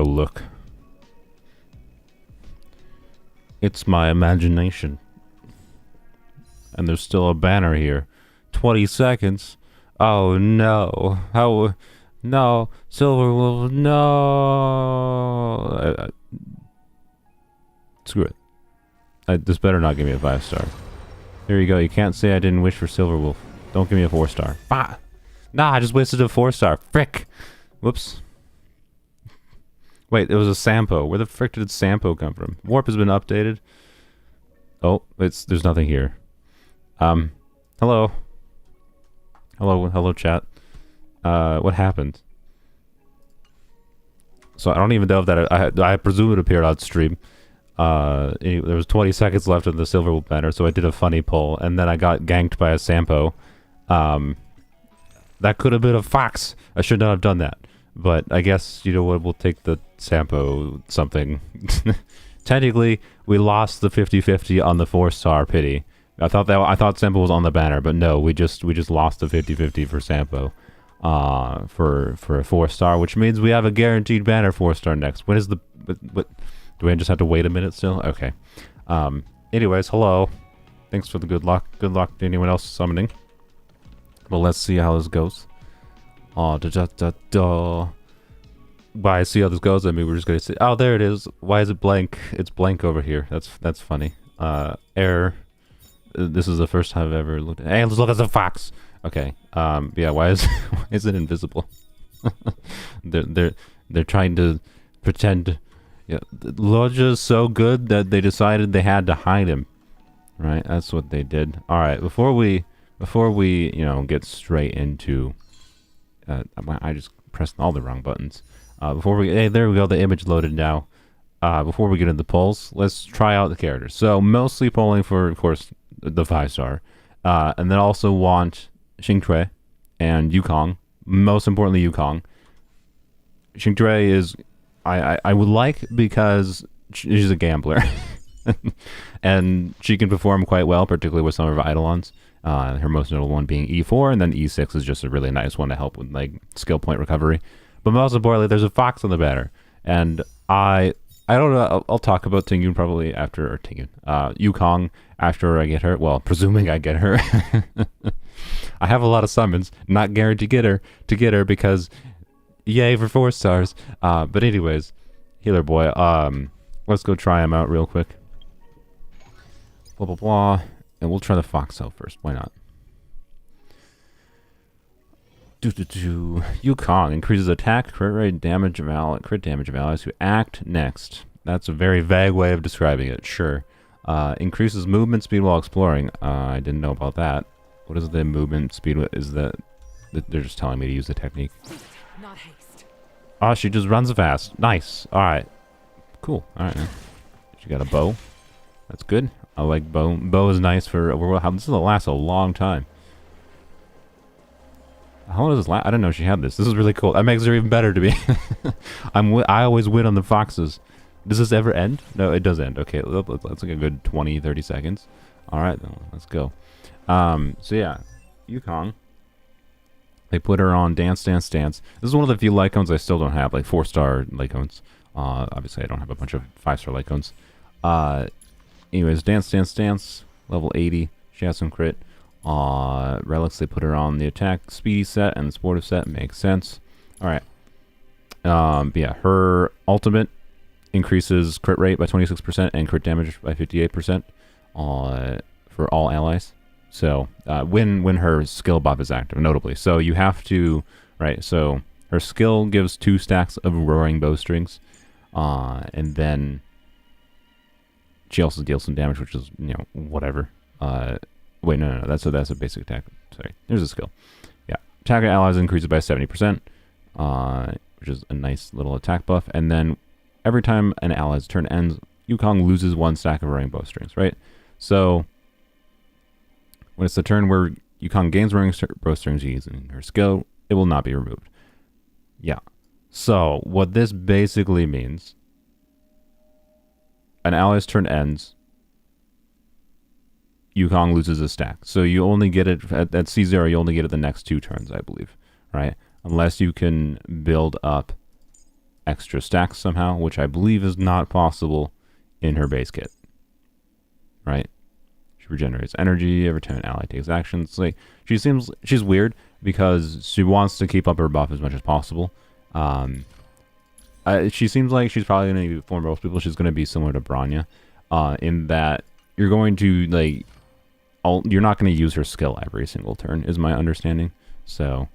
Oh, look. It's my imagination. And there's still a banner here. 20 seconds? Oh, no. How... No. Silverwolf, no. Screw it. This better not give me a 5-star. Here you go. You can't say I didn't wish for Silverwolf. Don't give me a 4-star. Bah! Nah, I just wasted a 4-star. Frick! Whoops. Wait, it was a Sampo. Where the frick did Sampo come from? Warp has been updated. Oh, there's nothing here. Hello. Hello, chat. What happened? So I don't even know if that... I presume it appeared on stream. There was 20 seconds left of the Silverwolf banner, so I did a funny pull, and then I got ganked by a Sampo. That could have been a fox. I should not have done that. But I guess, you know what, we'll take the Sampo something. Technically, we lost the 50-50 on the 4-star pity. I thought Sampo was on the banner, but no, we just lost the 50-50 for Sampo. For a 4-star, which means we have a guaranteed banner 4-star next. When is the... What do we just have to wait a minute still? Okay. Anyways, hello. Thanks for the good luck. Good luck to anyone else summoning. Well, let's see how this goes. Oh, Well, I see how this goes. I mean, we're just gonna see. Oh, there it is. Why is it blank? It's blank over here. That's funny. Error. This is the first time I've ever looked at. Hey, let's look at the fox. Okay. Yeah. Why is it invisible? they're trying to pretend. Yeah. Lodge's so good that they decided they had to hide him. Right. That's what they did. All right. Before we get straight into. I just pressed all the wrong buttons. Hey, there we go. The image loaded now. Before we get into the polls, let's try out the characters. So mostly polling for, of course, the 5-star, and then also want Xingtui and Yukong. Most importantly, Yukong. Xingtui is I would like because she's a gambler, and she can perform quite well, particularly with some of her Eidolons. Her most notable one being E4, and then E6 is just a really nice one to help with like skill point recovery. But most importantly, there's a fox on the banner, and I don't know. I'll talk about Tingyun probably after, or Tingyun, Yukong after I get her. Well, presuming I get her. I have a lot of summons, not guaranteed to get her because, yay for 4-stars. But anyways, healer boy. Let's go try him out real quick. Blah blah blah, and we'll try the fox out first. Why not? Yukong increases attack, crit rate, crit damage of allies who act next. That's a very vague way of describing it. Sure. Increases movement speed while exploring. I didn't know about that. What is the movement speed? Is that they're just telling me to use the technique? Not haste. Oh, she just runs fast. Nice. All right. Cool. All right. She got a bow. That's good. I like bow. Bow is nice for. This will last a long time. How long does this last? I didn't know she had this. This is really cool. That makes her even better to me. I always win on the foxes. Does this ever end? No, it does end. Okay, let's like a good 20, 30 seconds. All right, let's go. So yeah, Yukong. They put her on Dance, Dance, Dance. This is one of the few Lycones I still don't have, like 4-star Lycones. Obviously, I don't have a bunch of 5-star Lycones. Anyways, Dance, Dance, Dance. Level 80. She has some crit. Relics, they put her on the attack speedy set and the sportive set. Makes sense. Alright. Yeah, her ultimate increases crit rate by 26% and crit damage by 58% for all allies. So, when her skill buff is active, notably. So you have to, right, so her skill gives 2 stacks of roaring bowstrings, and then she also deals some damage, which is, whatever. Wait, no, that's a basic attack. Sorry, here's a skill. Yeah, attack of allies increases by 70%, which is a nice little attack buff. And then every time an ally's turn ends, Yukong loses 1 stack of roaring bowstrings, right? So when it's the turn where Yukong gains roaring bowstrings using her skill, it will not be removed. Yeah. So what this basically means, an ally's turn ends, Yukong loses a stack. So you only get it at C0, you only get it the next 2 turns, I believe. Right? Unless you can build up extra stacks somehow, which I believe is not possible in her base kit. Right? She regenerates energy every time an ally takes action. It's like she's weird because she wants to keep up her buff as much as possible. She seems like she's probably going to be, for most people, she's going to be similar to Branya, in that you're going to like, you're not going to use her skill every single turn, is my understanding. So,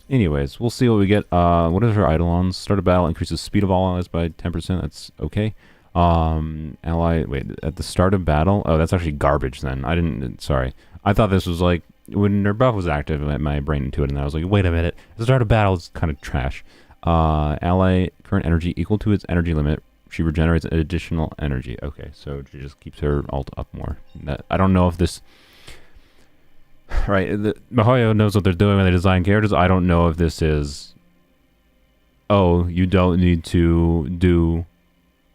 anyways, we'll see what we get. What is her Eidolons? Start a battle, increases speed of all allies by 10%. That's okay. Wait, at the start of battle? Oh, that's actually garbage then. Sorry. I thought this was like, when her buff was active, my brain intuited, and I was like, wait a minute. At the start of battle is kind of trash. Ally current energy equal to its energy limit. She regenerates additional energy. Okay, so she just keeps her ult up more. I don't know if this... Right, Mihoyo knows what they're doing when they design characters. I don't know if this is... Oh, you don't need to do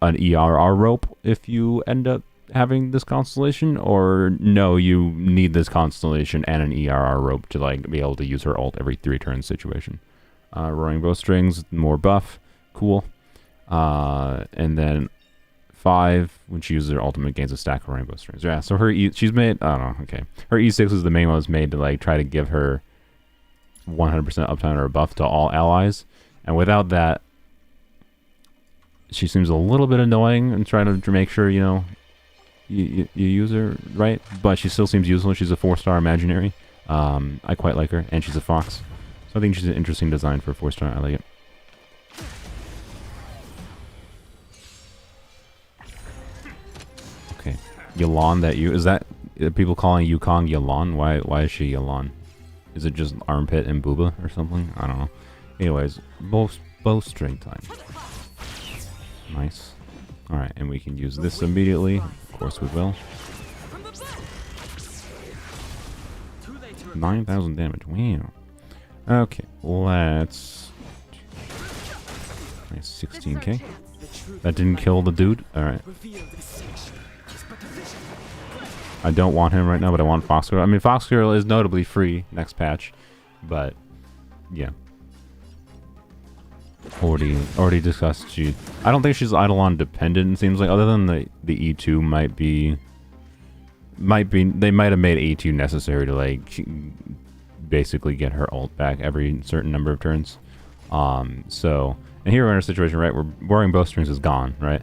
an ERR rope if you end up having this constellation, or no, you need this constellation and an ERR rope to like be able to use her ult every 3 turns situation. Roaring Bowstrings, more buff, cool. And then 5, when she uses her ultimate, gains a stack of Roaring Bowstrings. Yeah, so her she's made, I don't know, okay. Her E6 is the main one that's made to like try to give her 100% uptime or buff to all allies. And without that, she seems a little bit annoying and trying to make sure, you know, you use her right, but she still seems useful. She's a 4-star imaginary. I quite like her, and she's a fox. So I think she's an interesting design for a 4-star. I like it. Okay, Yelan, is that people calling Yukong Yelan? Why is she Yelan? Is it just armpit and booba or something? I don't know. Anyways, bowstring time. Nice. All right, and we can use this immediately. Of course we will. 9,000 damage. Wow. Okay, let's... Nice, 16k. That didn't kill the dude? Alright. I don't want him right now, but I want Fox Girl. I mean, Fox Girl is notably free next patch, but yeah. Already discussed. I don't think she's Eidolon dependent, it seems like, other than the E2 might be... They might have made E2 necessary to, like, basically get her ult back every certain number of turns. So, and here we're in a situation, right, where Roaring Bowstrings is gone, right?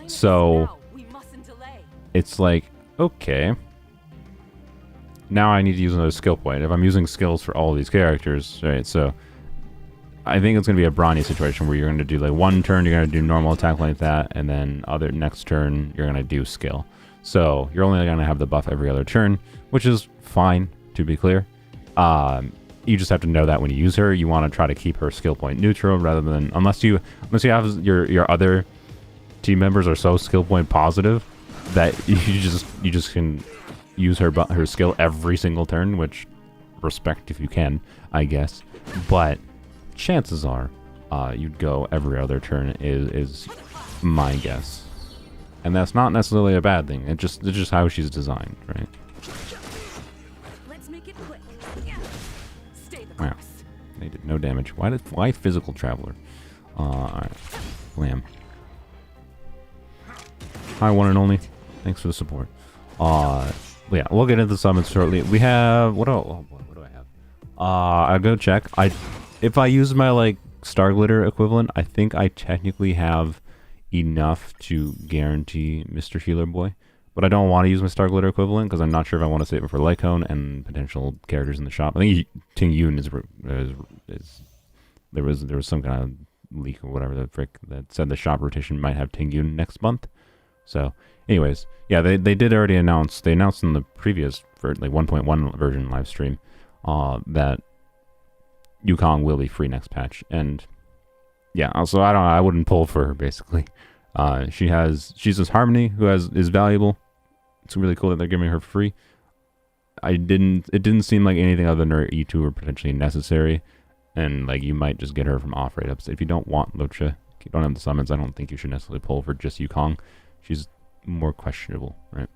So, it's like, okay, now I need to use another skill point. If I'm using skills for all these characters, right, so I think it's going to be a Branya situation where you're going to do, like, one turn, you're going to do normal attack like that, and then next turn, you're going to do skill. So, you're only going to have the buff every other turn, which is fine, to be clear. You just have to know that when you use her, you want to try to keep her skill point neutral rather than, unless you have your other team members are so skill point positive that you just can use her skill every single turn, which respect if you can, I guess. But chances are you'd go every other turn is my guess. And that's not necessarily a bad thing. It's just how she's designed, right? Wow, they did no damage. Why physical traveler? Alright. Lamb. Hi, one and only. Thanks for the support. Yeah, we'll get into the summons shortly. We have what do I have? I'll go check. If I use my like Star Glitter equivalent, I think I technically have enough to guarantee Mr. Healer Boy. But I don't want to use my Star Glitter equivalent because I'm not sure if I want to save it for Lycone and potential characters in the shop. I think Ting Yun is there was some kind of leak or whatever the frick that said the shop rotation might have Ting Yun next month. So, anyways, yeah, they did already announce. They announced in the previous like 1.1 version live stream that Yukong will be free next patch, and yeah, also I wouldn't pull for her basically. She's this Harmony who is valuable. It's really cool that they're giving her free. It didn't seem like anything other than her E2 were potentially necessary, and like you might just get her from off rate ups. If you don't want Lucha, if you don't have the summons, I don't think you should necessarily pull for just Yukong. She's more questionable, right?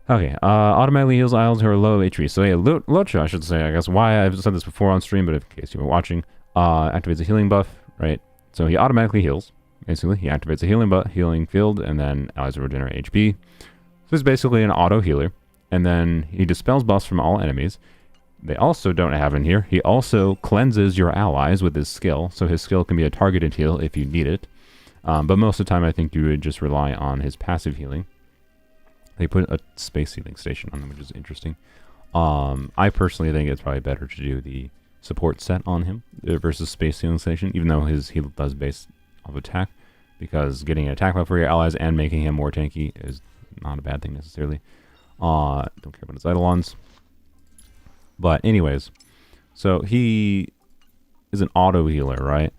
Okay, automatically heals islands who are low HP. So yeah, Lucha, I should say, I guess why I've said this before on stream, but in case you were watching, activates a healing buff, right? So he automatically heals. Basically, he activates a healing field, and then allies will regenerate HP. So he's basically an auto healer. And then he dispels buffs from all enemies. They also don't have in here. He also cleanses your allies with his skill. So his skill can be a targeted heal if you need it. But most of the time, I think you would just rely on his passive healing. They put a space healing station on him, which is interesting. I personally think it's probably better to do the support set on him versus space healing station, even though his heal does base off attack, because getting an attack buff for your allies and making him more tanky is not a bad thing necessarily. Don't care about his Eidolons. But anyways, so he is an auto healer, right?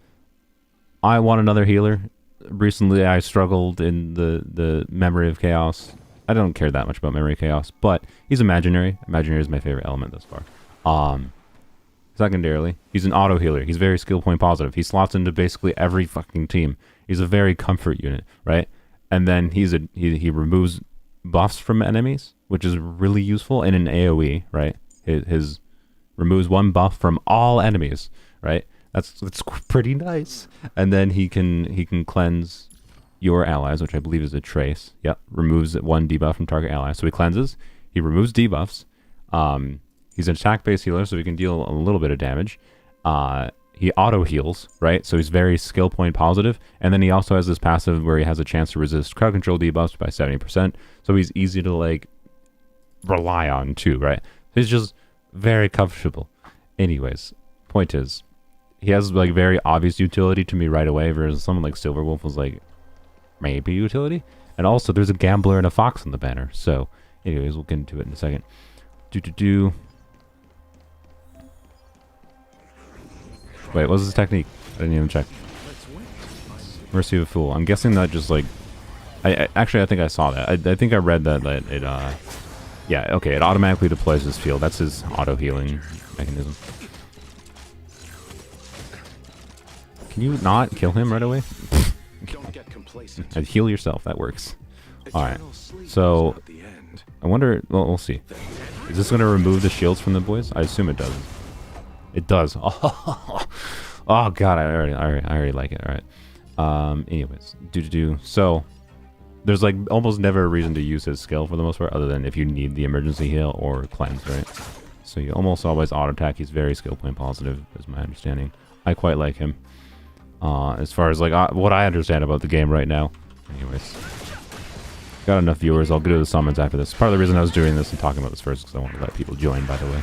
I want another healer. Recently, I struggled in the Memory of Chaos. I don't care that much about Memory of Chaos, but he's imaginary. Imaginary is my favorite element thus far. Secondarily, he's an auto healer. He's very skill point positive. He slots into basically every fucking team. He's a very comfort unit, right? And then he removes buffs from enemies, which is really useful in an AoE, right? His removes one buff from all enemies, right? That's pretty nice. And then he can cleanse your allies, which I believe is a trace. Yep, removes one debuff from target allies. So he cleanses, he removes debuffs. He's an attack-based healer, so he can deal a little bit of damage. He auto-heals, right? So he's very skill point positive. And then he also has this passive where he has a chance to resist crowd control debuffs by 70%. So he's easy to, like, rely on, too, right? He's just very comfortable. Anyways, point is, he has, like, very obvious utility to me right away, versus someone like Silverwolf was, like, maybe utility. And also, there's a gambler and a fox on the banner. So, anyways, we'll get into it in a second. Wait, what was his technique? I didn't even check. Mercy of a Fool. I'm guessing that just, like... Actually, I think I saw that. I think I read that it, yeah, okay, it automatically deploys his field. That's his auto-healing mechanism. Can you not kill him right away? Heal yourself, that works. Alright, so... I wonder... Well, we'll see. Is this going to remove the shields from the boys? I assume it does. It does. Oh god, I already like it. Alright. Anyways, so there's like almost never a reason to use his skill for the most part, other than if you need the emergency heal or cleanse, right? So you almost always auto attack. He's very skill point positive, is my understanding. I quite like him. As far as like what I understand about the game right now. Anyways, got enough viewers. I'll go to the summons after this. Part of the reason I was doing this and talking about this first because I want to let people join, by the way.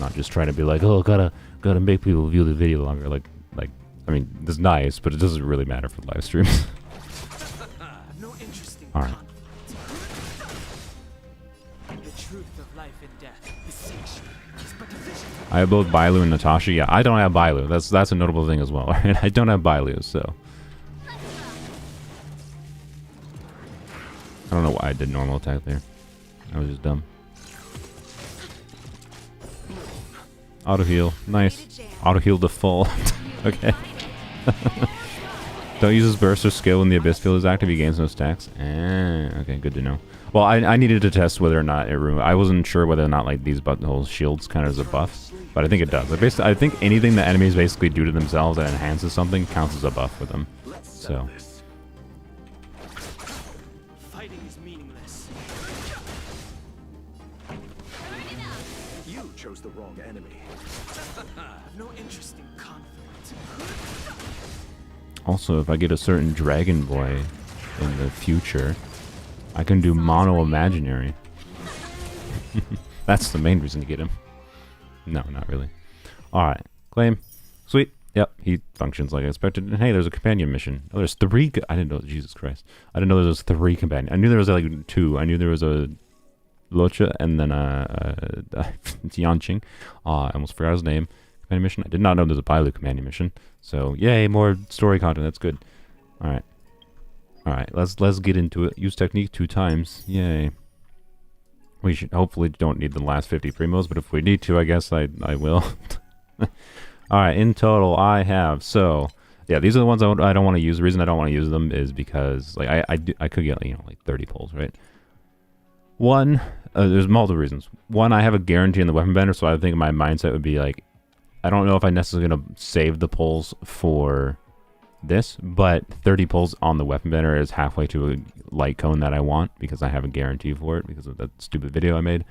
Not just trying to be like, oh, gotta make people view the video longer. Like, I mean, it's nice, but it doesn't really matter for live streams. All right. I have both Bailu and Natasha. Yeah, I don't have Bailu. That's a notable thing as well. Right? I don't have Bailu, so I don't know why I did normal attack there. I was just dumb. Auto heal, nice. Auto heal to full. Okay. Don't use his burst or skill when the abyss field is active. He gains no stacks. Okay, good to know. Well, I needed to test whether or not it removed. I wasn't sure whether or not like these buttonhole shields kind of as a buff, but I think it does. I think anything that enemies basically do to themselves that enhances something counts as a buff for them. So. Fighting is meaningless. You chose the wrong enemy. No interest in conflict. Also, if I get a certain dragon boy in the future, I can do mono imaginary. That's the main reason to get him. No, not really. Alright, claim. Sweet. Yep, he functions like I expected. And hey, there's a companion mission. Oh, there's 3. I didn't know. Jesus Christ. I didn't know there was 3 companions. I knew there was like 2. I knew there was a Locha and then Tianqing. I almost forgot his name. Companion mission. I did not know there's a Bailu companion mission. So, yay, more story content. That's good. Alright. Alright, let's get into it. Use technique 2 times. Yay. We should hopefully don't need the last 50 primos, but if we need to, I guess I will. Alright, in total I have, so yeah, these are the ones I don't want to use. The reason I don't want to use them is because like I could get, you know, like 30 pulls, right? One, there's multiple reasons. One, I have a guarantee in the weapon banner, so I think my mindset would be like, I don't know if I'm necessarily gonna save the pulls for this, but 30 pulls on the weapon banner is halfway to a light cone that I want because I have a guarantee for it because of that stupid video I made,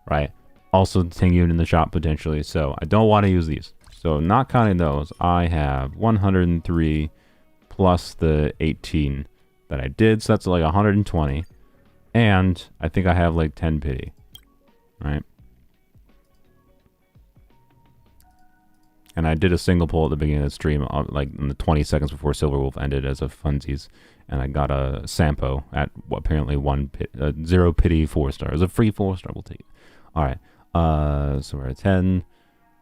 right? Also continued in the shop potentially, so I don't want to use these. So not counting those, I have 103 plus the 18 that I did, so that's like 120. And I think I have like 10 pity, right? And I did a single pull at the beginning of the stream, like in the 20 seconds before Silver Wolf ended as a funsies. And I got a Sampo at apparently 0 pity 4 stars. A free 4 star, we'll take it. Alright, so we're at 10,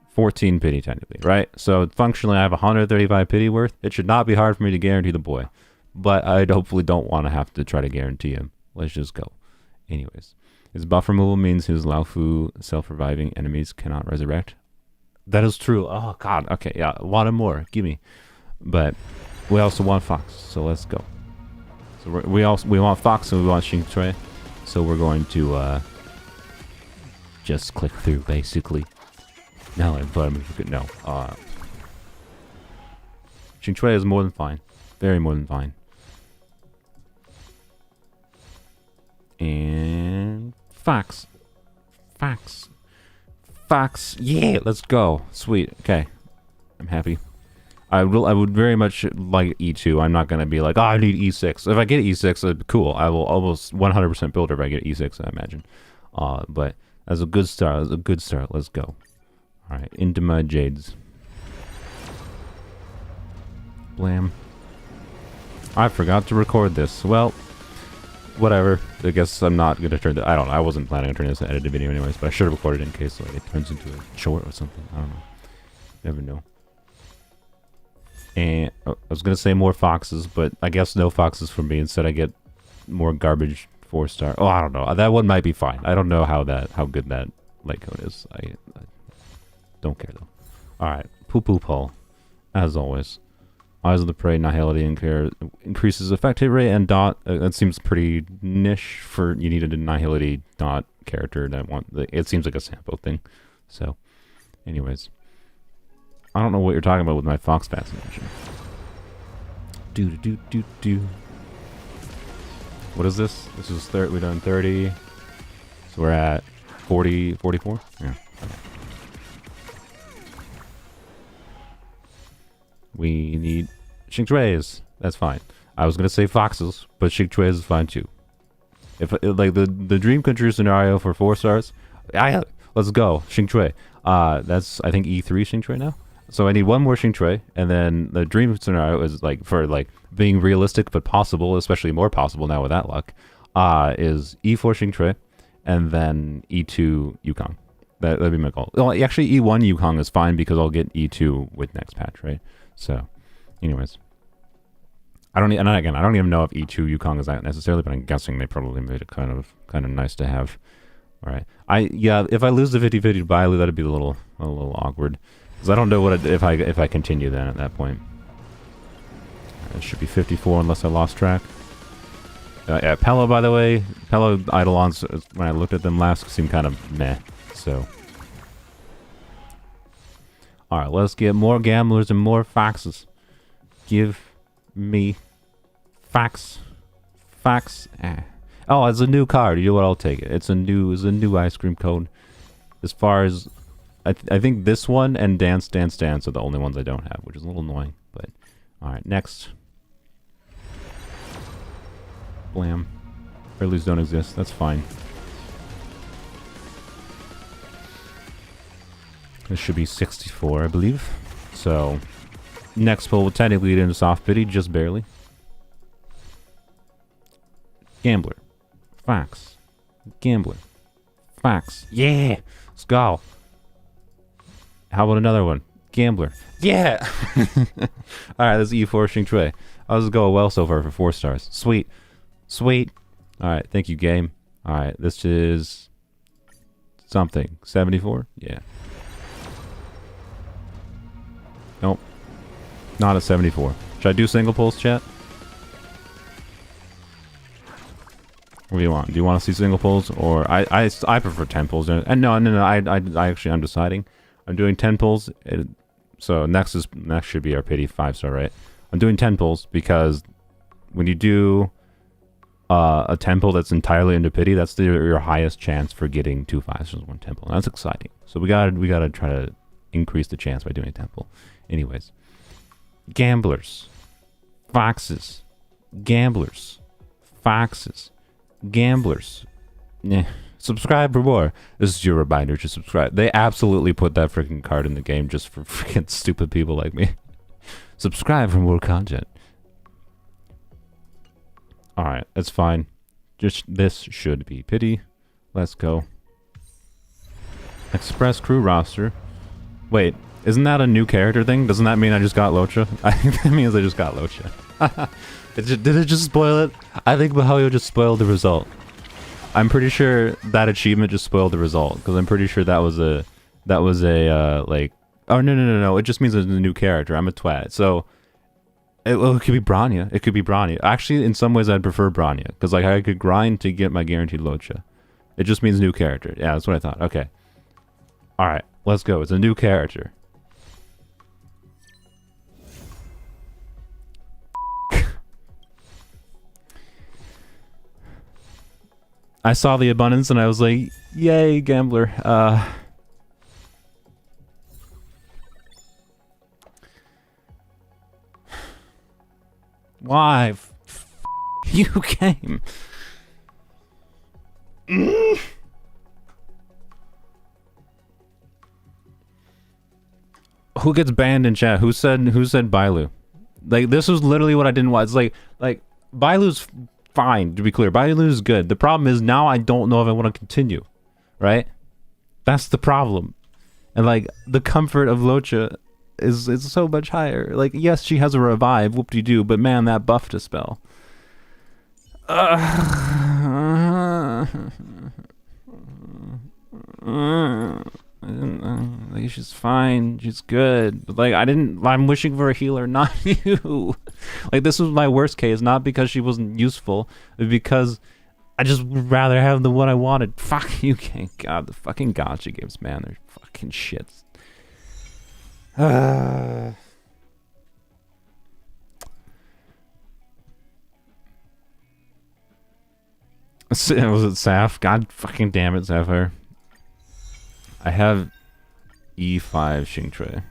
14 pity technically, right? So functionally I have 135 pity worth. It should not be hard for me to guarantee the boy. But I hopefully don't want to have to try to guarantee him. Let's just go. Anyways, his buff removal means his Laofu self-reviving enemies cannot resurrect. That is true. Oh god. Okay, yeah, a lot more. Give me. But we also want Fox, so let's go. So we want Fox and we want Xing Chui. So we're going to just click through basically. No, but no. Xing Chui is more than fine. Very more than fine. And Fox. Fox. Fox. Yeah, let's go. Sweet. Okay. I'm happy. I would very much like E2. I'm not going to be like, oh, I need E6. If I get E6, cool. I will almost 100% build if I get E6, I imagine. But that's a good start. That's a good start. Let's go. All right. Into my Jades. Blam. I forgot to record this. Well, whatever. I guess I'm not going to turn I don't know. I wasn't planning on turning this into an edited video anyways, but I should have recorded it in case like, it turns into a short or something. I don't know. Never know. And I was going to say more foxes, but I guess no foxes for me. Instead, I get more garbage 4-star. Oh, I don't know. That one might be fine. I don't know how good that light cone is. I don't care, though. Alright. Poo-poo pull. As always. Eyes of the Prey, Nihility, and Care increases effect hit rate and dot. That seems pretty niche for you needed a Nihility dot character that it seems like a sample thing. So, anyways. I don't know what you're talking about with my Fox fascination. Do. What is this? This is we've done 30. So we're at 40, 44? Yeah. Okay. We need Xing Chui's. That's fine. I was gonna say foxes, but Xing Chui's is fine too. If like the dream come true scenario for 4 stars, let's go Xing Chui. That's I think E3 Xing Chui now. So I need one more Xing Chui, and then the dream scenario is like for like being realistic but possible, especially more possible now with that luck. Is E4 Xing Chui, and then E2 Yukong. That'd be my goal. Well, actually E1 Yukong is fine because I'll get E2 with next patch, right? So, anyways, I don't even know if E2 Yukong is that necessarily, but I'm guessing they probably made it kind of nice to have. All right, if I lose the 50-50 to Bailu, that'd be a little awkward because I don't know if I continue then at that point. It should be 54 unless I lost track. Yeah, Pello, by the way, Pello Eidolons, when I looked at them last, seemed kind of meh. So. Alright, let's get more gamblers and more foxes. Give me fox. Fox. Oh, it's a new card. You know what? I'll take it. It's a new ice cream cone. As far as I think this one and Dance Dance Dance are the only ones I don't have, which is a little annoying. But alright, next. Blam. Preludes don't exist. That's fine. This should be 64, I believe. So, next pull will technically lead into soft pity, just barely. Gambler. Fox. Gambler. Fox. Yeah! Let's go. How about another one? Gambler. Yeah! Alright, this is E4 Xing Chui. I was going well so far for 4 stars. Sweet. Sweet. Alright, thank you, game. Alright, this is something. 74? Yeah. Nope. Not at 74. Should I do single pulls, chat? What do you want? Do you want to see single pulls? Or I prefer 10 pulls. And no, I actually I'm deciding. I'm doing 10 pulls. So next should be our pity 5-star, right? I'm doing 10 pulls because when you do a temple that's entirely into pity, that's your highest chance for getting 2 5s from 1 temple. And that's exciting. So we gotta try to increase the chance by doing a temple. Anyways, gamblers, foxes, gamblers, foxes, gamblers. Subscribe for more. This is your reminder to subscribe. They absolutely put that freaking card in the game just for freaking stupid people like me. Subscribe for more content. Alright, that's fine. Just this should be pity. Let's go. Express crew roster. Wait, isn't that a new character thing? Doesn't that mean I just got Locha? I think that means I just got Locha. Did it just spoil it? I think Bahoyo just spoiled the result. I'm pretty sure that achievement just spoiled the result, because I'm pretty sure that was a like, oh no, it just means it's a new character. I'm a twat. So it could be Branya. It could be Branya. Actually, in some ways I'd prefer Branya, because like I could grind to get my guaranteed Locha. It just means new character. Yeah, that's what I thought. Okay. Alright, let's go. It's a new character. I saw the abundance and I was like, yay, gambler. Why? You came. Who gets banned in chat? Who said Bailu? Like, this was literally what I didn't want. It's like Bailu's fine, to be clear. Bailu's good. The problem is now I don't know if I want to continue. Right? That's the problem. And like the comfort of Locha is so much higher. Like, yes, she has a revive, whoop-de-doo, but man, that buff to spell. Like, she's fine, she's good, but like I'm wishing for a healer, not you. Like, this was my worst case, not because she wasn't useful, but because I just would rather have the one I wanted. Fuck you, King. God, the fucking gacha games, man, they're fucking shits. Was it Saf? God fucking damn it, Sapphire. I have E5 Xingtrui.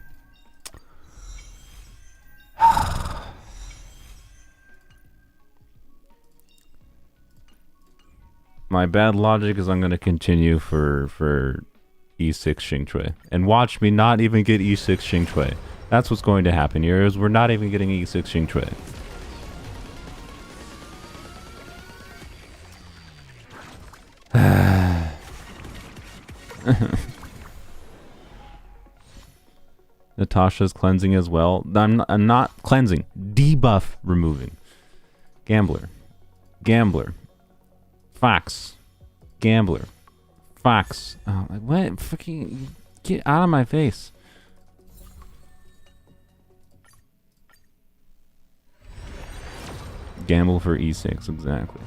My bad logic is I'm going to continue for E6 Xingtrui. And watch me not even get E6 Xingtrui. That's what's going to happen here, is we're not even getting E6 Xingtrui. Natasha's cleansing as well. I'm not cleansing. Debuff removing. Gambler. Gambler. Fox. Gambler. Fox. Oh, what? Fucking get out of my face. Gamble for E6, exactly.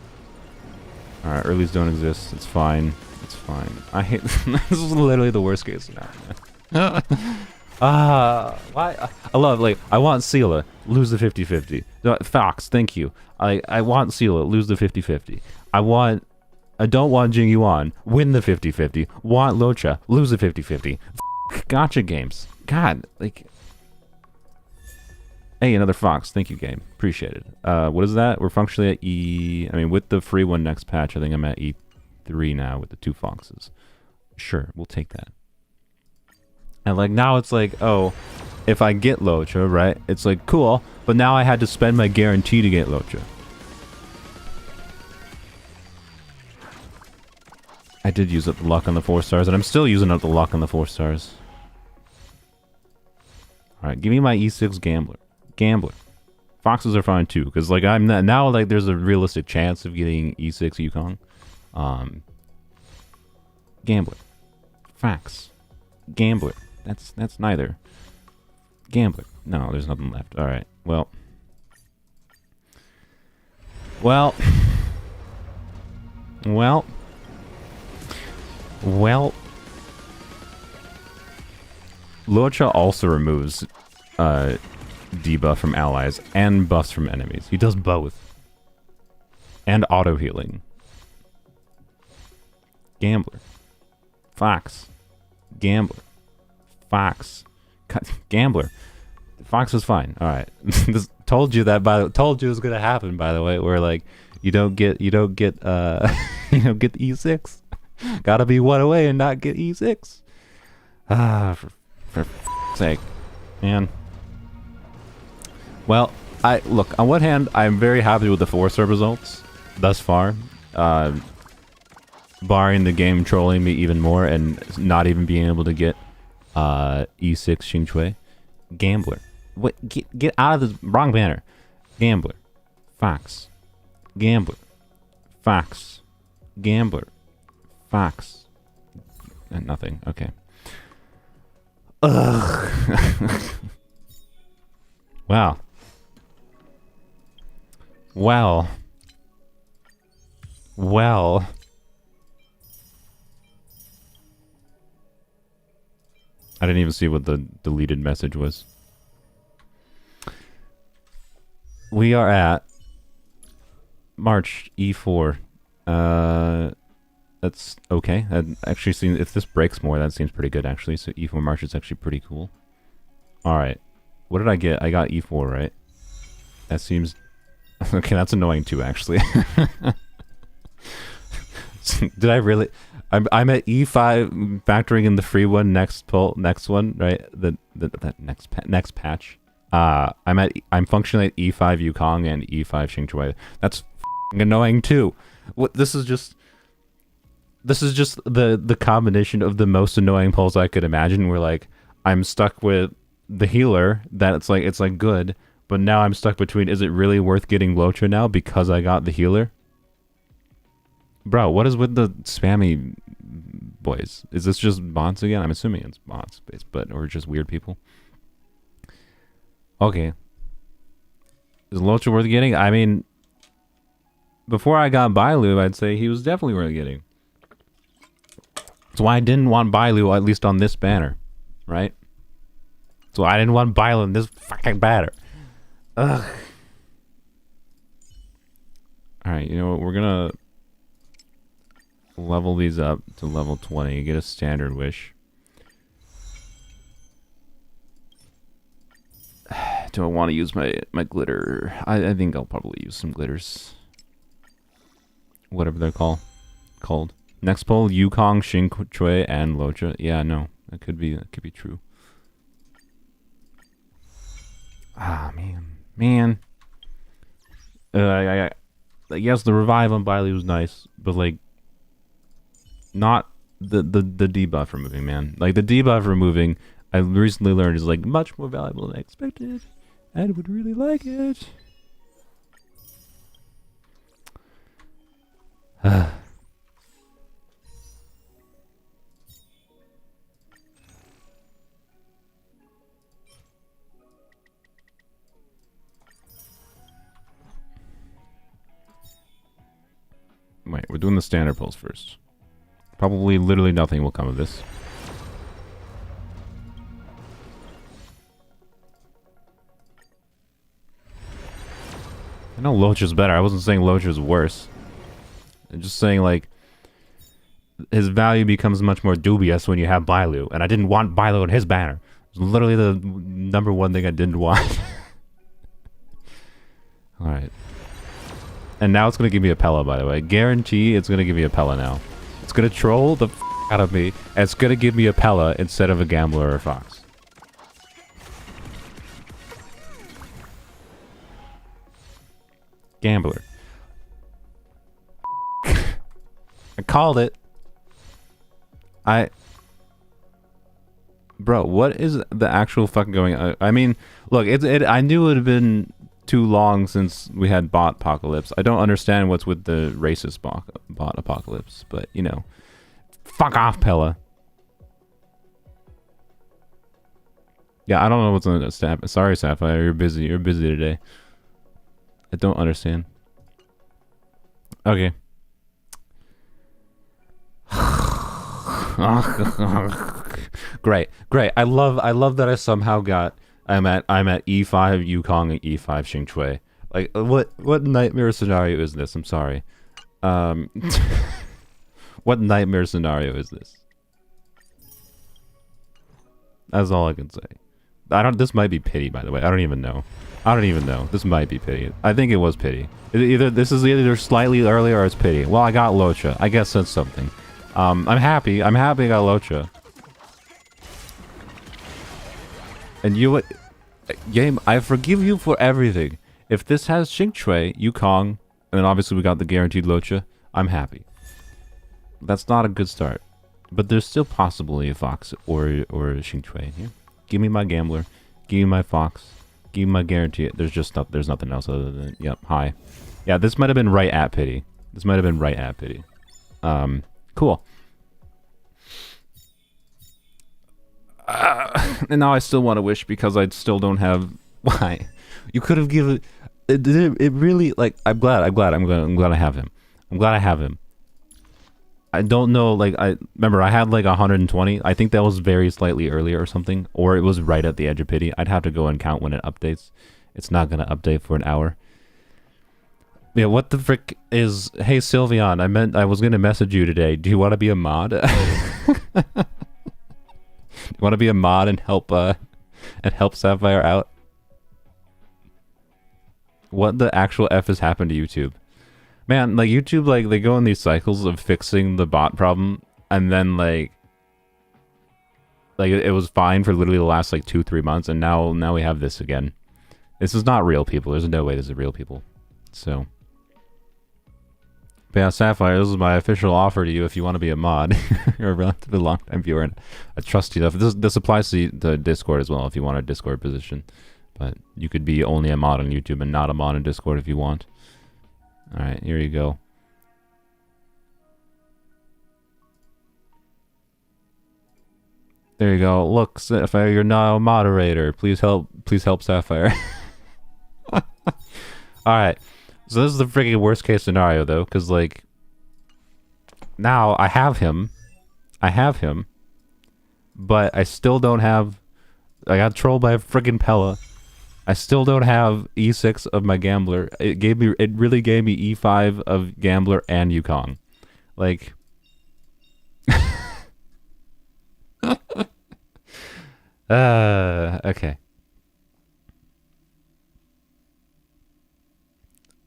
Alright, earlies don't exist. It's fine. It's fine. I hate this is literally the worst case scenario. Why? I love, like, I want Sela, lose the 50-50. Fox, thank you. I want Sela, lose the 50-50. I don't want Jing Yuan, win the 50-50. Want Locha, lose the 50-50. Gotcha games. God, like... Hey, another Fox. Thank you, game. Appreciate it. What is that? We're functionally at E... I mean, with the free one next patch, I think I'm at E3 now with the 2 Foxes. Sure, we'll take that. And, like, now it's like, oh, if I get Locha, right? It's like, cool, but now I had to spend my guarantee to get Locha. I did use up the luck on the 4 stars, and I'm still using up the luck on the 4 stars. Alright, give me my E6 Gambler. Gambler. Foxes are fine too, because like I'm not, now like there's a realistic chance of getting E6 Yukong. Gambler. Fox. Gambler. That's neither. Gambler. No, there's nothing left. Alright. Well. Well. Well. Well. Locha also removes debuff from allies and buffs from enemies. He does both. And auto healing. Gambler. Fox. Gambler. Fox. Gambler. Fox is fine. All right. Told you told you it was gonna happen. By the way, where like you don't get you don't get E6. Gotta be one away and not get E6. For sake, man. Well, look. On one hand, I'm very happy with the 4-star results thus far. Barring the game trolling me even more and not even being able to get E6 Xing Chui. Gambler. What? Get out of the wrong banner. Gambler. Fox. Gambler. Fox. Gambler. Fox. Nothing. Okay. Ugh. Wow. Well. Well. I didn't even see what the deleted message was. We are at March E4. That's okay. That actually seems, if this breaks more, that seems pretty good actually. So E4 March is actually pretty cool. Alright. What did I get? I got E4, right? That seems... Okay, that's annoying too, actually. Did I really... I'm at E5, factoring in the free one, next one, right? That next patch. I'm functioning at E5 Yukong and E5 Xingchui. That's annoying too. What this is just the combination of the most annoying pulls I could imagine. Where like I'm stuck with the healer that it's like good, but now I'm stuck between, is it really worth getting Locha now because I got the healer? Bro, what is with the spammy boys? Is this just bots again? I'm assuming it's bots, or just weird people. Okay. Is Locha worth getting? I mean, before I got Bailu, I'd say he was definitely worth getting. That's why I didn't want Bailu, at least on this banner, right? So I didn't want Bailu in this fucking banner. Ugh. Alright, you know what? We're gonna level these up to level 20, get a standard wish. Do I want to use my glitter? I think I'll probably use some glitters. Whatever they're called. Next poll, Yukong, Xingchui, and Locha. Yeah, no. That could be true. Ah, man. Yes, the revive on Bailu was nice, but like not the debuff removing, man. Like the debuff removing, I recently learned is like much more valuable than I expected. I would really like it. Wait, we're doing the standard pulls first. Probably literally nothing will come of this. I know Locha's better. I wasn't saying Locha's worse. I'm just saying, like, his value becomes much more dubious when you have Bailu. And I didn't want Bailu in his banner. It was literally the number one thing I didn't want. Alright. And now it's going to give me a Pella, by the way. Guarantee it's going to give me a Pella now. It's going to troll the f out of me. And it's going to give me a Pella instead of a Gambler or a Fox. Gambler. I called it. Bro, what is the actual fucking going on? I mean, look, I knew it would have been too long since we had bot apocalypse. I don't understand what's with the racist bot apocalypse, but you know, fuck off, Pella. Yeah, I don't know what's on the staff. Sorry, Sapphire, you're busy. You're busy today. I don't understand. Okay. Great. I love that I somehow got I'm at E5 Yukong and E5 Xingchui. Like what nightmare scenario is this? I'm sorry. What nightmare scenario is this? That's all I can say. This might be pity, by the way. I don't even know. This might be pity. I think it was pity. This is either slightly earlier or it's pity. Well, I got Locha. I guess that's something. I'm happy. I got Locha. And you, game, I forgive you for everything. If this has Xingchui, Yukong, and then obviously we got the guaranteed Locha, I'm happy. That's not a good start. But there's still possibly a Fox or a Xingchui here. Give me my Gambler. Give me my Fox. Give me my guarantee. There's nothing else other than, yep, hi. Yeah, this might have been right at pity. Cool. And now I still want to wish because I still don't have. Why? You could have given. It really, like, I'm glad I have him. I don't know, like, I remember I had like 120. I think that was very slightly earlier or something, or it was right at the edge of pity. I'd have to go and count when it updates. It's not gonna update for an hour. Yeah, what the frick is? Hey Sylveon, I was gonna message you today. Do you want to be a mod? Do you want to be a mod and help Sapphire out? What the actual F has happened to YouTube? Man, like YouTube, like they go in these cycles of fixing the bot problem, and then like it was fine for literally the last like 2-3 months, and now we have this again. This is not real people. There's no way this is real people. So, but yeah, Sapphire, this is my official offer to you if you want to be a mod. You're a relatively long time viewer, and I trust you enough. This applies to Discord as well if you want a Discord position, but you could be only a mod on YouTube and not a mod on Discord if you want. Alright, here you go. There you go. Look, Sapphire, you're now a moderator. Please help Sapphire. Alright. So this is the freaking worst case scenario though, because like now I have him, but I still don't have. I got trolled by a freaking Pella. I still don't have E6 of my Gambler. It really gave me E5 of Gambler and Yukong. Like okay.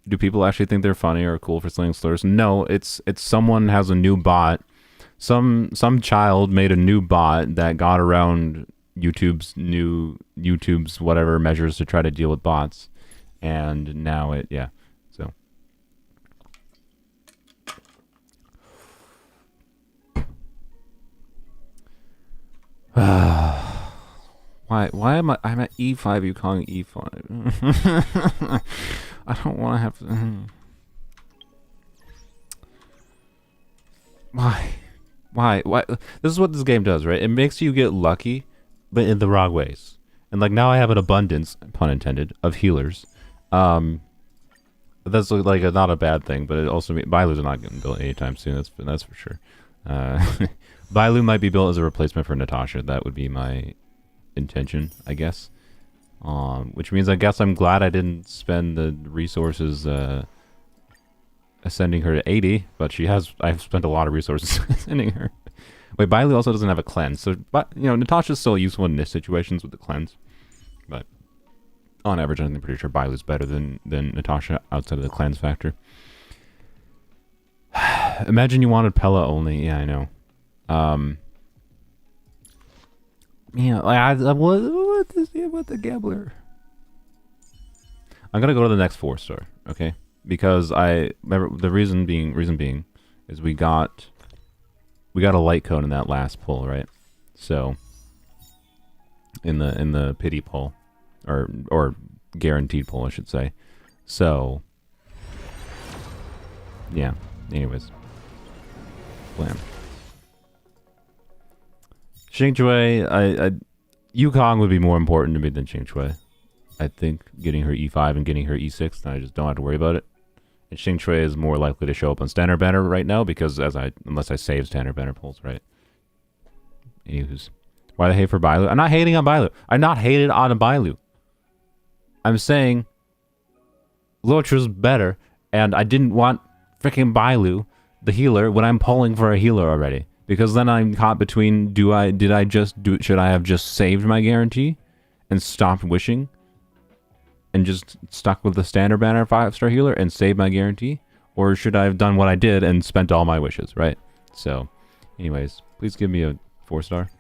Do people actually think they're funny or cool for slaying slurs? No, it's someone has a new bot. Some child made a new bot that got around YouTube's whatever measures to try to deal with bots, and now so why am I'm at E5, you calling E5? I don't want to have to. Why this is what this game does, right? It makes you get lucky, but in the wrong ways. And like now I have an abundance, pun intended, of healers. That's like not a bad thing, but it also means Bailu's not getting built anytime soon. That's for sure. Bailu might be built as a replacement for Natasha. That would be my intention, I guess. Which means I guess I'm glad I didn't spend the resources ascending her to 80, but I've spent a lot of resources ascending her. Wait, Bailu also doesn't have a cleanse, so Natasha's still useful in this situations with the cleanse. But on average, I'm pretty sure Bailu's better than Natasha outside of the cleanse factor. Imagine you wanted Pella only. Yeah, I know. What the Gambler? I'm gonna go to the next 4-star, okay? Because I remember the reason being is we got a light cone in that last pull, right? So in the pity pull, or guaranteed pull, I should say. So yeah. Anyways, blam. Xingchui, Yukong would be more important to me than Xingchui. I think getting her E5 and getting her E6, then I just don't have to worry about it. And Xingchui is more likely to show up on standard banner right now because unless I save standard banner pulls, right? Anywho's. Why the hate for Bailu? I'm not hating on Bailu. I'm not hated on Bailu. I'm saying Luocha's better, and I didn't want freaking Bailu, the healer, when I'm pulling for a healer already. Because then I'm caught between, should I have just saved my guarantee and stopped wishing and just stuck with the standard banner 5-star healer and saved my guarantee? Or should I have done what I did and spent all my wishes, right? So, anyways, please give me a 4-star.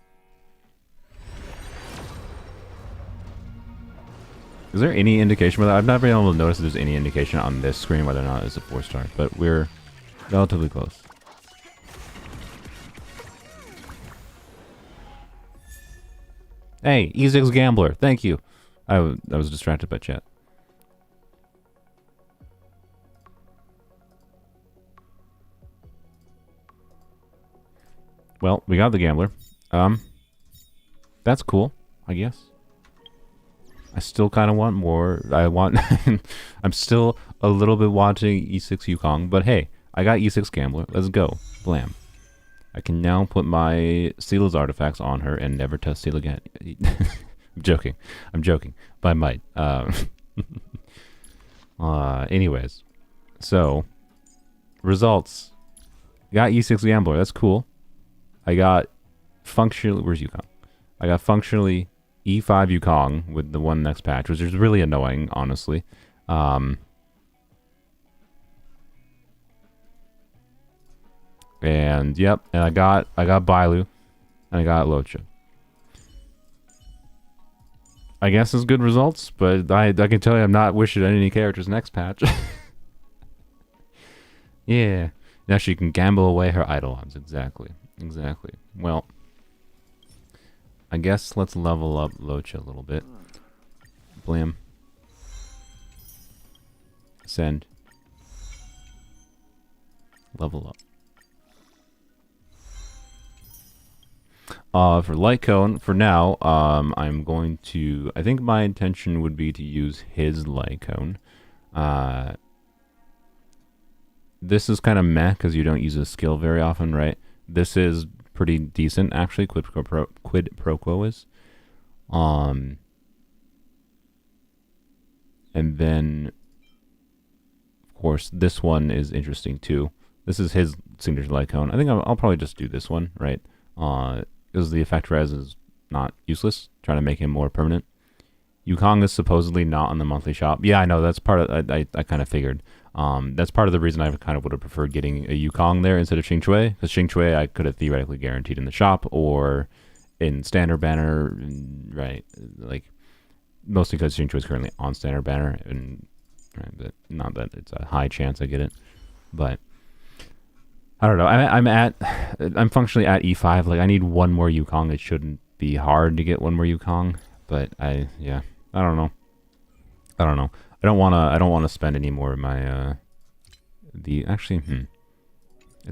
Is there any indication for that? I've never been able to notice if there's any indication on this screen whether or not it's a 4-star, but we're relatively close. Hey, E6 Gambler, thank you. I was distracted by chat. Well, we got the Gambler. That's cool, I guess. I still kind of want more. I'm still a little bit wanting E6 Yukong, but hey, I got E6 Gambler. Let's go. Blam. I can now put my Seal's artifacts on her and never test Seal again. I'm joking. I'm joking. But I might. Anyways. So, results. Got E6 Gambler. That's cool. I got functionally... Where's Yukong? I got functionally E5 Yukong with the one next patch, which is really annoying, honestly. And yep, and I got Bailu, and I got Luocha. I guess it's good results, but I can tell you I'm not wishing any characters next patch. Yeah, now she can gamble away her Eidolons. Exactly. Well, I guess let's level up Luocha a little bit. Blam. Send. Level up. For light cone, for now, I'm going to... I think my intention would be to use his light cone. This is kind of meh, because you don't use a skill very often, right? This is pretty decent, actually, quid pro quo is. And then, of course, this one is interesting, too. This is his signature light cone. I think I'll probably just do this one, right? Because the effect res is not useless, trying to make him more permanent. Yukong is supposedly not on the monthly shop. Yeah, I know, that's part of... I kind of figured. That's part of the reason I kind of would have preferred getting a Yukong there instead of Xingchui, because Xingchui I could have theoretically guaranteed in the shop or in standard banner, right? Like, mostly because Xingchui is currently on standard banner, and right, but not that it's a high chance I get it, but... I don't know. I'm functionally at E5. Like, I need one more Yukong. It shouldn't be hard to get one more Yukong, but I don't know. I don't want to spend any more of my it's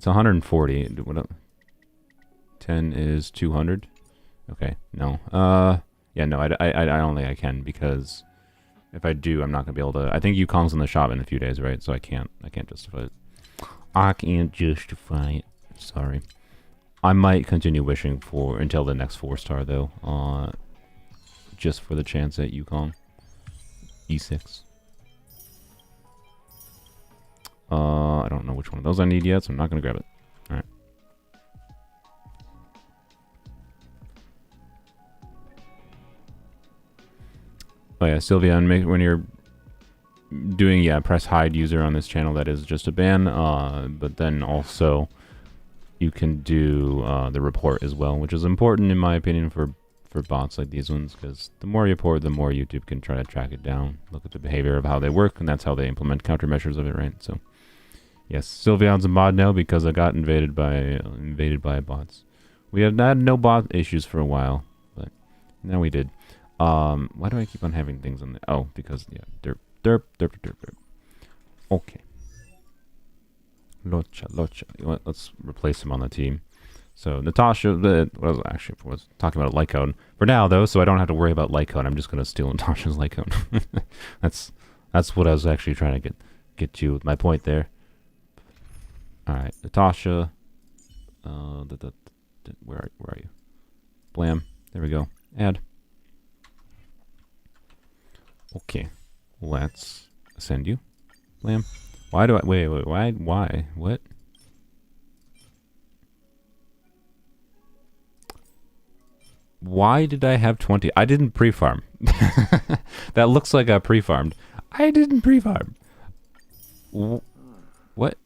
140. What 10 is 200. Okay. No. Yeah, no. I don't think I can, because if I do, I'm not going to be able to. I think Yukong's in the shop in a few days, right? So I can't justify it. I can't justify it. Sorry. I might continue wishing for until the next 4-star though. Just for the chance at Yukong. E6. I don't know which one of those I need yet, so I'm not gonna grab it. Alright. Oh yeah, Sylvia, and when you're doing, press hide user on this channel, that is just a ban, but then also you can do the report as well, which is important in my opinion for bots like these ones, because the more you report, the more YouTube can try to track it down, look at the behavior of how they work, and that's how they implement countermeasures of it, right? So yes, Sylveon's a mod now because I got invaded by bots. We had had no bot issues for a while, but now we did. Why do I keep on having things on the... Oh, because, yeah, derp. Okay. Luocha. Let's replace him on the team. So, Natasha... was talking about light cone. For now, though, so I don't have to worry about light cone, I'm just going to steal Natasha's light cone. That's what I was actually trying to get to with my point there. Alright, Natasha... where are you? Blam. There we go. Add. Okay. Let's send you. Lamb. Why do I... Wait. Why? What? Why did I have 20? I didn't pre-farm. That looks like I pre-farmed. I didn't pre-farm. What?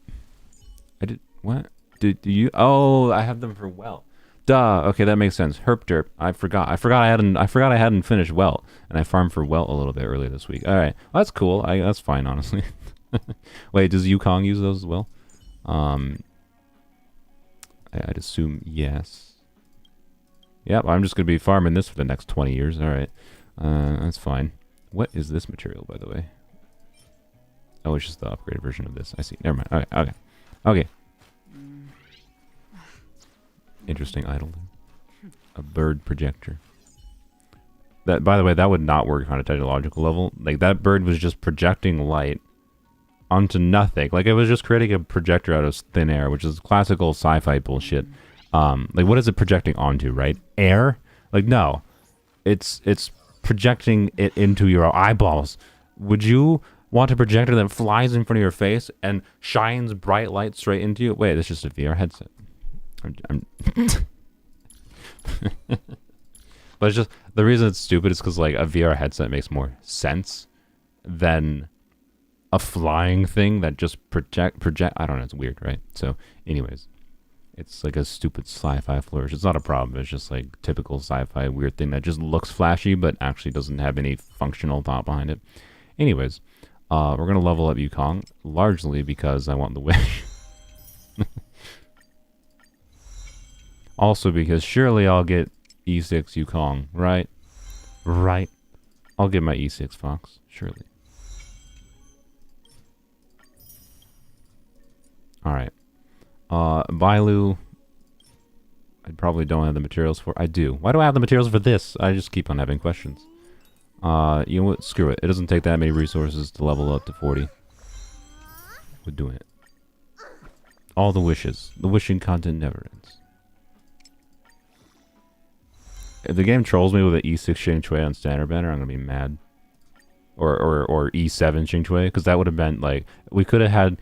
I did... What? Do you... Oh, I have them for well. Duh. Okay, that makes sense. Herp derp. I forgot I hadn't finished well, and I farmed for well a little bit earlier this week. All right, well, that's cool. That's fine, honestly. Wait, does Yukong use those as well? I'd assume yes. Yep, I'm just gonna be farming this for the next 20 years. All right, that's fine. What is this material, by the way? Oh, it's just the upgraded version of this. I see. Never mind. Okay. Interesting idol. A bird projector. That, by the way, that would not work on a technological level. Like, that bird was just projecting light onto nothing. Like, it was just creating a projector out of thin air, which is classical sci-fi bullshit. Like, what is it projecting onto, right? Air? Like, no. It's projecting it into your eyeballs. Would you want a projector that flies in front of your face and shines bright light straight into you? Wait, it's just a VR headset. But it's just, the reason it's stupid is because, like, a VR headset makes more sense than a flying thing that just project. I don't know, it's weird, right? So, anyways, it's like a stupid sci-fi flourish. It's not a problem. It's just like typical sci-fi weird thing that just looks flashy but actually doesn't have any functional thought behind it. Anyways, we're gonna level up Yukong largely because I want the wish. Also because surely I'll get E6 Yukong, right? Right. I'll get my E6 Fox, surely. Alright. Bailu, I probably don't have the materials for. I do. Why do I have the materials for this? I just keep on having questions. You know what? Screw it. It doesn't take that many resources to level up to 40. We're doing it. All the wishes. The wishing content never ends. If the game trolls me with an E6 Xing Chui on standard banner, I'm gonna be mad. Or E7 Xing Chui, because that would have meant, like, we could have had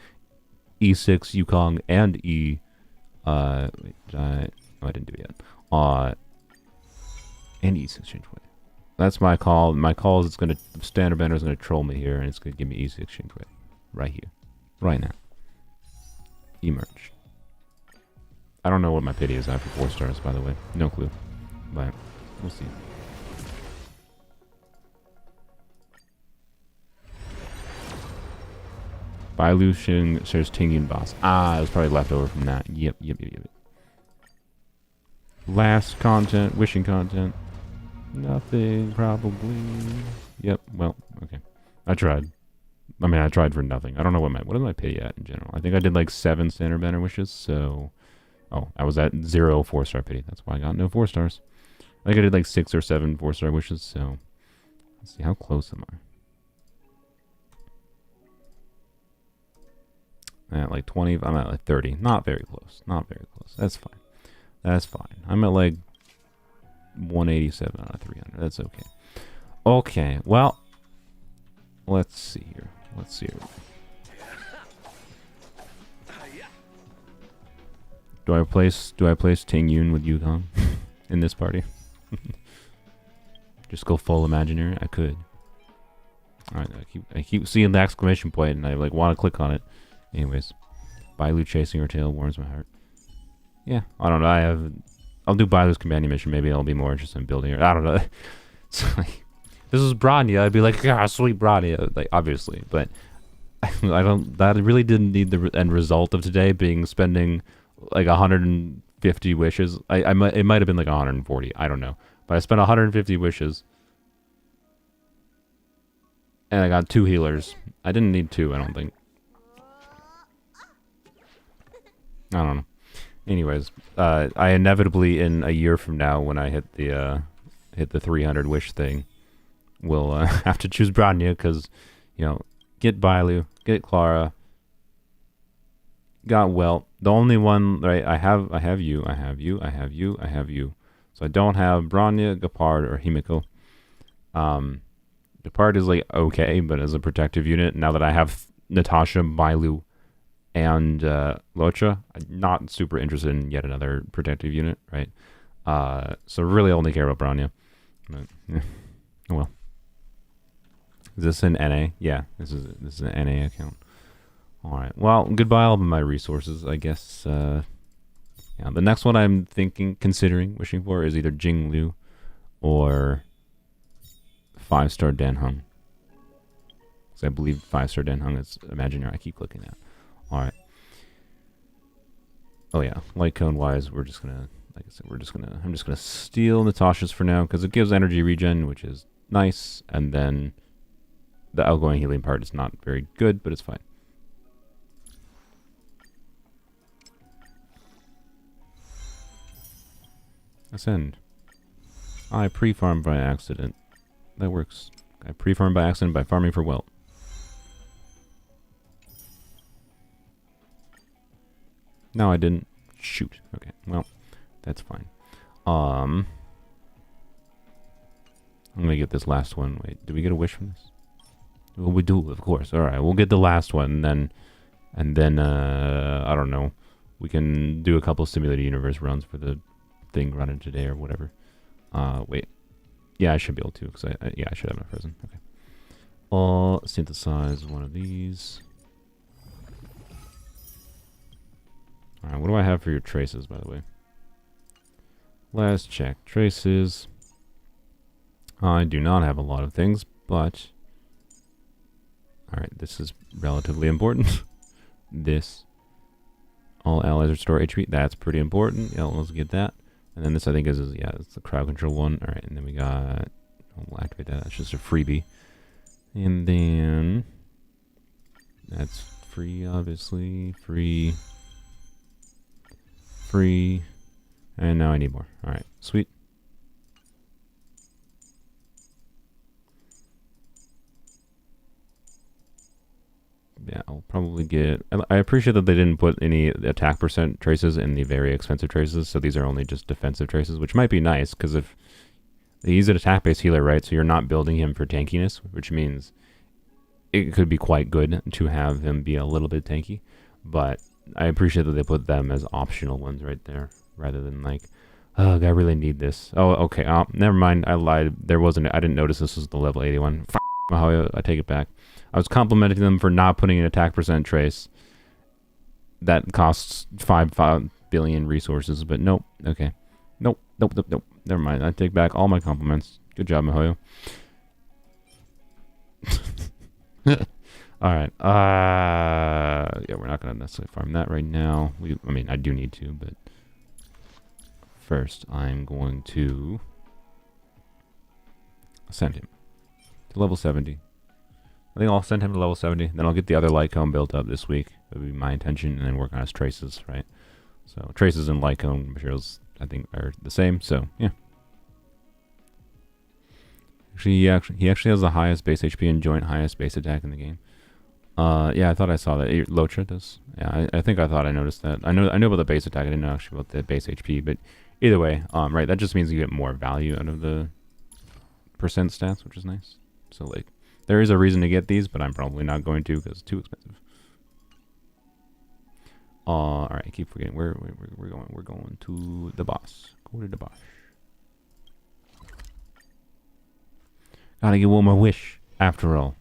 E6 Yukong and wait, I didn't do it yet. And E6 Xing Chui. That's my call. My call is standard banner is gonna troll me here, and it's gonna give me E6 Xing Chui. Right here. Right now. Emerge. I don't know what my pity is after 4 stars, by the way. No clue. But we'll see. Bailu Xing shares Tingyun boss. Ah, it was probably left over from that. Yep. Last content, wishing content. Nothing, probably. Yep, well, okay. I tried. I mean, I tried for nothing. I don't know what is my pity at in general. I think I did like 7 standard banner wishes, so... Oh, I was at 0 4-star pity. That's why I got no 4 stars. I think I did like 6 or 7 4-star wishes, so... Let's see, how close am I? At like 20, I'm at like 30. Not very close. Not very close. That's fine. That's fine. I'm at like 187 out of 300. That's okay. Okay, well... Let's see here. Let's see here. Do I place Ting Yun with Yukong in this party? Just go full imaginary? I could. Alright, I keep seeing the exclamation point and I like want to click on it. Anyways. Bailu chasing her tail warms my heart. Yeah, I don't know. I'll do Bailu's companion mission. Maybe I'll be more interested in building her. I don't know. It's like, this is Bronya. I'd be like, ah, sweet Bronya. Like, obviously. But I don't, that really didn't need the end result of today being spending like 150 wishes. It might have been like 140. I don't know. But I spent 150 wishes. And I got 2 healers. I didn't need 2, I don't think. I don't know. Anyways, I inevitably in a year from now when I hit the 300 wish thing will have to choose Bronya because, you know, get Bailu, get Clara, got Welt. The only one, right? I have you. So I don't have Bronya, Gepard, or Himiko. Gepard is like okay, but as a protective unit, now that I have Natasha, Bailu, and Locha, I'm not super interested in yet another protective unit, right? So really only care about Bronya. But, yeah. Oh well. Is this an NA? Yeah, this is an NA account. All right. Well, goodbye all of my resources, I guess. Yeah, the next one I'm considering, wishing for is either Jinglu or 5-star Danheng. Because I believe 5-star Danheng is imaginary. I keep clicking that. All right. Oh yeah, light cone wise, we're just gonna, like I said, I'm just gonna steal Natasha's for now because it gives energy regen, which is nice, and then the outgoing healing part is not very good, but it's fine. Ascend. I pre-farmed by accident. That works. I pre-farmed by accident by farming for wealth. No, I didn't. Shoot. Okay. Well, that's fine. I'm gonna get this last one. Wait, did we get a wish from this? Well, we do, of course. All right, we'll get the last one, and then I don't know. We can do a couple simulated universe runs for the thing running today or whatever. Wait. Yeah, I should be able to because I should have my present. Okay. I'll synthesize one of these. All right, what do I have for your traces, by the way? Let's check traces. I do not have a lot of things, but all right, this is relatively important. This. All allies restore HP. That's pretty important. Yeah, let's get that. And then this, I think, is yeah, it's the crowd control one. All right, and then we got. We'll activate that. That's just a freebie. And then that's free, obviously. Free. And now I need more. All right, sweet. Yeah, I'll probably get... I appreciate that they didn't put any attack percent traces in the very expensive traces, so these are only just defensive traces, which might be nice, because if he's an attack-based healer, right, so you're not building him for tankiness, which means it could be quite good to have him be a little bit tanky, but I appreciate that they put them as optional ones right there, rather than like, oh, I really need this. Oh, okay, never mind, I lied. I didn't notice this was the level 81. I take it back. I was complimenting them for not putting an attack percent trace that costs 5 billion resources, but nope. Okay. Nope. Never mind. I take back all my compliments. Good job, Mihoyo. Alright. Yeah, we're not going to necessarily farm that right now. I mean, I do need to, but first I'm going to send him to level 70. I think I'll send him to level 70. Then I'll get the other light cone built up this week. That would be my intention. And then work on his traces, right? So traces and light cone materials, I think, are the same. So, yeah. He actually has the highest base HP and joint highest base attack in the game. Yeah, I thought I saw that. Locha does. Yeah, I think I thought I noticed that. I know about the base attack. I didn't know actually about the base HP. But either way, right, that just means you get more value out of the percent stats, which is nice. So, like, there is a reason to get these, but I'm probably not going to because it's too expensive. All right, I keep forgetting where we're going. We're going to the boss. Go to the boss. Gotta get one more wish after all.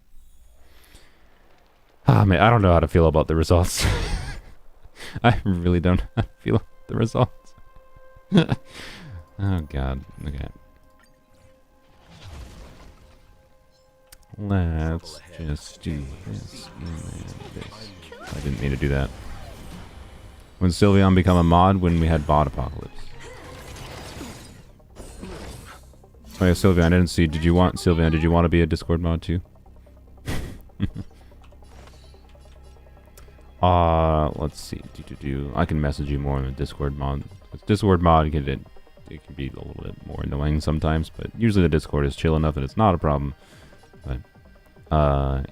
Ah, man, I don't know how to feel about the results. I really don't know how to feel about the results. Oh God. Okay. Let's just do this and this. I didn't mean to do that. When Sylveon become a mod when we had bot apocalypse. Oh yeah, Sylveon, I didn't see. Sylveon, did you want to be a Discord mod too? Let's see. I can message you more on the Discord mod. Discord mod it can be a little bit more annoying sometimes, but usually the Discord is chill enough and it's not a problem. But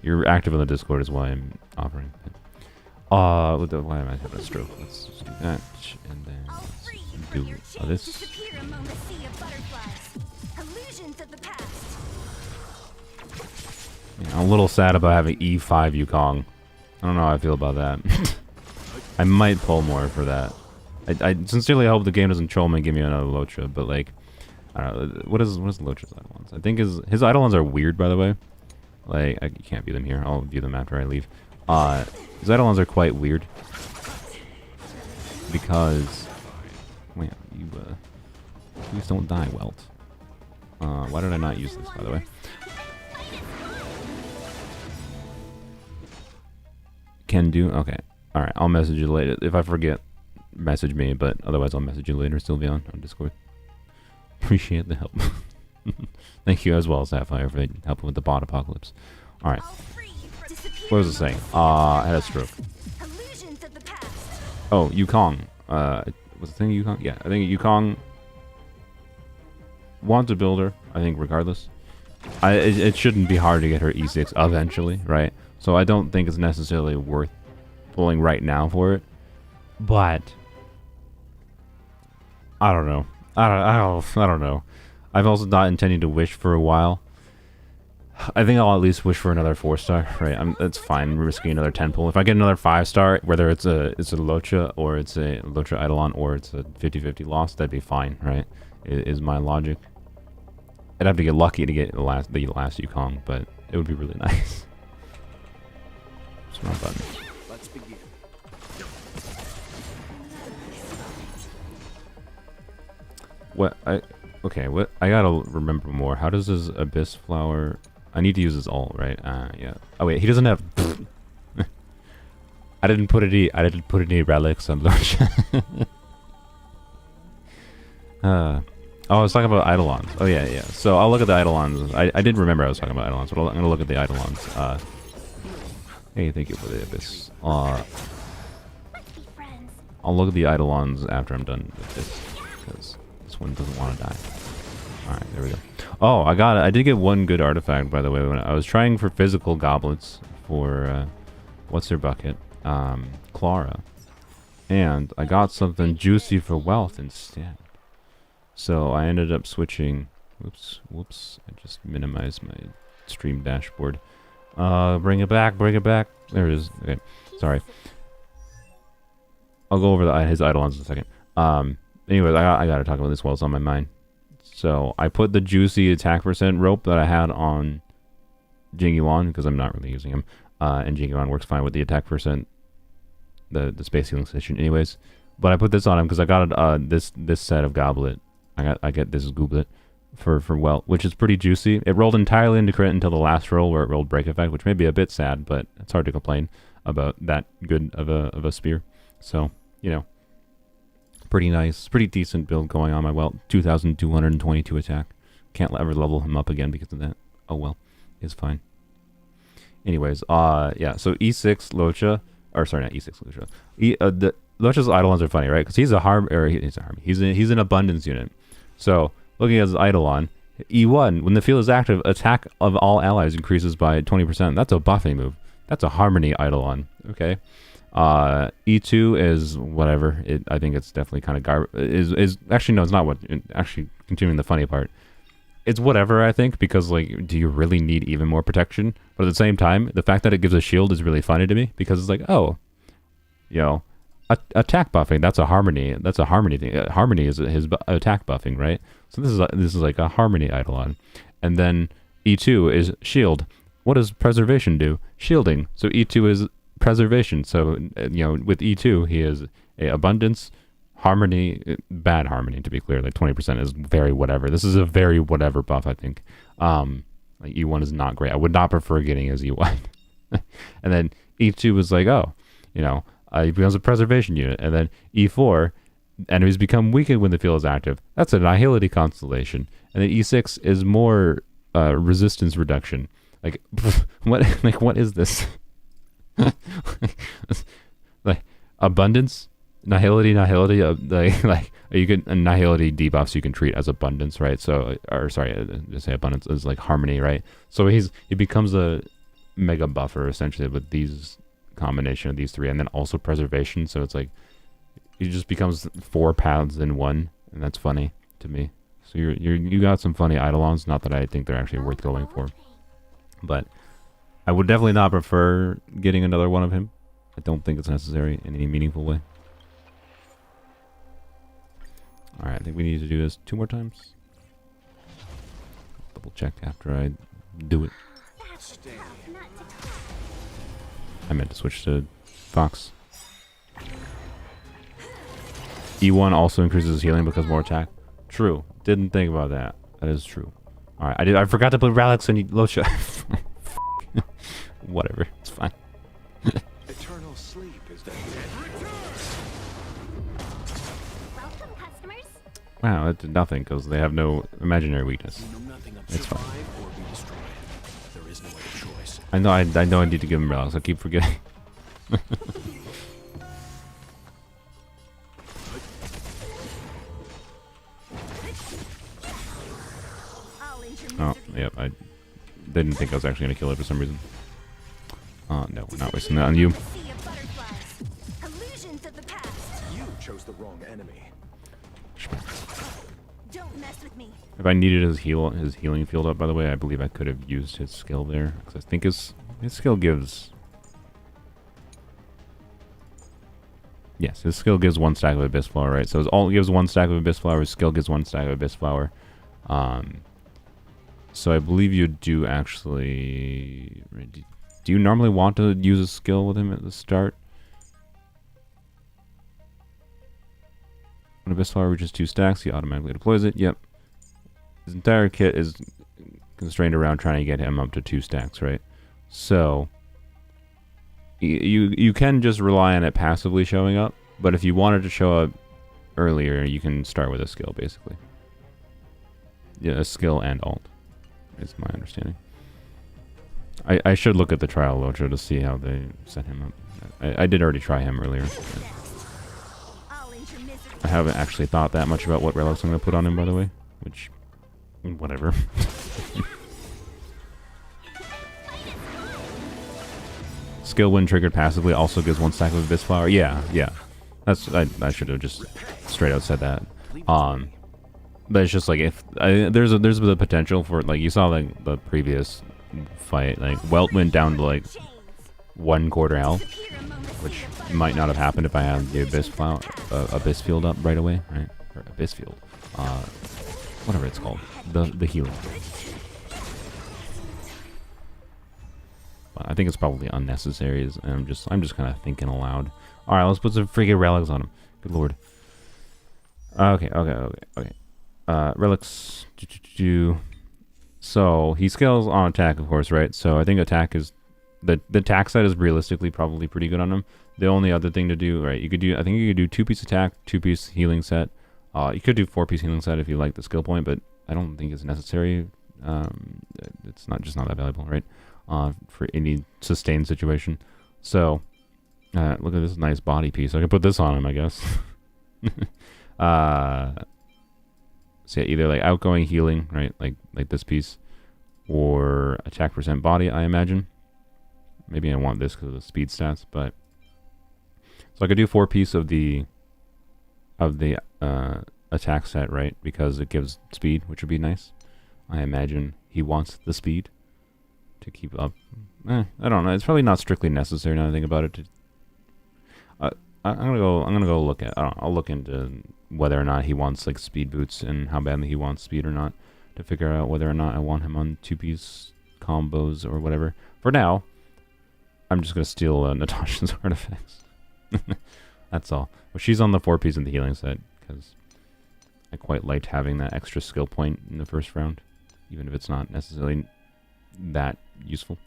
you're active on the Discord is why I'm offering. Why am I having a stroke? Let's just do that, and then let's do Your chains this. disappear among the sea of butterflies. Illusions of the past. Yeah, I'm a little sad about having E5 Yukong. I don't know how I feel about that. I might pull more for that. I sincerely hope the game doesn't troll me and give me another Locha, but like, I don't know. What is Locha's Eidolons? I think his Eidolons are weird, by the way. Like, you can't view them here. I'll view them after I leave. His Eidolons are quite weird. Because... Wait, you, please don't die, Welt. Why did I not use this, by the way? Can do? Okay. Alright, I'll message you later. If I forget, message me, but otherwise I'll message you later, Sylveon, on Discord. Appreciate the help. Thank you as well, Sapphire, for helping with the bot apocalypse. Alright. What was it saying? I had a stroke. Oh, Yukong. Was the thing Yukong? Yeah, I think Yukong wants a builder, I think, regardless. It shouldn't be hard to get her E6 eventually, right? So I don't think it's necessarily worth pulling right now for it. But I don't know. I don't know. I've also not intending to wish for a while. I think I'll at least wish for another 4-star, right? That's fine. I'm risking another 10 pull. If I get another 5-star, whether it's a Locha or it's a Locha Eidolon or it's a 50-50 loss, that'd be fine, right? Is my logic. I'd have to get lucky to get the last Yukong, but it would be really nice. Just wrong button. Let's begin. Okay, what I gotta remember more. How does this Abyss Flower? I need to use this ult, right? Yeah. Oh wait, he doesn't have. I didn't put any relics on Locha. I was talking about Eidolons. Oh yeah. So I'll look at the Eidolons. I did remember I was talking about Eidolons, but I'm gonna look at the Eidolons. Hey, thank you for the Abyss. I'll look at the Eidolons after I'm done with this, because this one doesn't want to die. Alright, there we go. Oh, I did get one good artifact, by the way, when I was trying for physical goblets for, what's her bucket? Clara. And I got something juicy for wealth instead. So I ended up switching, whoops, I just minimized my stream dashboard. Bring it back. There it is. Okay, sorry. I'll go over his Eidolons in a second. Anyways, I gotta talk about this while it's on my mind. So I put the juicy attack percent rope that I had on Jingyuan, because I'm not really using him. And Jingyuan works fine with the attack percent, the space healing station anyways. But I put this on him because I got this set of goblet. I get this gooblet for Welt, which is pretty juicy. It rolled entirely into crit until the last roll where it rolled break effect, which may be a bit sad, but it's hard to complain about that good of a spear. So, you know, pretty nice, pretty decent build going on my Welt. 2,222 attack. Can't ever level him up again because of that. Oh well, it's fine. Anyways, yeah. So E6 Locha, or sorry, not E6 Locha. The Locha's Eidolons are funny, right? Because he's he's an abundance unit. So looking at his Eidolon, E1, when the field is active, attack of all allies increases by 20%. That's a buffing move. That's a Harmony Eidolon. Okay. E2 is whatever. I think it's definitely kind of garbage. Actually no, it's not what. Actually, continuing the funny part, it's whatever. I think because like, do you really need even more protection? But at the same time, the fact that it gives a shield is really funny to me because it's like, oh, you know, attack buffing. That's a harmony. That's a harmony thing. Harmony is his attack buffing, right? So this is like a harmony Eidolon, and then E2 is shield. What does preservation do? Shielding. So E2 is preservation. So you know, with E2 he is a abundance, harmony, bad harmony to be clear. Like 20% is very whatever. This is a very whatever buff. I think. Like E1 is not great. I would not prefer getting as E1. And then E2 was like, oh, you know. He becomes a preservation unit, and then E4, enemies become weakened when the field is active. That's a Nihility constellation, and then E6 is more resistance reduction. Like, what? Like, what is this? Like abundance, Nihility. Like you can Nihility debuffs you can treat as abundance, right? So, or sorry, just say abundance is like harmony, right? So he becomes a mega buffer essentially with these. Combination of these three, and then also preservation. So it's like he just becomes 4 paths in one, and that's funny to me. So you got some funny Eidolons, not that I think they're actually worth going for. But I would definitely not prefer getting another one of him. I don't think it's necessary in any meaningful way. Alright, I think we need to do this 2 more times. Double check after I do it. I meant to switch to Fox. E1 also increases healing because more attack. True. Didn't think about that. That is true. Alright, I forgot to put Relics and Losha. Whatever, it's fine. Eternal sleep is the Welcome, customers. Wow, that did nothing because they have no imaginary weakness. It's fine. or be destroyed. There is no other choice. I know I need to give him Relics. I keep forgetting. I'll end your Oh, misery. yep, I didn't think I was actually going to kill it for some reason. No, we're not wasting that on you. Sea of butterflies. Illusions of the past. You chose the wrong enemy. Don't mess with me. If I needed his healing field up, by the way, I believe I could have used his skill there. Because I think his skill gives... Yes, his skill gives 1 stack of Abyss Flower, right? So his ult gives 1 stack of Abyss Flower, his skill gives 1 stack of Abyss Flower. So I believe you do actually... Do you normally want to use a skill with him at the start? When Abyss Flower reaches 2 stacks, he automatically deploys it. Yep. His entire kit is constrained around trying to get him up to 2 stacks, right? So you can just rely on it passively showing up, but if you wanted to show up earlier, you can start with a skill, basically. Yeah, a skill and ult. Is my understanding. I should look at the trial Locho to see how they set him up. I did already try him earlier. I'll end your misery. I haven't actually thought that much about what relics I'm going to put on him, by the way. Which, whatever. Skill when triggered passively also gives 1 stack of Abyss Flower. Yeah. That's I should have just straight out said that. But it's just like if there's the potential for, like, you saw like the previous fight, like Welt went down to like 1/4 health, which might not have happened if I had the Abyss Field up right away, right? Or Abyss Field, whatever it's called, the healing. But I think it's probably unnecessary. I'm just kind of thinking aloud. All right, let's put some freaking relics on him. Good lord. Okay. Relics. So he scales on attack, of course, right? So I think attack is the attack set is realistically probably pretty good on him. The only other thing to do, right? I think you could do 2-piece attack, 2-piece healing set. You could do 4-piece healing set if you like the skill point, but I don't think it's necessary. It's not that valuable, right? For any sustained situation. So look at this nice body piece. I can put this on him, I guess. So yeah, either like outgoing healing, right, like this piece, or attack percent body, I imagine. Maybe I want this because of the speed stats, but so I could do 4-piece of the attack set, right, because it gives speed, which would be nice. I imagine he wants the speed to keep up. I don't know. It's probably not strictly necessary now that I think about it. I'm gonna go look at. I'll look into whether or not he wants like speed boots and how badly he wants speed or not to figure out whether or not I want him on 2-piece combos or whatever. For now, I'm just gonna steal Natasha's artifacts. That's all. Well, she's on the 4-piece in the healing set because I quite liked having that extra skill point in the first round, even if it's not necessarily that useful.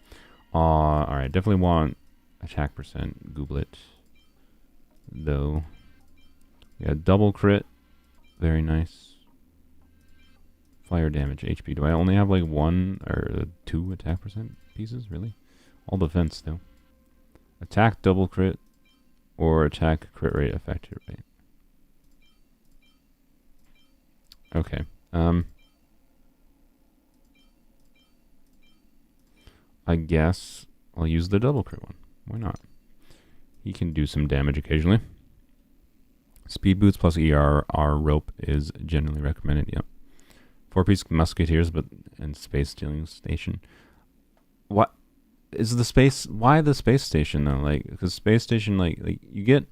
All right, definitely want attack percent Gooblet. Though, yeah, double crit, very nice. Fire damage, HP. Do I only have like 1 or 2 attack percent pieces? Really? All defense though. Attack double crit, or attack crit rate effective rate. Okay. I guess I'll use the double crit one. Why not? He can do some damage occasionally. Speed boots plus ER rope is generally recommended. Yep. 4-piece musketeers, but and space stealing station. What is the space? Why the space station though? Like, because space station, like you get,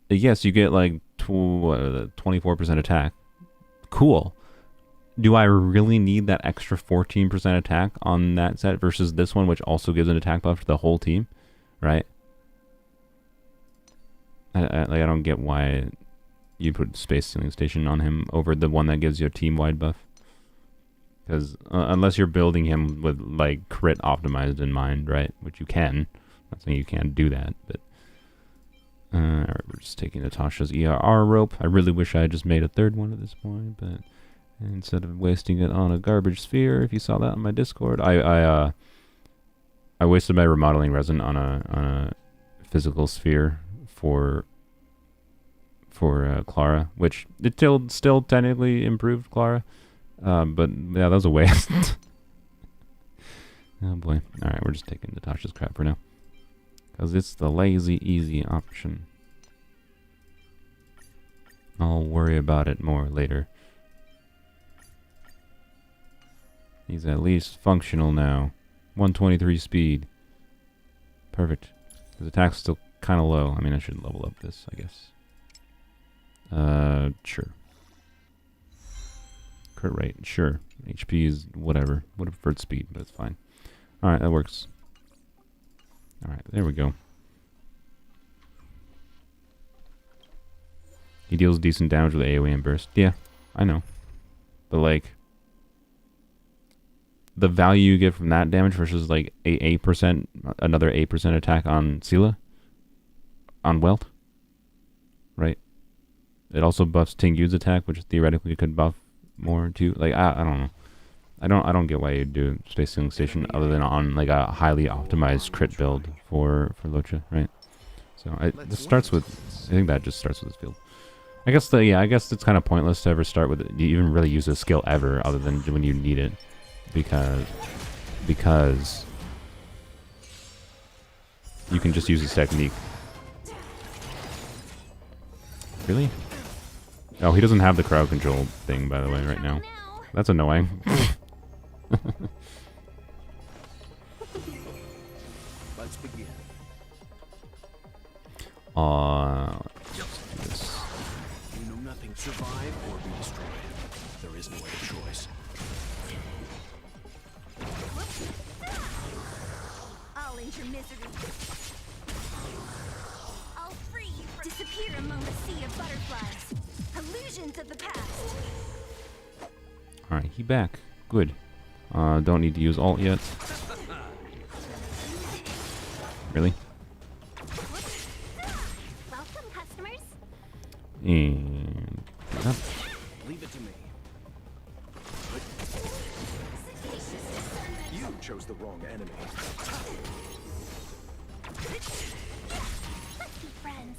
yes, you get like 24% attack. Cool. Do I really need that extra 14% attack on that set versus this one, which also gives an attack buff to the whole team, right? I don't get why you put space stealing station on him over the one that gives you a team-wide buff. Because unless you're building him with like crit optimized in mind, right? Which you can. I'm not saying you can't do that, but alright, we're just taking Natasha's ERR rope. I really wish I had just made a third one at this point, but instead of wasting it on a garbage sphere, if you saw that on my Discord, I wasted my remodeling resin on a physical sphere for Clara, which it still technically improved Clara, but yeah, that was a waste. Oh boy! All right, we're just taking Natasha's crap for now, cause it's the lazy, easy option. I'll worry about it more later. He's at least functional now. 123 speed. Perfect. His attack's still kind of low. I mean, I should level up this, I guess. Sure. Crit rate, sure. HP is whatever. Would have preferred speed, but it's fine. Alright, that works. Alright, there we go. He deals decent damage with AoE and burst. Yeah, I know. But like, the value you get from that damage versus like a 8%, another 8% attack on Scylla, on Welt, right? It also buffs Ting Yu's attack, which theoretically could buff more too. Like, I don't know. I don't get why you do Space Stealing Station other than on like a highly optimized crit build for Locha, right? So this starts with, I think that just starts with this field. I guess I guess it's kind of pointless to ever start with it. Do you even really use this skill ever other than when you need it? Because you can just use this technique. Really? Oh, he doesn't have the crowd control thing, by the way, right now. That's annoying. Let's begin. Let's do this. You know nothing. Survive or be destroyed. There is no other choice. I'll end your misery. I'll free you from disappear among the sea of butterflies. Illusions of the past. Alright, he back. Good. Don't need to use alt yet. Really? Welcome, customers. And Leave it to me. You chose the wrong enemy. Let's be friends.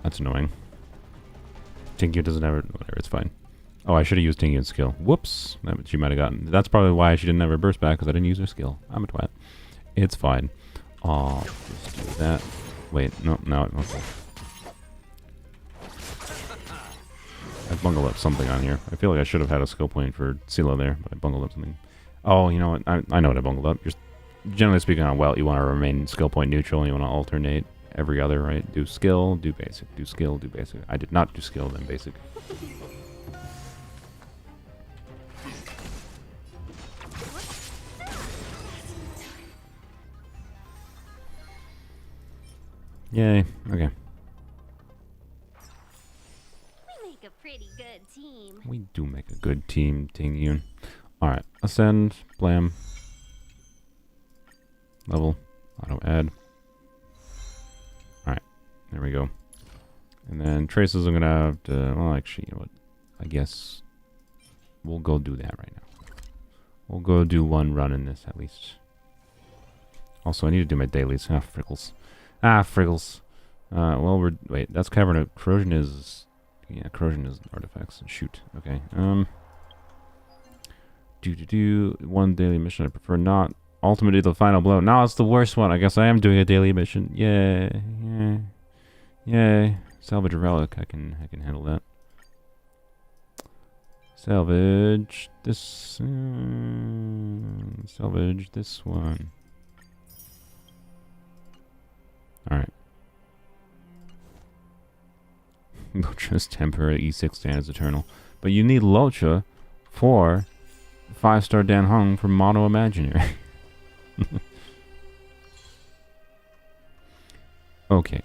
that's annoying. Tingyu doesn't have it. Whatever, it's fine. Oh, I should have used Tingyu's skill. Whoops. That she might have gotten. That's probably why she didn't have her burst back, because I didn't use her skill. I'm a twat. It's fine. Oh, just do that. Wait, no. Okay. I bungled up something on here. I feel like I should have had a skill point for Scylla there, but I bungled up something. Oh, you know what? I know what I bungled up. Just generally speaking on Welt, you want to remain skill point neutral, and you want to alternate every other, right? Do skill, do basic. Do skill, do basic. I did not do skill, then basic. Yay. Okay. We make a pretty good team. We do make a good team, Tingyun. Alright. Ascend. Blam. Level. Auto add. Alright. There we go. And then traces I'm going to have to... Well, actually, you know what? I guess we'll go do that right now. We'll go do one run in this, at least. Also, I need to do my dailies. Ah, frickles. Ah, friggles. Well, wait, that's cavern of corrosion is... Yeah, corrosion is artifacts. Shoot. Okay. One daily mission I prefer not. Ultimate to the final blow. No, it's the worst one. I guess I am doing a daily mission. Yay. Yay. Salvage a relic. I can handle that. Salvage this. Salvage this one. Alright. Locha's temporary E6 stand is eternal. But you need Locha for 5-star Dan Hung for Mono Imaginary. Okay.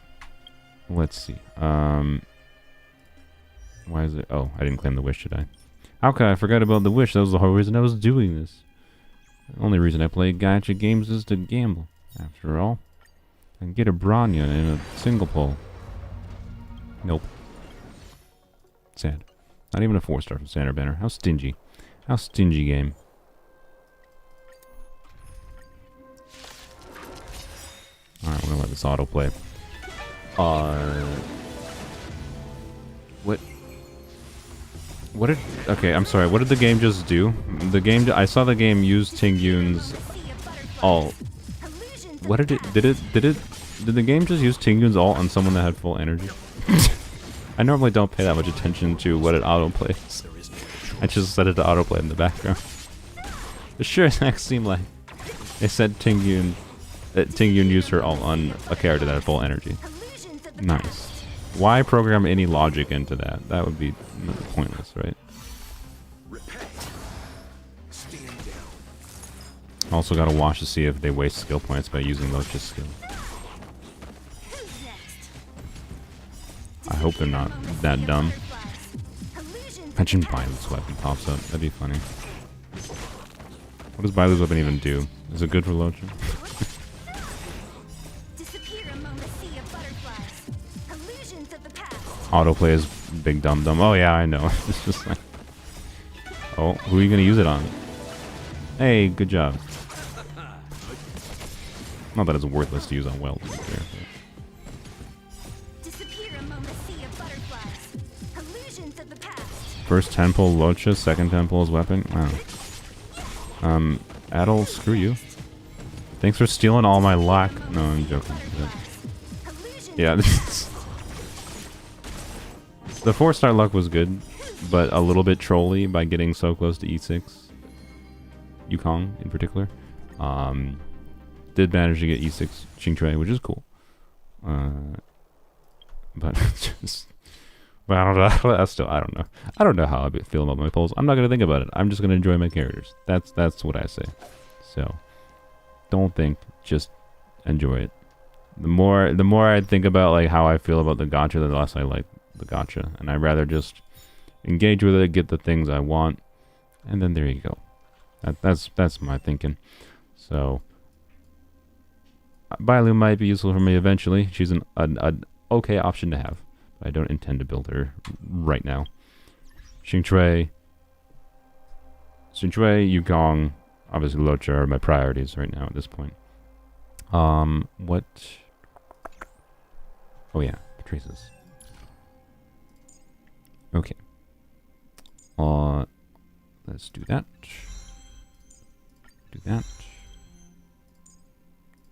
Let's see. Why is it? Oh, I didn't claim the wish, did I? How could I forget about the wish? That was the whole reason I was doing this. The only reason I play gacha games is to gamble. After all, I can get a Bronya in a single pull. Nope. Sad. Not even a 4-star from Standard Banner. How stingy. How stingy game. Alright, we're gonna let this autoplay. What did... Okay, I'm sorry. What did the game just do? The game... I saw the game use Ting Yun's... ult. What did it... Did the game just use Ting Yun's ult on someone that had full energy? I normally don't pay that much attention to what it autoplays. I just set it to autoplay in the background. It sure as heck seemed like they said Ting Yun used her ult on a character that had full energy. Nice. Why program any logic into that? That would be pointless, right? Also gotta watch to see if they waste skill points by using Locha's skill. I hope they're not that dumb. Imagine Bailu's weapon pops up. That'd be funny. What does Bailu's weapon even do? Is it good for Locha? Autoplay is big dumb dumb. Oh yeah, I know. It's just like... Oh, who are you gonna use it on? Hey, good job. Not that it's worthless to use on Weld. First temple, Locha. Second temple is weapon. Wow. Adel, screw you. Thanks for stealing all my luck. No, I'm joking. Yeah. The 4-star luck was good, but a little bit trolly by getting so close to E6. Yukong, in particular. Did manage to get E6 Xingque, which is cool. But just... But I don't know. I don't know. I don't know how I feel about my polls. I'm not gonna think about it. I'm just gonna enjoy my characters. That's what I say. So, don't think. Just enjoy it. The more I think about like how I feel about the gacha, the less I like the gacha, and I'd rather just engage with it, get the things I want, and then there you go. That's my thinking. So, Bailu might be useful for me eventually. She's an okay option to have. I don't intend to build her right now. Xingque, Yukong, obviously Locha are my priorities right now at this point. What? Oh yeah, Patrice's. Okay. Let's do that. Do that.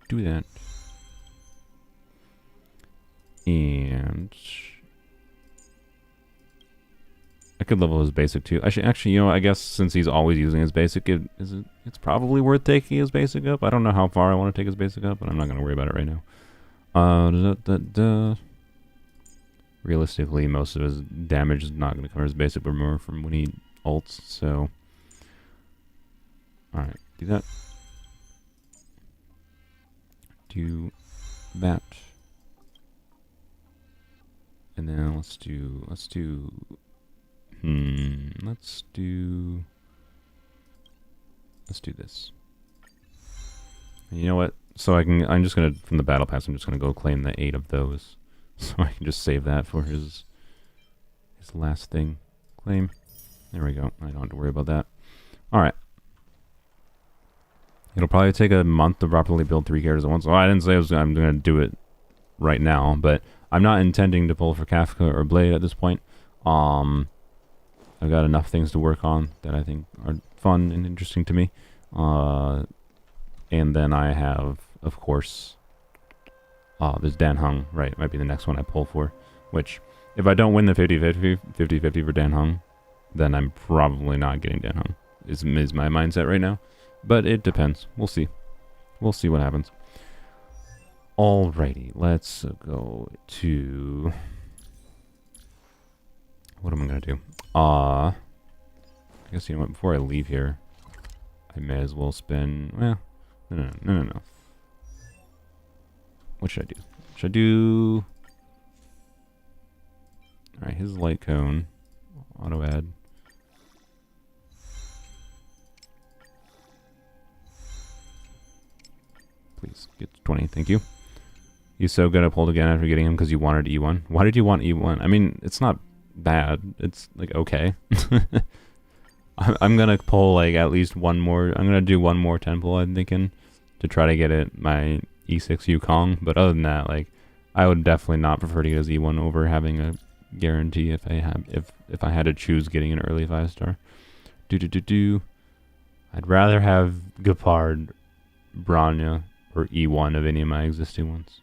Do that. And I could level his basic too. Actually, you know, I guess since he's always using his basic, it's probably worth taking his basic up. I don't know how far I want to take his basic up, but I'm not going to worry about it right now. Realistically, most of his damage is not going to cover his basic, but more from when he ults, so... Alright, do that. Do that. And then let's do this. And you know what? So I'm just gonna, from the battle pass, I'm just gonna go claim the 8 of those. So I can just save that for his last thing. Claim. There we go. I don't have to worry about that. Alright. It'll probably take a month to properly build 3 characters at once. Well, I didn't say I'm gonna do it right now, but I'm not intending to pull for Kafka or Blade at this point. I've got enough things to work on that I think are fun and interesting to me. And then I have, of course, there's Dan Hung, right? Might be the next one I pull for. Which, if I don't win the 50-50 for Dan Hung, then I'm probably not getting Dan Hung. Is my mindset right now. But it depends. We'll see. We'll see what happens. Alrighty, let's go to... What am I going to do? I guess, you know what, before I leave here, I may as well spend... Well, no. What should I do? Should I do... Alright, his light cone. Auto add. Please, get 20, thank you. He's so good at pulled again after getting him because you wanted E1. Why did you want E1? I mean, it's not bad. It's, like, okay. I'm gonna pull, like, at least one more. I'm gonna do one more 10 pull, I'm thinking, to try to get it my E6 Yukong. But other than that, like, I would definitely not prefer to get his E1 over having a guarantee if I had to choose getting an early 5-star. I'd rather have Gepard, Branya, or E1 of any of my existing ones.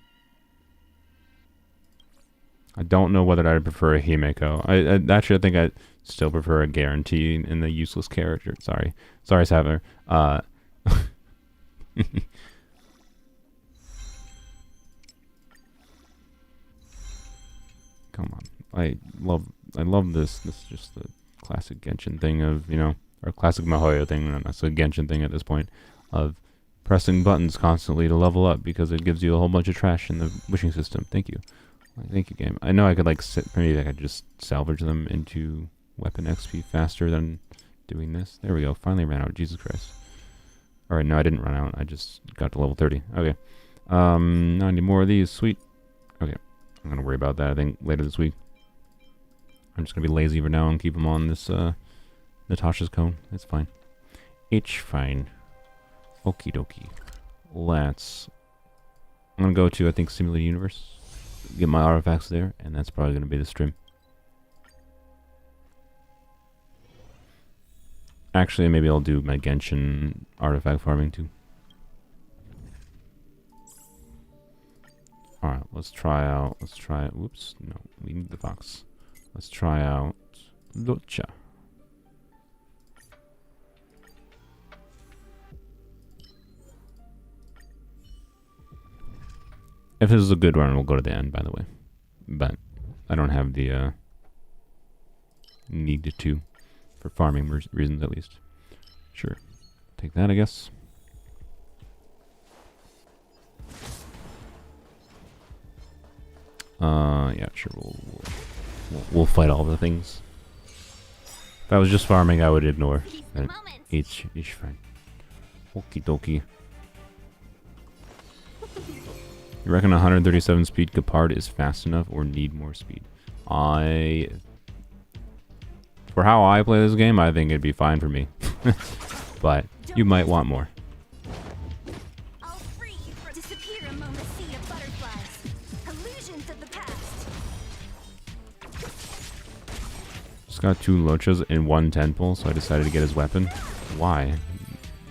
I don't know whether I'd prefer a Himeko. I actually think I still prefer a guarantee in the useless character. Sorry, Saver. Come on. I love this. This is just the classic Genshin thing of, you know, or classic Mihoyo thing. That's a Genshin thing at this point of pressing buttons constantly to level up because it gives you a whole bunch of trash in the wishing system. Thank you. Thank you, game. I know I could like maybe I could just salvage them into weapon XP faster than doing this. There we go. Finally ran out. Jesus Christ. Alright, no, I didn't run out. I just got to level 30. Okay. Now I need more of these. Sweet. Okay. I'm gonna worry about that, I think, later this week. I'm just gonna be lazy for now and keep them on this Natasha's cone. It's fine. It's fine. Okie dokie. I'm gonna go to, I think, Simulated Universe. Get my artifacts there, and that's probably gonna be the stream. Actually, maybe I'll do my Genshin artifact farming too. Alright, let's try out. Whoops, no, we need the fox. Let's try out Lucha. If this is a good run, we'll go to the end, by the way. But I don't have the need to, for farming reasons at least. Sure. Take that, I guess. Yeah, sure. We'll fight all the things. If I was just farming, I would ignore. But each fine. Okie dokie. You reckon 137 speed Gepard is fast enough or need more speed? For how I play this game, I think it'd be fine for me. But you might want more. I'll free you from disappear among the sea of butterflies. Illusions of the past. Just got 2 Lochas and 1 Tenpole, so I decided to get his weapon. Why?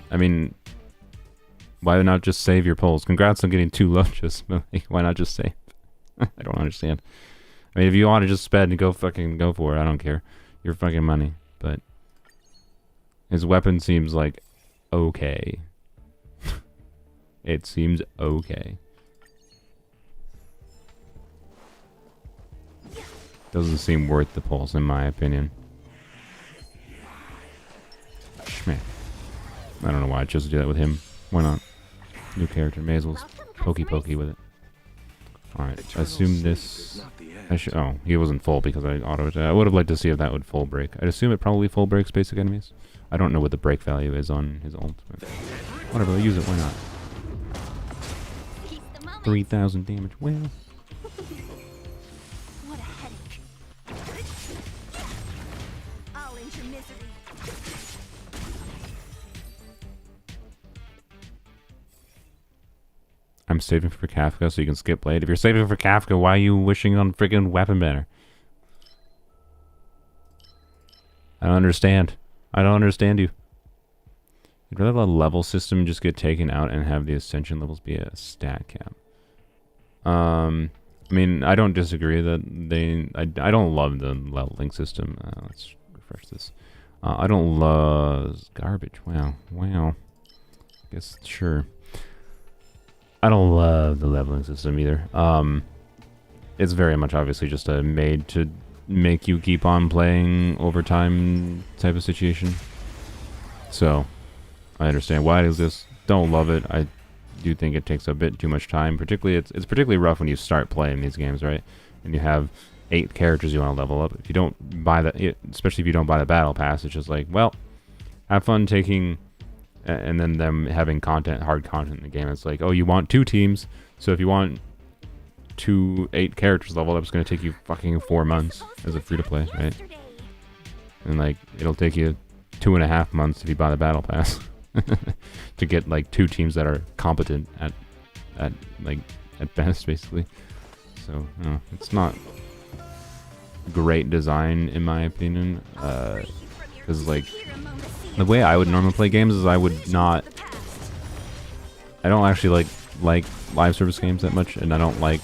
I mean, why not just save your pulls? Congrats on getting 2 Lochas, but like, why not just save? I don't understand. I mean, if you want to just spend and go fucking go for it, I don't care. Your fucking money. But his weapon seems like okay. It seems okay. Doesn't seem worth the pulse in my opinion. Schmack. I don't know why I chose to do that with him. Why not? New character, may as well pokey with it. Alright, I assume this... oh, he wasn't full because I auto-attacked. I would have liked to see if that would full break. I'd assume it probably full breaks basic enemies. I don't know what the break value is on his ult. But whatever, I'll use it, why not? 3,000 damage, well... What a headache. I'll end your misery. I'm saving for Kafka so you can skip blade. If you're saving for Kafka, why are you wishing on friggin' weapon banner? I don't understand. I don't understand you. I'd rather let a level system just get taken out and have the ascension levels be a stat cap. I mean, I don't disagree that I don't love the leveling system. Let's refresh this. I don't love garbage. Wow. Guess sure. I don't love the leveling system either. It's very much obviously just a made to make you keep on playing over time type of situation. So, I understand why it exists. Don't love it. I do think it takes a bit too much time. Particularly, it's particularly rough when you start playing these games, right? And you have 8 characters you want to level up. If you don't buy especially if you don't buy the battle pass, it's just like, well, have fun taking, and then them having hard content in the game. It's like, oh, you want 2 teams, so if you want 8 characters leveled up, it's going to take you fucking 4 months as a free-to-play, right? And like, it'll take you 2.5 months if you buy the battle pass to get like 2 teams that are competent at best, basically. So, no, it's not great design in my opinion, because like the way I would normally play games is I don't actually like live service games that much, and I don't like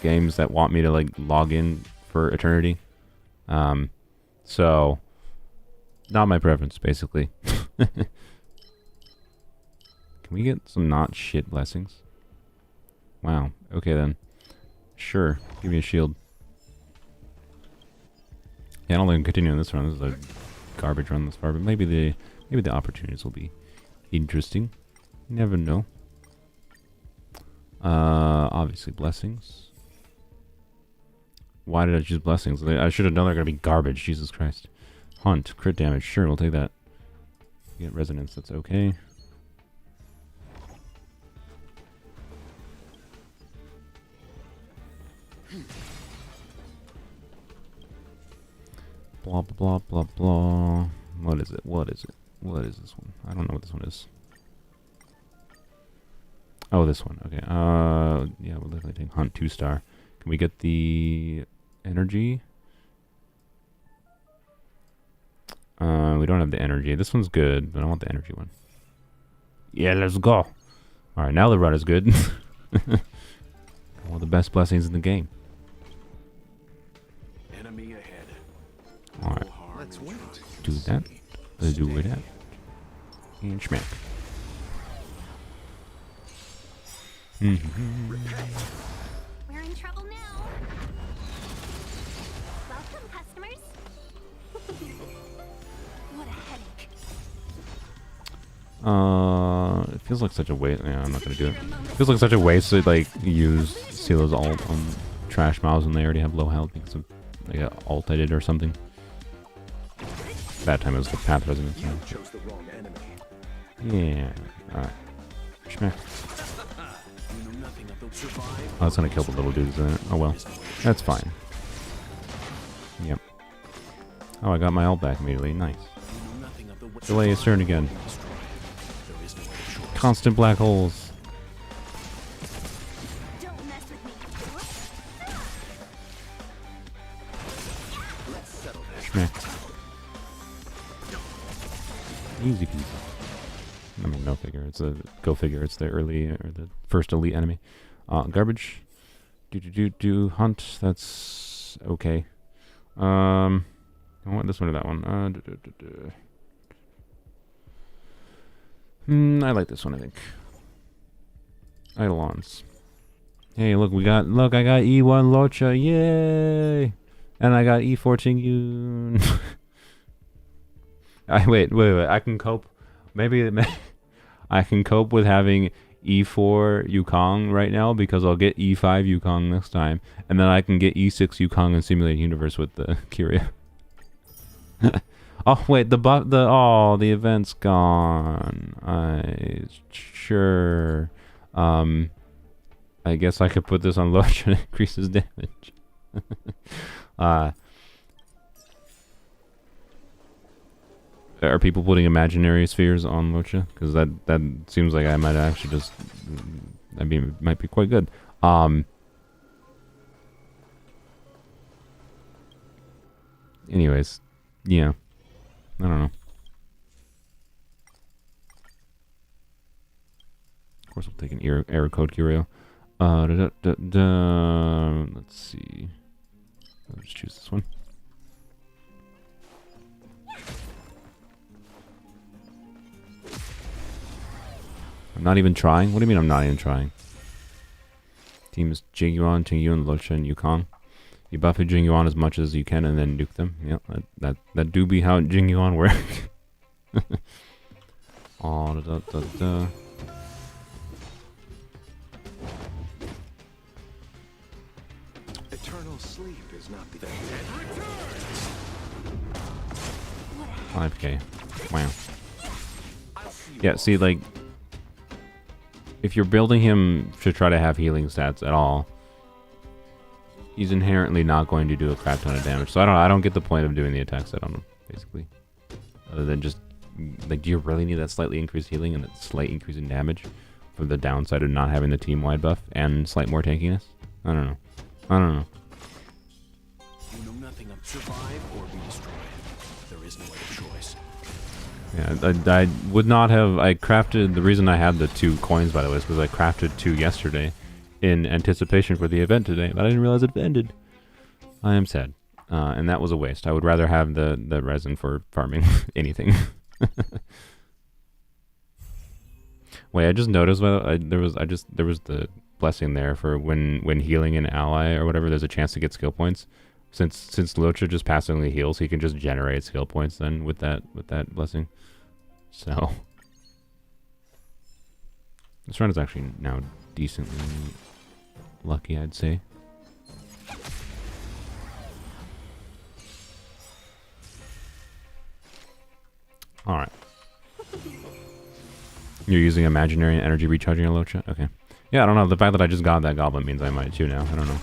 games that want me to like log in for eternity. So not my preference, basically. Can we get some not shit blessings? Wow. Okay then. Sure. Give me a shield. Yeah, I don't think I'm continuing this run. This is a garbage run this far, but maybe the opportunities will be interesting. You never know. Obviously blessings. Why did I choose blessings? I should have known they're gonna be garbage. Jesus Christ. Hunt, crit damage. Sure, we'll take that. Get resonance. That's okay. Blah blah blah blah blah. What is it? What is it? What is this one? I don't know what this one is. Oh, this one. Okay. Yeah, we'll definitely take Hunt 2-star. Can we get the energy? We don't have the energy. This one's good, but I want the energy one. Yeah, let's go. All right, now the run is good. One of the best blessings in the game. Enemy ahead. All right, Let's wait. do that. Let's do that. And smack. We're in trouble now. Welcome, customers. What a headache. It feels like such a waste. Yeah, I'm not gonna do it. It feels like such a waste to like use Silo's ult on trash mobs when they already have low health because of like a ult I did or something. That time it was the path resonance. You chose the wrong enemy. Yeah. Alright. Smack. You know nothing of the survive. Oh, it's gonna kill the little dudes in it. Oh well. That's fine. Yep. Oh, I got my ult back immediately. Nice. You know nothing of the Delay his turn again. destroyed. There is no other choice. Constant black holes. Don't mess with me. Let's settle this. Smack. Easy peasy. I mean, no figure. It's a go figure. It's the early or the first elite enemy. Garbage. Do hunt. That's okay. I want this one or that one. I like this one. I think. Eidolons. Hey, look, I got E1 Locha, yay! And I got E14 Yoon. Wait. I can cope. I can cope with having E4 Yukong right now because I'll get E5 Yukong next time, and then I can get E6 Yukong in Simulated Universe with the Kyria. Oh wait, the event's gone. Sure. I guess I could put this on Locha and increases damage. Are people putting imaginary spheres on Locha? Because that seems like I might actually just... I mean, it might be quite good. Anyways, yeah. I don't know. course, we'll take an error code curio. Let's see. I'll just choose this one. I'm not even trying? What do you mean I'm not even trying? Team is Jingyuan, Tingyun, Luocha, and Yukong. You buff a Jingyuan as much as you can and then nuke them. Yeah, that do be how Jingyuan work. Oh, Eternal sleep is not the 5k. Wow. Yeah, see, like, if you're building him to try to have healing stats at all, he's inherently not going to do a crap ton of damage. So I don't get the point of doing the attack set on him, basically. Other than just, like, do you really need that slightly increased healing and that slight increase in damage for the downside of not having the team-wide buff and slight more tankiness? I don't know. I don't know. You know nothing of survive or be destroyed. There is no other choice. Yeah, I would not have... I crafted... The reason I had the 2 coins, by the way, is because I crafted 2 yesterday in anticipation for the event today, but I didn't realize it ended. I am sad. And that was a waste. I would rather have the resin for farming anything. Wait, I just noticed there was the blessing there for when healing an ally or whatever, there's a chance to get skill points. Since Luocha just passively heals, he can just generate skill points then with that blessing. So this run is actually now decently lucky, I'd say. All right. You're using imaginary energy recharging a Luocha? Okay. Yeah, I don't know. The fact that I just got that goblin means I might too now. I don't know.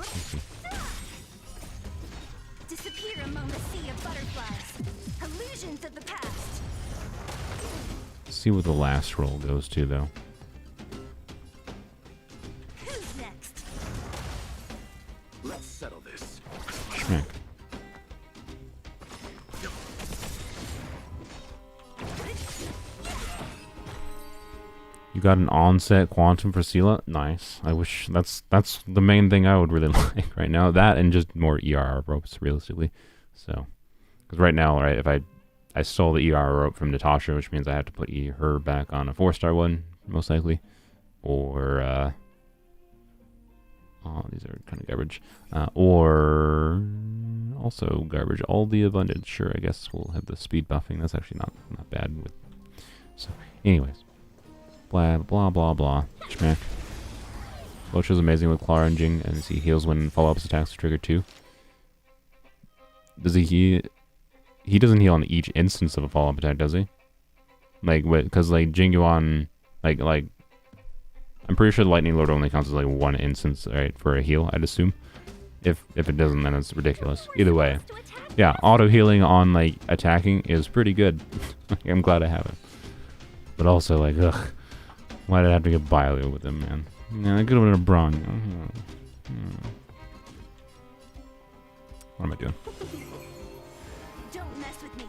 Disappear among the sea of butterflies. Illusions of the past. Let's see what the last roll goes to, though. Who's next? Let's settle this. Schmack. You got an onset quantum for Sela? Nice. I wish that's the main thing I would really like right now. That and just more ERR ropes, realistically. So, because right now, right, if I stole the ERR rope from Natasha, which means I have to put her back on a 4-star one, most likely. Or, oh, these are kind of garbage. Or also garbage. All the abundance. Sure, I guess we'll have the speed buffing. That's actually not bad. So, anyways. Blah, blah, blah, blah. Schmack. Luocha's amazing with Clara and Jing, and he heals when follow-ups attacks are triggered too. Does he doesn't heal on each instance of a follow-up attack, does he? Like, because, like, Jingyuan, like, I'm pretty sure the Lightning Lord only counts as, like, 1 instance, right, for a heal, I'd assume. If it doesn't, then it's ridiculous. Either way. Yeah, auto-healing on, like, attacking is pretty good. I'm glad I have it. But also, like, ugh. Why did I have to get Byleo with him, man? Yeah, I could have been a Brawn. What am I doing? Don't mess with me.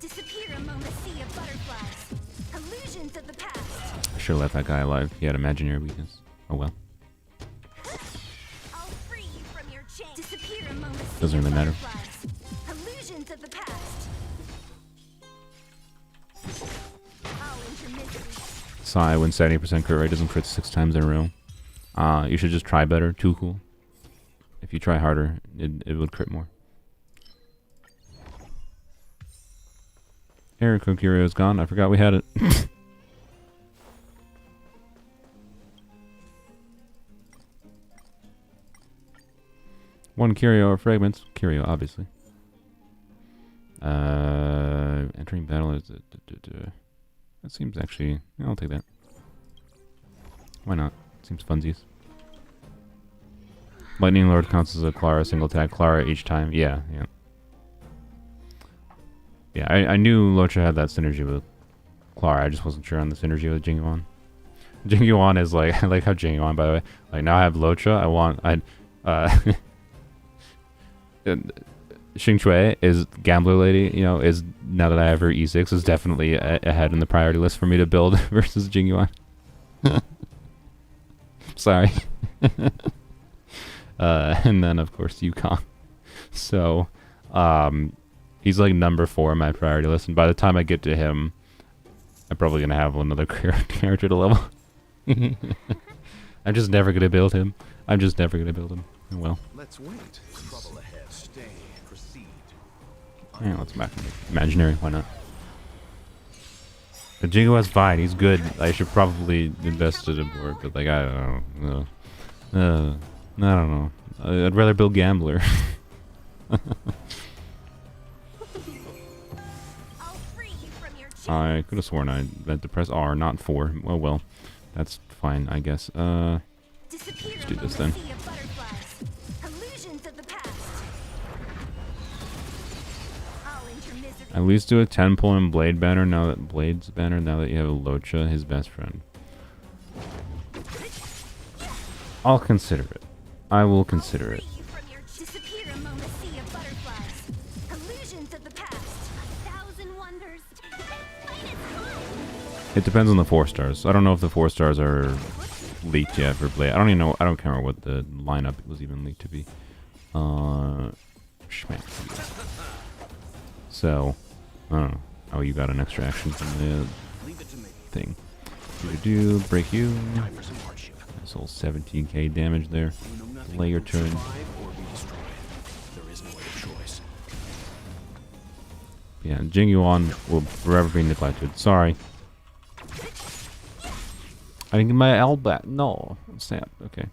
Disappear among the sea of butterflies. Illusions of the past. I should have left that guy alive. He had imaginary weakness. Oh well. I'll free you from your chain. Disappear among the sea Doesn't of really matter. butterflies. Illusions of the past. I'll intermittently. Sai, when 70% crit rate doesn't crit 6 times in a row. You should just try better. Too cool. If you try harder, it would crit more. Error code curio is gone. I forgot we had it. One curio or fragments. Curio, obviously. Entering battle is... That seems actually... Yeah, I'll take that. Why not? Seems funsies. Lightning Lord counts as a Clara single attack. Clara each time. Yeah. Yeah, I knew Luocha had that synergy with Clara. I just wasn't sure on the synergy with Jingyuan. Jingyuan is like... I like how Jingyuan, by the way. Like, now I have Luocha. Xing Shui is Gambler Lady, you know, is now that I have her E6 is definitely ahead in the priority list for me to build versus Jing Yuan. Sorry. And then of course Yukong. So, he's like number 4 in my priority list, and by the time I get to him, I'm probably gonna have another character to level. I'm just never gonna build him. I'm just never gonna build him. Oh, well. Let's wait. Trouble ahead. Stay. Proceed. Yeah, let's make imaginary. Why not? The Jingo's fine. He's good. I should probably invest in him more, but like I don't know. I don't know. I'd rather build Gambler. I'll free you from your chains. I could have sworn I meant to press R, not 4. Oh well, that's fine, I guess. Disappear Let's do this among then. a sea of butterflies. Illusions of the past. I'll enter misery. At least do a 10 pull and Blades banner now that you have Locha, his best friend. I'll consider it. I will consider it. Free you from your disappear among a sea of butterflies. Illusions of the past. 1,000 wonders. It depends on the 4 stars. I don't know if the 4 stars are leaked yet for Blade. I don't even know. I don't care what the lineup was even leaked to be. Schmack. So, I don't know. Oh, you got an extra action from the Leave it to me. thing. Do break you. Time for some hardship. This whole 17k damage there. You know nothing Delay your will turn. survive or be destroyed. There is no other choice. Yeah, Jing Yuan will forever be neglected. Sorry. I didn't get my L back. No. Snap. Okay.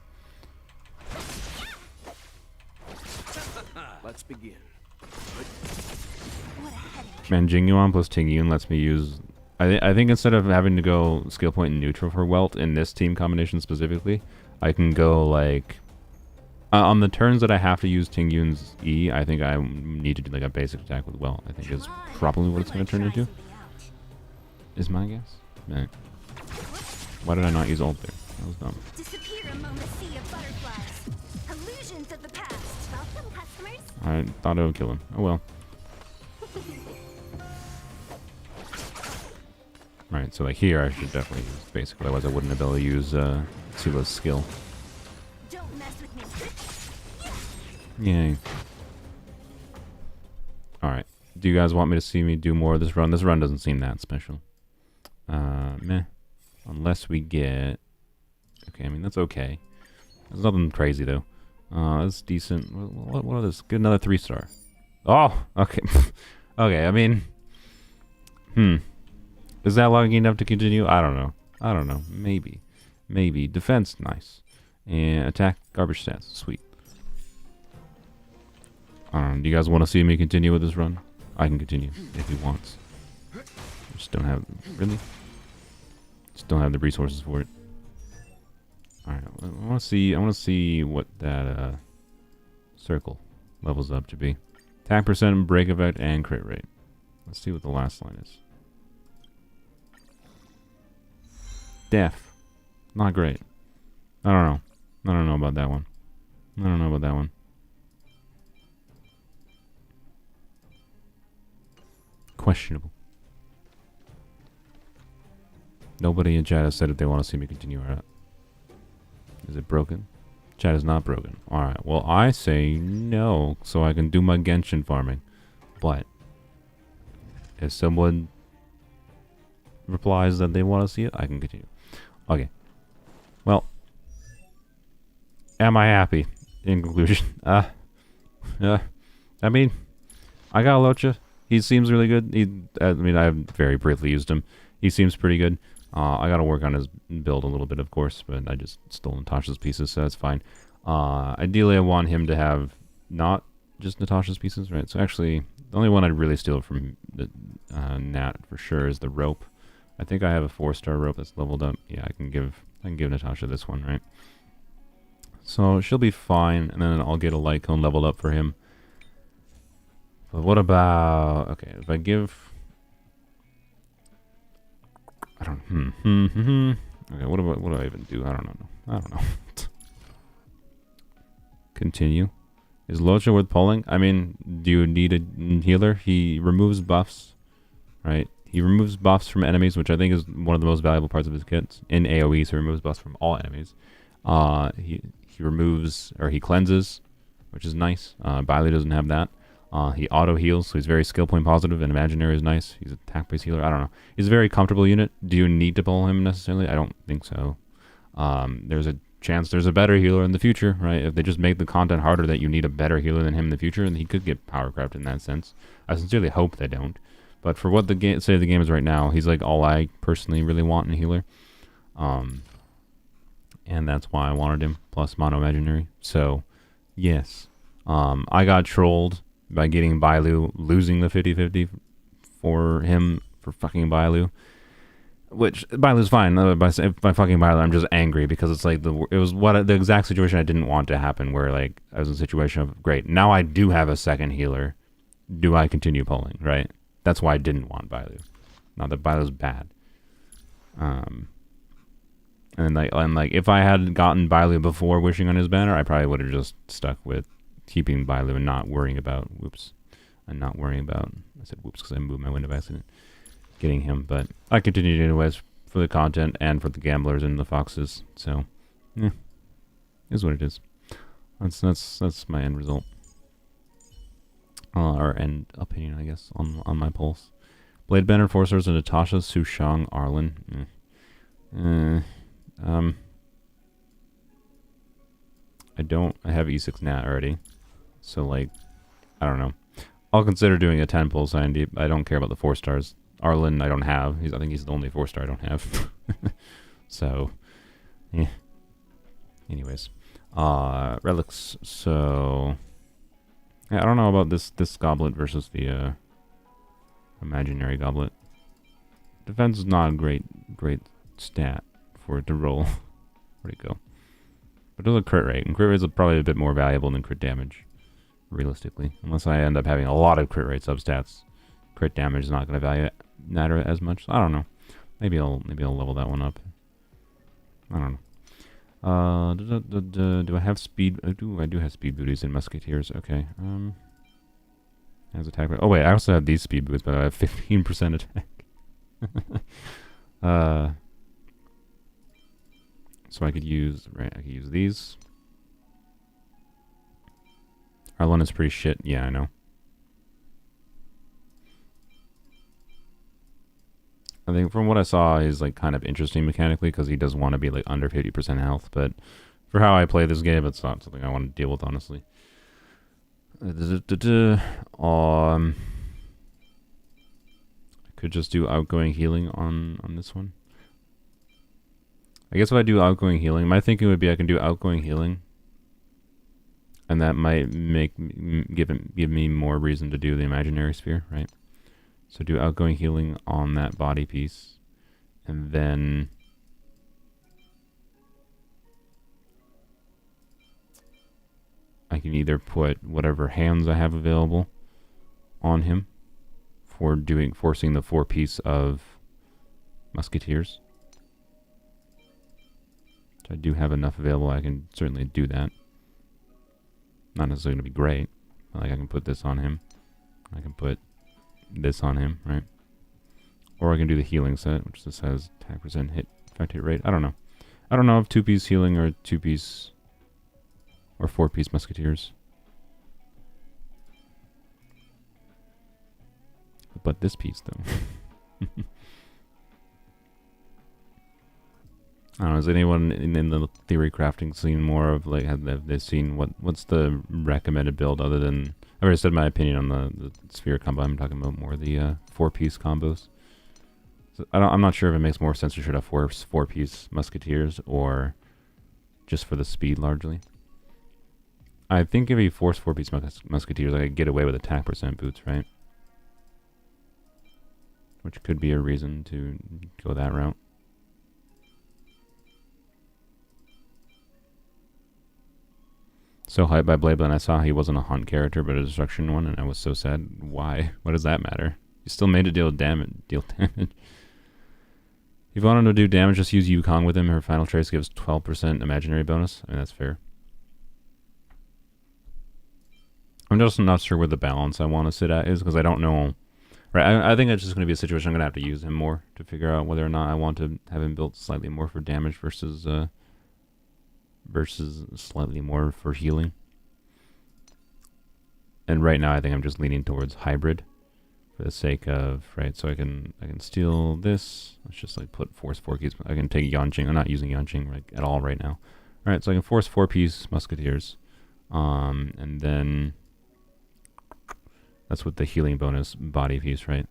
Let's begin. What a headache. Man, Jing Yuan plus Ting Yun lets me use... I think instead of having to go skill point and neutral for Welt in this team combination specifically, I can go like... on the turns that I have to use Ting Yun's E, I think I need to do like a basic attack with Welt. I think is probably what it's going to turn into. Is my guess? Man. Why did I not use ult there? That was dumb. Disappear among a sea of butterflies. Illusions of the past. Welcome, customers. I thought it would kill him. Oh well. Right, so like here I should definitely use basic, otherwise I wouldn't have been able to use Sila's skill. Don't mess with me. Yay. Alright. Do you guys want me to see me do more of this run? This run doesn't seem that special. Meh. Unless we get... Okay, I mean, that's okay. There's nothing crazy, though. That's decent. What are this? Get another 3-star. Oh! Okay. Okay, I mean... Is that long enough to continue? I don't know. I don't know. Maybe. Maybe. Defense, nice. And attack, garbage stats. Sweet. I don't know. Do you guys want to see me continue with this run? I can continue if he wants. Just don't have... Really? Just don't have the resources for it. Alright, I want to see what that circle levels up to be. Attack percent, break effect, and crit rate. Let's see what the last line is. Def. Not great. I don't know. I don't know about that one. I don't know about that one. Questionable. Nobody in chat has said if they want to see me continue or not. Is it broken? Chat is not broken. Alright, well I say no, so I can do my Genshin farming. But if someone replies that they want to see it, I can continue. Okay. Well, am I happy? In conclusion, I mean, I got Locha. He seems really good. I mean, I very briefly used him. He seems pretty good. I got to work on his build a little bit, of course, but I just stole Natasha's pieces, so that's fine. Ideally, I want him to have not just Natasha's pieces, right? So actually, the only one I'd really steal from the Nat for sure is the rope. I think I have a 4-star rope that's leveled up. Yeah, I can give Natasha this one, right? So she'll be fine, and then I'll get a light cone leveled up for him. But what about... Okay, if I give... I don't... Okay, what do I even do? I don't know. Continue. Is Locha worth pulling? I mean, do you need a healer? He removes buffs, right? He removes buffs from enemies, which I think is one of the most valuable parts of his kits. In AoE, so he removes buffs from all enemies. He removes, or he cleanses, which is nice. Bailu doesn't have that. He auto heals, so he's very skill point positive, and imaginary is nice. He's a attack based healer. I don't know. He's a very comfortable unit. Do you need to pull him necessarily? I don't think so. There's a chance there's a better healer in the future, right? If they just make the content harder that you need a better healer than him in the future, and he could get power crept in that sense. I sincerely hope they don't. But for what the game, say the game is right now, he's like all I personally really want in a healer. And that's why I wanted him, plus mono imaginary. So, yes. I got trolled by getting Bailu, losing the 50-50 for him, for fucking Bailu. Which, Bailu's fine. By fucking Bailu, I'm just angry because it's like, it was the exact situation I didn't want to happen, where like, I was in a situation of, great, now I do have a second healer. Do I continue pulling, right? That's why I didn't want Bailu. Not that Bailu's bad. And if I had gotten Bailu before wishing on his banner, I probably would have just stuck with keeping Bailu and not worrying about, I said whoops because I moved my window by accident, getting him. But I continued anyways for the content and for the gamblers and the foxes. So, yeah, is what it is. That's my end result. Or end opinion, I guess, on my pulse. Blade Banner, Forcers, and Natasha, Su Shang, Arlen. I have E6 Nat already. So, like, I don't know. I'll consider doing a 10 pulse IND. I don't care about the 4 stars. Arlen, I don't have. I think he's the only 4 star I don't have. So, yeah. Anyways. Relics, so... Yeah, I don't know about this goblet versus the imaginary goblet. Defense is not a great stat for it to roll. Where'd it go? But it does a crit rate, and crit rate is probably a bit more valuable than crit damage, realistically. Unless I end up having a lot of crit rate substats, crit damage is not going to matter as much. So I don't know. Maybe I'll level that one up. I don't know. Do I have speed? I do have speed booties in musketeers. Okay. Has attack. Oh wait, I also have these speed boots, but I have 15% attack. So I could use these. Arlen is pretty shit. Yeah, I know. I think from what I saw, he's like kind of interesting mechanically because he does want to be like under 50% health. But for how I play this game, it's not something I want to deal with, honestly. I could just do outgoing healing on this one. I guess if I do outgoing healing, my thinking would be I can do outgoing healing, and that might give me more reason to do the imaginary sphere, right? So do outgoing healing on that body piece, and then I can either put whatever hands I have available on him for forcing the 4-piece of musketeers. So I do have enough available. I can certainly do that. Not necessarily going to be great. Like I can put this on him. I can put this on him, right? Or I can do the healing set, which just has 10% hit effect hit rate. I don't know. I don't know if 2-piece healing or 2-piece or 4-piece musketeers. But this piece, though. I don't know. Has anyone in the theory crafting seen more of like? Have they seen what's the recommended build other than? I already said my opinion on the sphere combo. I'm talking about more the 4-piece combos. So I'm not sure if it makes more sense to shoot a 4-piece musketeers or just for the speed largely. I think if you force 4-piece musketeers, I could get away with attack percent boots, right? Which could be a reason to go that route. So hyped by Bladeblend, I saw he wasn't a hunt character, but a destruction one, and I was so sad. Why? What does that matter? You still made it deal damage. If you wanted to do damage, just use Yukong with him. Her final trace gives 12% imaginary bonus. I mean, that's fair. I'm just not sure where the balance I want to sit at is because I don't know. Right, I think it's just going to be a situation I'm going to have to use him more to figure out whether or not I want to have him built slightly more for damage versus slightly more for healing. And right now I think I'm just leaning towards hybrid for the sake of, right, so I can steal this. Let's just like put force 4 keys. I can take Yanqing. I'm not using Yanqing like at all right now. All right, so I can force 4-piece musketeers. And then that's with the healing bonus body piece, right?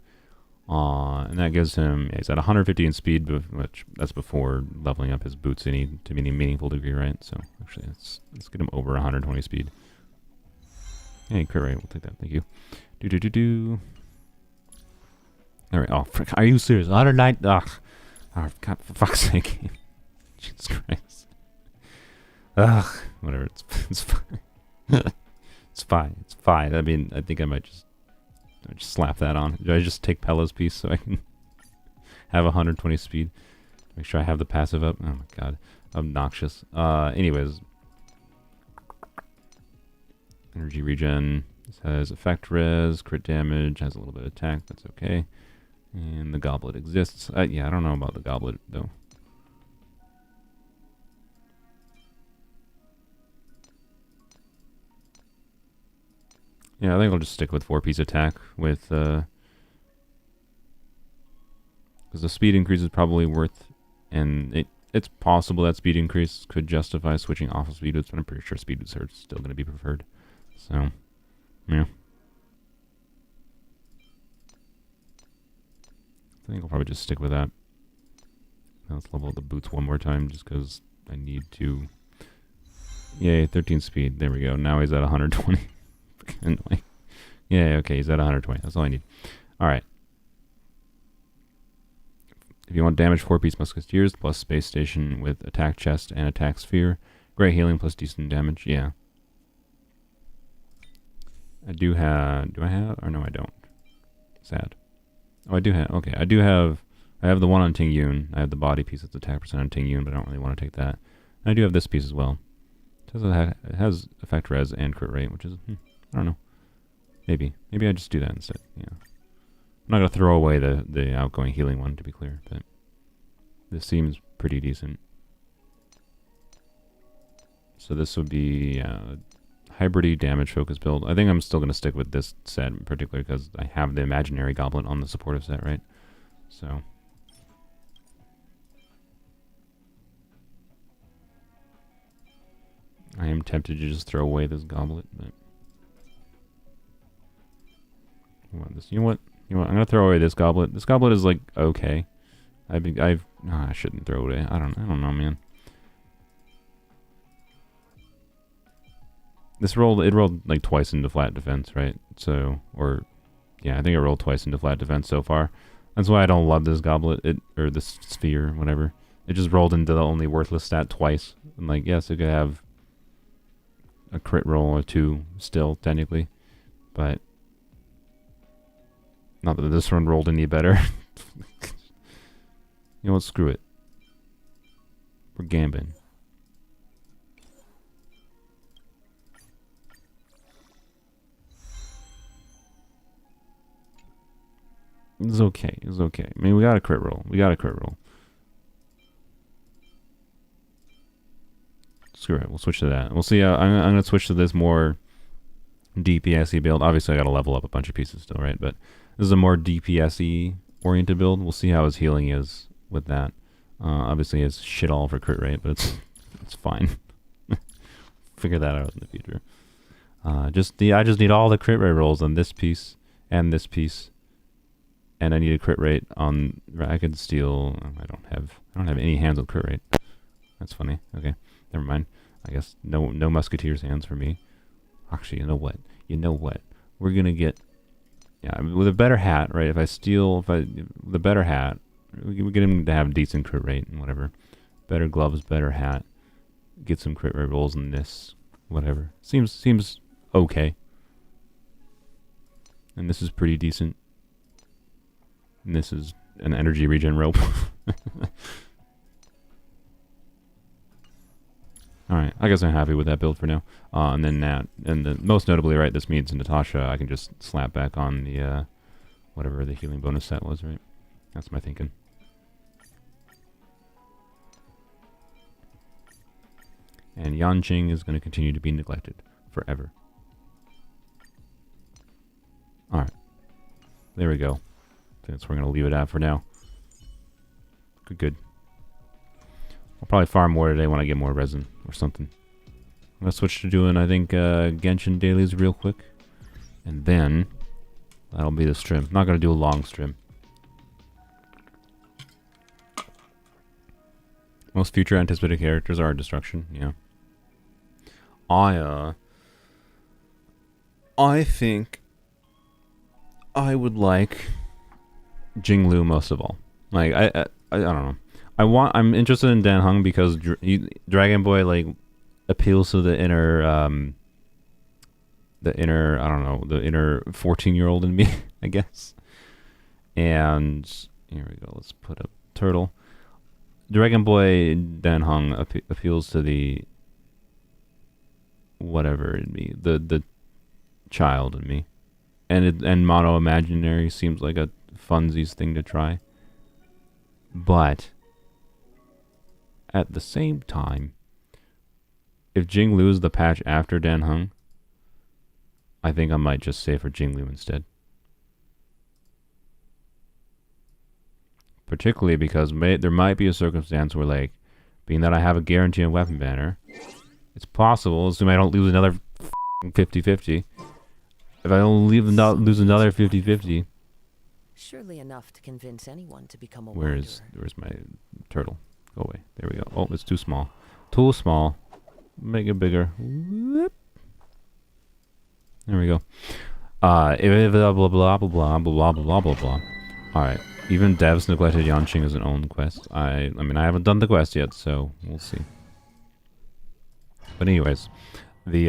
And that gives him, yeah, he's at 150 in speed, which that's before leveling up his boots to any meaningful degree, right? So actually, let's get him over 120 speed. Hey, crit rate, we'll take that. Thank you. All right. Oh, frick, are you serious? 109. Ugh. Oh, God, for fuck's sake. Jesus Christ. Ugh. Whatever. It's fine. It's fine. It's fine. I mean, I think I might just slap that on. Do I just take Pella's piece so I can have 120 speed? Make sure I have the passive up. Oh my god. Obnoxious. Anyways. Energy regen. This has effect res, crit damage, has a little bit of attack. That's okay. And the goblet exists. Yeah, I don't know about the goblet though. Yeah, I think I'll just stick with 4-piece attack with, because the speed increase is probably worth, and it's possible that speed increase could justify switching off of speed boots, but I'm pretty sure speed boots are still going to be preferred. So, yeah. I think I'll probably just stick with that. Let's level the boots one more time, just because I need to. Yay, 13 speed. There we go. Now he's at 120. Annoying. Yeah, okay, he's at 120. That's all I need. Alright. If you want damage, 4-piece musketeers plus space station with attack chest and attack sphere. Great healing plus decent damage. Yeah. I do have... Do I have? Or no, I don't. Sad. Oh, I do have... Okay, I have the one on Ting Yun. I have the body piece that's attack percent on Ting Yun, but I don't really want to take that. And I do have this piece as well. It has effect res and crit rate, which is... I don't know. Maybe I just do that instead. Yeah. I'm not gonna throw away the outgoing healing one, to be clear, but this seems pretty decent. So this would be hybridy damage focus build. I think I'm still gonna stick with this set in particular because I have the imaginary goblet on the supportive set, right? So. I am tempted to just throw away this goblet, but. You know what? I'm gonna throw away this goblet. This goblet is like okay. I shouldn't throw it away. I don't know, man. It rolled like twice into flat defense, right? So, yeah, I think it rolled twice into flat defense so far. That's why I don't love this goblet, or this sphere, whatever. It just rolled into the only worthless stat twice. And like, yes, it could have a crit roll or 2 still, technically. But not that this one rolled any better. You know what? Screw it. We're gambling. It's okay. It's okay. I mean, we got a crit roll. Screw it. We'll switch to that. We'll see. I'm going to switch to this more DPS-y build. Obviously, I got to level up a bunch of pieces still, right? But this is a more DPS-y oriented build. We'll see how his healing is with that. Obviously, it's shit all for crit rate, but it's fine. Figure that out in the future. I just need all the crit rate rolls on this piece and this piece, and I need a crit rate on. I could steal. I don't have any hands with crit rate. That's funny. Okay, never mind. I guess no musketeers hands for me. Actually, you know what? We're gonna get. Yeah, I mean, with a better hat, right? If the better hat, we get him to have decent crit rate and whatever. Better gloves, better hat. Get some crit rate rolls in this, whatever. Seems okay. And this is pretty decent. And this is an energy regen rope. Alright, I guess I'm happy with that build for now. And then Nat, and then most notably, right, this means Natasha, I can just slap back on the, whatever the healing bonus set was, right? That's my thinking. And Yanqing is going to continue to be neglected forever. Alright. There we go. I think that's where we're going to leave it at for now. Good. I'll probably farm more today when I get more resin or something. I'm going to switch to doing, I think, Genshin dailies real quick. And then, that'll be the stream. I'm not going to do a long stream. Most future anticipated characters are Destruction, yeah. I think I would like Jinglu most of all. Like, I don't know. I'm interested in Dan Heng because Dragon Boy, like, appeals to the inner, I don't know, the inner 14-year-old in me, I guess. And, here we go, let's put up Turtle. Dragon Boy Dan Heng appeals to the whatever in me, the child in me, and Mono Imaginary seems like a funsies thing to try. But at the same time, if Jinglu is the patch after Dan Heng, I think I might just say for Jinglu instead. Particularly because there might be a circumstance where, like, being that I have a guarantee on weapon banner, it's possible, assuming I don't lose another 50-50. If I don't lose another 50-50. Surely enough to convince anyone to become a where's my turtle? Go away. There we go. Oh, it's too small. Too small. Make it bigger. Whoop. There we go. Blah blah blah blah blah blah blah blah blah blah. All right. Even devs neglected Yanqing as an own quest. I mean, I haven't done the quest yet, so we'll see. But anyways, the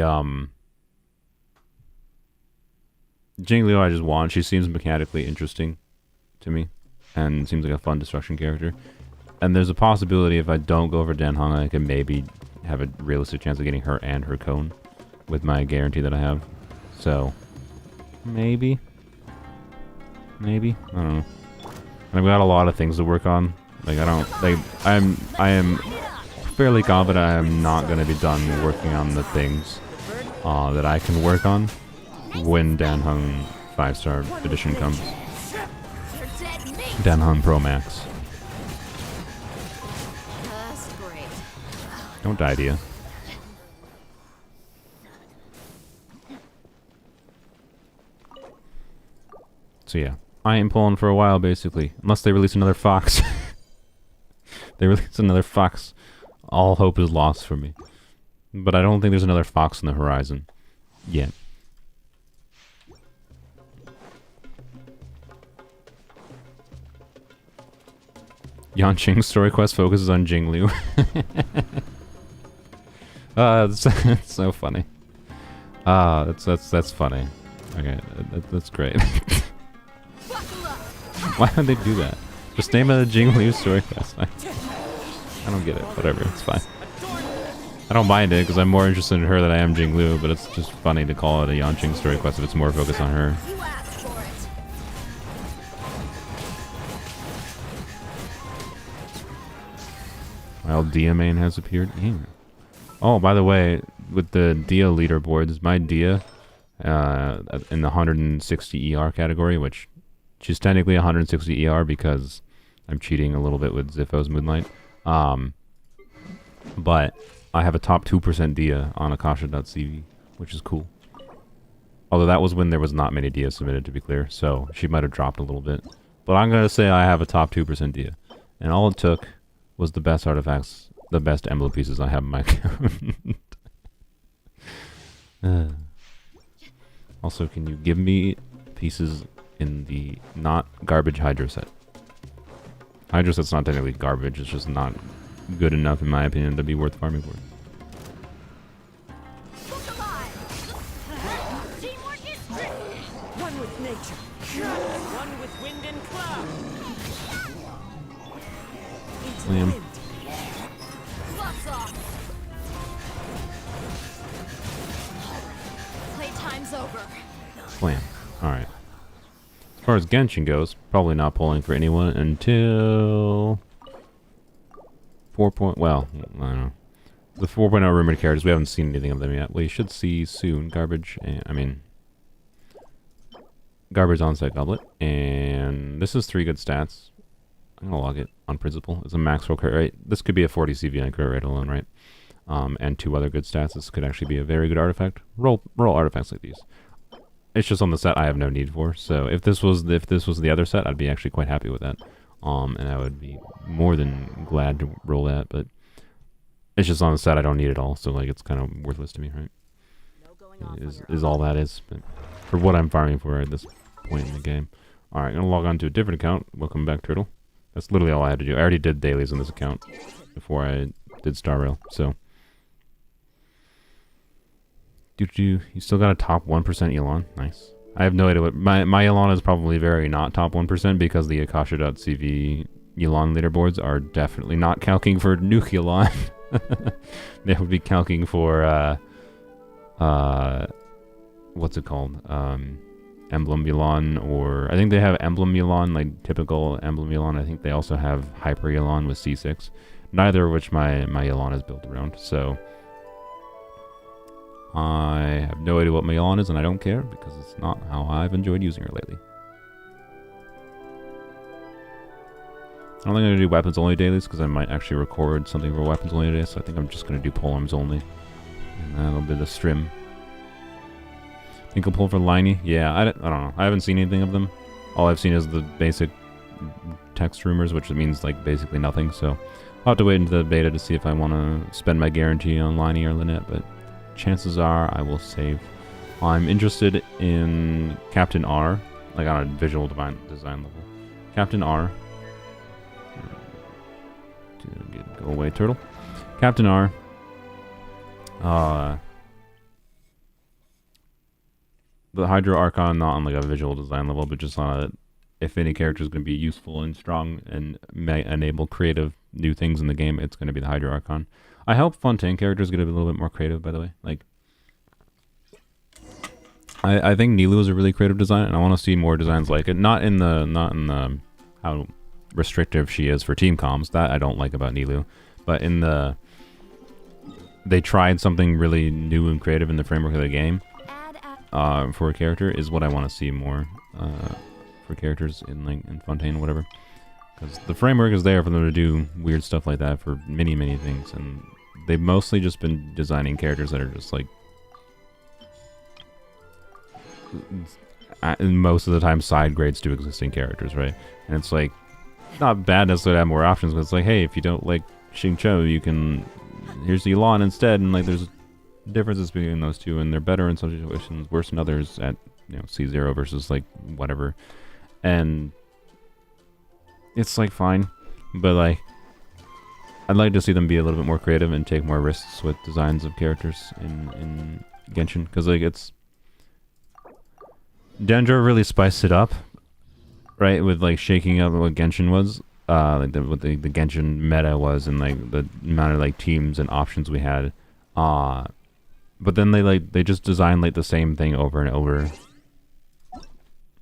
Jinglu I just want. She seems mechanically interesting to me, and seems like a fun destruction character. And there's a possibility if I don't go for Dan Heng, I can maybe have a realistic chance of getting her and her cone with my guarantee that I have. So maybe, I don't know. I've got a lot of things to work on. Like I am fairly confident I am not going to be done working on the things that I can work on when Dan Heng 5-star edition comes. Dan Heng Pro Max. Don't die, Dia. So yeah. I ain't pulling for a while, basically. Unless they release another Fox. They release another Fox. All hope is lost for me. But I don't think there's another Fox on the horizon. Yet. Yanqing's story quest focuses on Jinglu. It's so funny. That's funny. Okay, that's great. Why would they do that? Just name it a Jinglu story quest. I don't get it. Whatever, it's fine. I don't mind it because I'm more interested in her than I am Jinglu, but it's just funny to call it a Yanqing story quest if it's more focused on her. Well, Dia main has appeared. Yeah. Oh, by the way, with the Dia leaderboards, my Dia in the 160 ER category, which she's technically 160 ER because I'm cheating a little bit with Zippo's Moonlight. But I have a top 2% Dia on Akasha.cv, which is cool. Although that was when there was not many Dias submitted, to be clear, so she might have dropped a little bit. But I'm going to say I have a top 2% Dia. And all it took was the best artifacts, the best emblem pieces I have in my account. Also, can you give me pieces in the not garbage Hydro set? Hydro set's not technically garbage, it's just not good enough in my opinion to be worth farming for. One with nature, one with wind and cloud. Liam. As far as Genshin goes, probably not pulling for anyone until 4. Well, I don't know. The 4.0 rumored characters, we haven't seen anything of them yet. We should see soon. Garbage, Garbage Onset Goblet. And this is 3 good stats. I'm gonna log it on principle. It's a max roll crit rate. This could be a 40 CVN crit rate alone, right? And 2 other good stats. This could actually be a very good artifact. Roll artifacts like these. It's just on the set I have no need for. So if this was the other set, I'd be actually quite happy with that. And I would be more than glad to roll that, but it's just on the set I don't need it all, so like it's kind of worthless to me, right? Is all that is, but for what I'm farming for at this point in the game. Alright, I'm gonna log on to a different account. Welcome back, Turtle. That's literally all I had to do. I already did dailies on this account before I did Star Rail, so. You still got a top 1% Elon. Nice. I have no idea what... My Elon is probably very not top 1% because the Akasha.cv Elon leaderboards are definitely not calcing for Nuke Elon. They would be calcing for... what's it called? Emblem Elon, or... I think they have Emblem Elon, like typical Emblem Elon. I think they also have Hyper Elon with C6. Neither of which my Elon is built around, so... I have no idea what my Elon is, and I don't care, because it's not how I've enjoyed using her lately. I don't think I'm going to do weapons only dailies, because I might actually record something for weapons only today, so I think I'm just going to do polearms only. And that'll be the strim. Think I'll pull for Liney? Yeah, I don't know. I haven't seen anything of them. All I've seen is the basic text rumors, which means like basically nothing, so I'll have to wait into the beta to see if I want to spend my guarantee on Liney or Lynette, but chances are I will save. I'm interested in Captain R, like on a visual design level. Captain R. Go away, turtle. Captain R. The Hydro Archon, not on like a visual design level, but just on a, if any character is going to be useful and strong and may enable creative new things in the game, it's going to be the Hydro Archon. I hope Fontaine characters get a little bit more creative, by the way. Like, I think Nilu is a really creative design, and I want to see more designs like it. Not in the how restrictive she is for team comms. That I don't like about Nilu, but in the they tried something really new and creative in the framework of the game for a character is what I want to see more for characters in like in Fontaine or whatever. Because the framework is there for them to do weird stuff like that for many things, and they've mostly just been designing characters that are just like most of the time side grades to existing characters, right? And it's like not bad necessarily to have more options, but it's like, hey, if you don't like Xingqiu, you can here's the Elon instead, and like there's differences between those two, and they're better in some situations, worse in others at C0 versus like whatever, and it's like fine, but like I'd like to see them be a little bit more creative and take more risks with designs of characters in Genshin, because like it's Dendro really spiced it up, right, with like shaking up what Genshin was, like what the Genshin meta was, and like the amount of like teams and options we had, but then they just designed like the same thing over and over,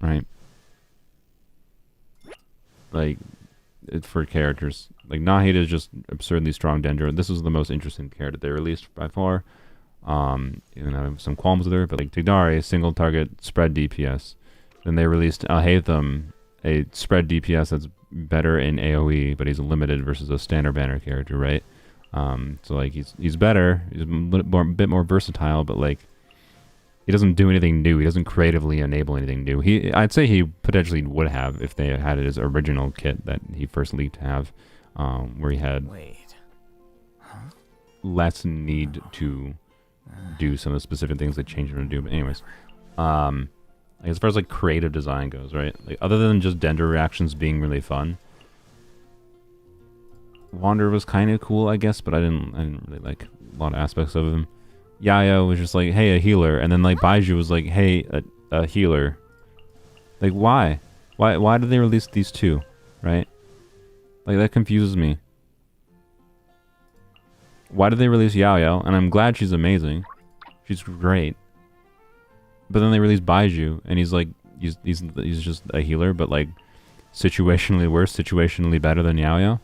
right? Like for characters, like Nahida is just absurdly strong Dendro. This is the most interesting character they released by far. Even I have some qualms with her, but like Tighdari, single target spread DPS. Then they released Alhaitham, a spread DPS that's better in AoE, but he's limited versus a standard banner character, right? So like he's better, he's a bit more versatile, but like he doesn't do anything new. He doesn't creatively enable anything new. I'd say he potentially would have if they had his original kit that he first leaked to have, where he had less need to do some of the specific things they changed him to do. But anyways, like as far as like creative design goes, right? Like other than just Dendro reactions being really fun, Wander was kind of cool, I guess, but I didn't really like a lot of aspects of him. Yayo was just like, hey, a healer, and then like Baiju was like, hey, a healer. Like why did they release these two, right? Like that confuses me. Why did they release Yaoyao? And I'm glad she's amazing. She's great. But then they released Baiju, and he's like he's just a healer, but like situationally worse, situationally better than Yao Yao.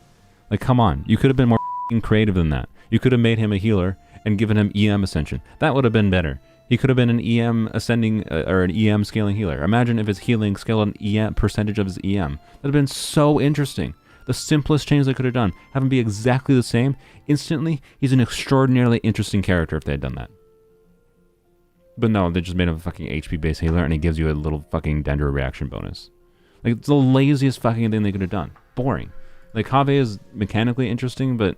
Like, come on, you could have been more creative than that. You could have made him a healer and given him EM Ascension. That would have been better. He could have been an EM ascending or an EM scaling healer. Imagine if his healing scaled an EM percentage of his EM. That'd have been so interesting. The simplest change they could have done. Have him be exactly the same. Instantly, he's an extraordinarily interesting character if they had done that. But no, they just made him a fucking HP-based healer and he gives you a little fucking Dendro reaction bonus. Like, it's the laziest fucking thing they could have done. Boring. Like, Have is mechanically interesting, but...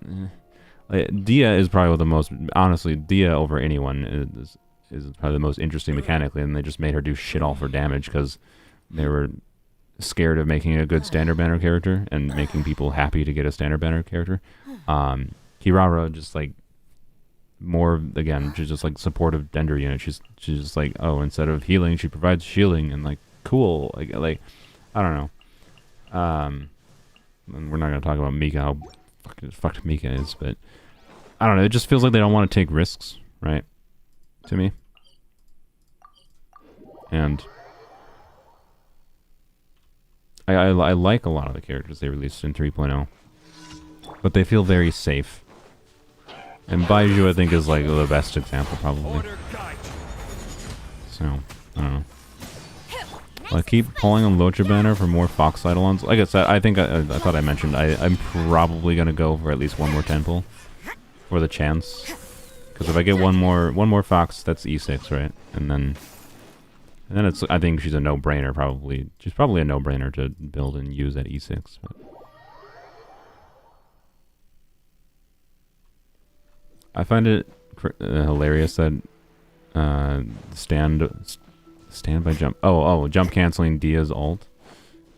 like, Dia is probably the most... Honestly, Dia over anyone is probably the most interesting mechanically, and they just made her do shit all for damage because they were scared of making a good standard banner character and making people happy to get a standard banner character. Kirara just like more, again, she's just like supportive Dendro unit. She's just like, oh, instead of healing, she provides shielding, and like, cool. Like I don't know. And we're not gonna talk about Mika, how fucked Mika is, but I don't know. It just feels like they don't want to take risks, right? To me. And I like a lot of the characters they released in 3.0, but they feel very safe. And Baiju, I think, is like the best example, probably. So, I don't know. Well, I keep pulling on Locha Banner for more Fox Eidolons. Like I said, I think I thought I mentioned I'm probably gonna go for at least one more temple for the chance. Because if I get one more Fox, that's E6, right? And then it's, I think she's a no-brainer, probably. She's probably a no-brainer to build and use at E6. But I find it hilarious that stand by jump. Oh, jump canceling Dia's ult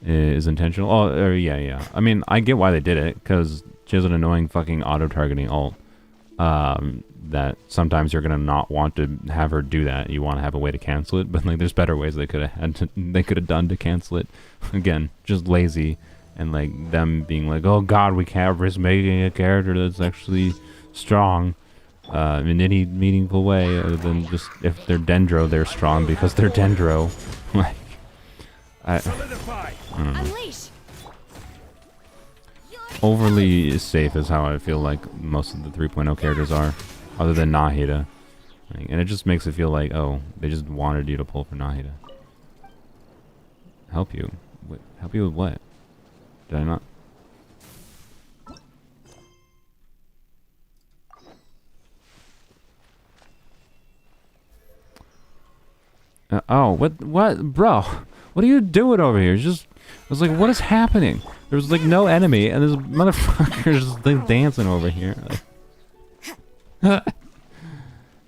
is intentional. Oh, yeah. I mean, I get why they did it, because she has an annoying fucking auto-targeting ult. That sometimes you're gonna not want to have her do that. You want to have a way to cancel it, but like there's better ways they could have done to cancel it. Again, just lazy, and like them being like, oh god, we can't risk making a character that's actually strong in any meaningful way other than just if they're Dendro, they're strong because they're Dendro. Like, I don't know. Overly safe is how I feel like most of the 3.0 characters are, other than Nahida. Like, and it just makes it feel like, oh, they just wanted you to pull for Nahida. Help you? Help you with what? Did I not? Oh, what, bro? What are you doing over here? I was like, what is happening? There was like no enemy, and this motherfucker is just like dancing over here. Like,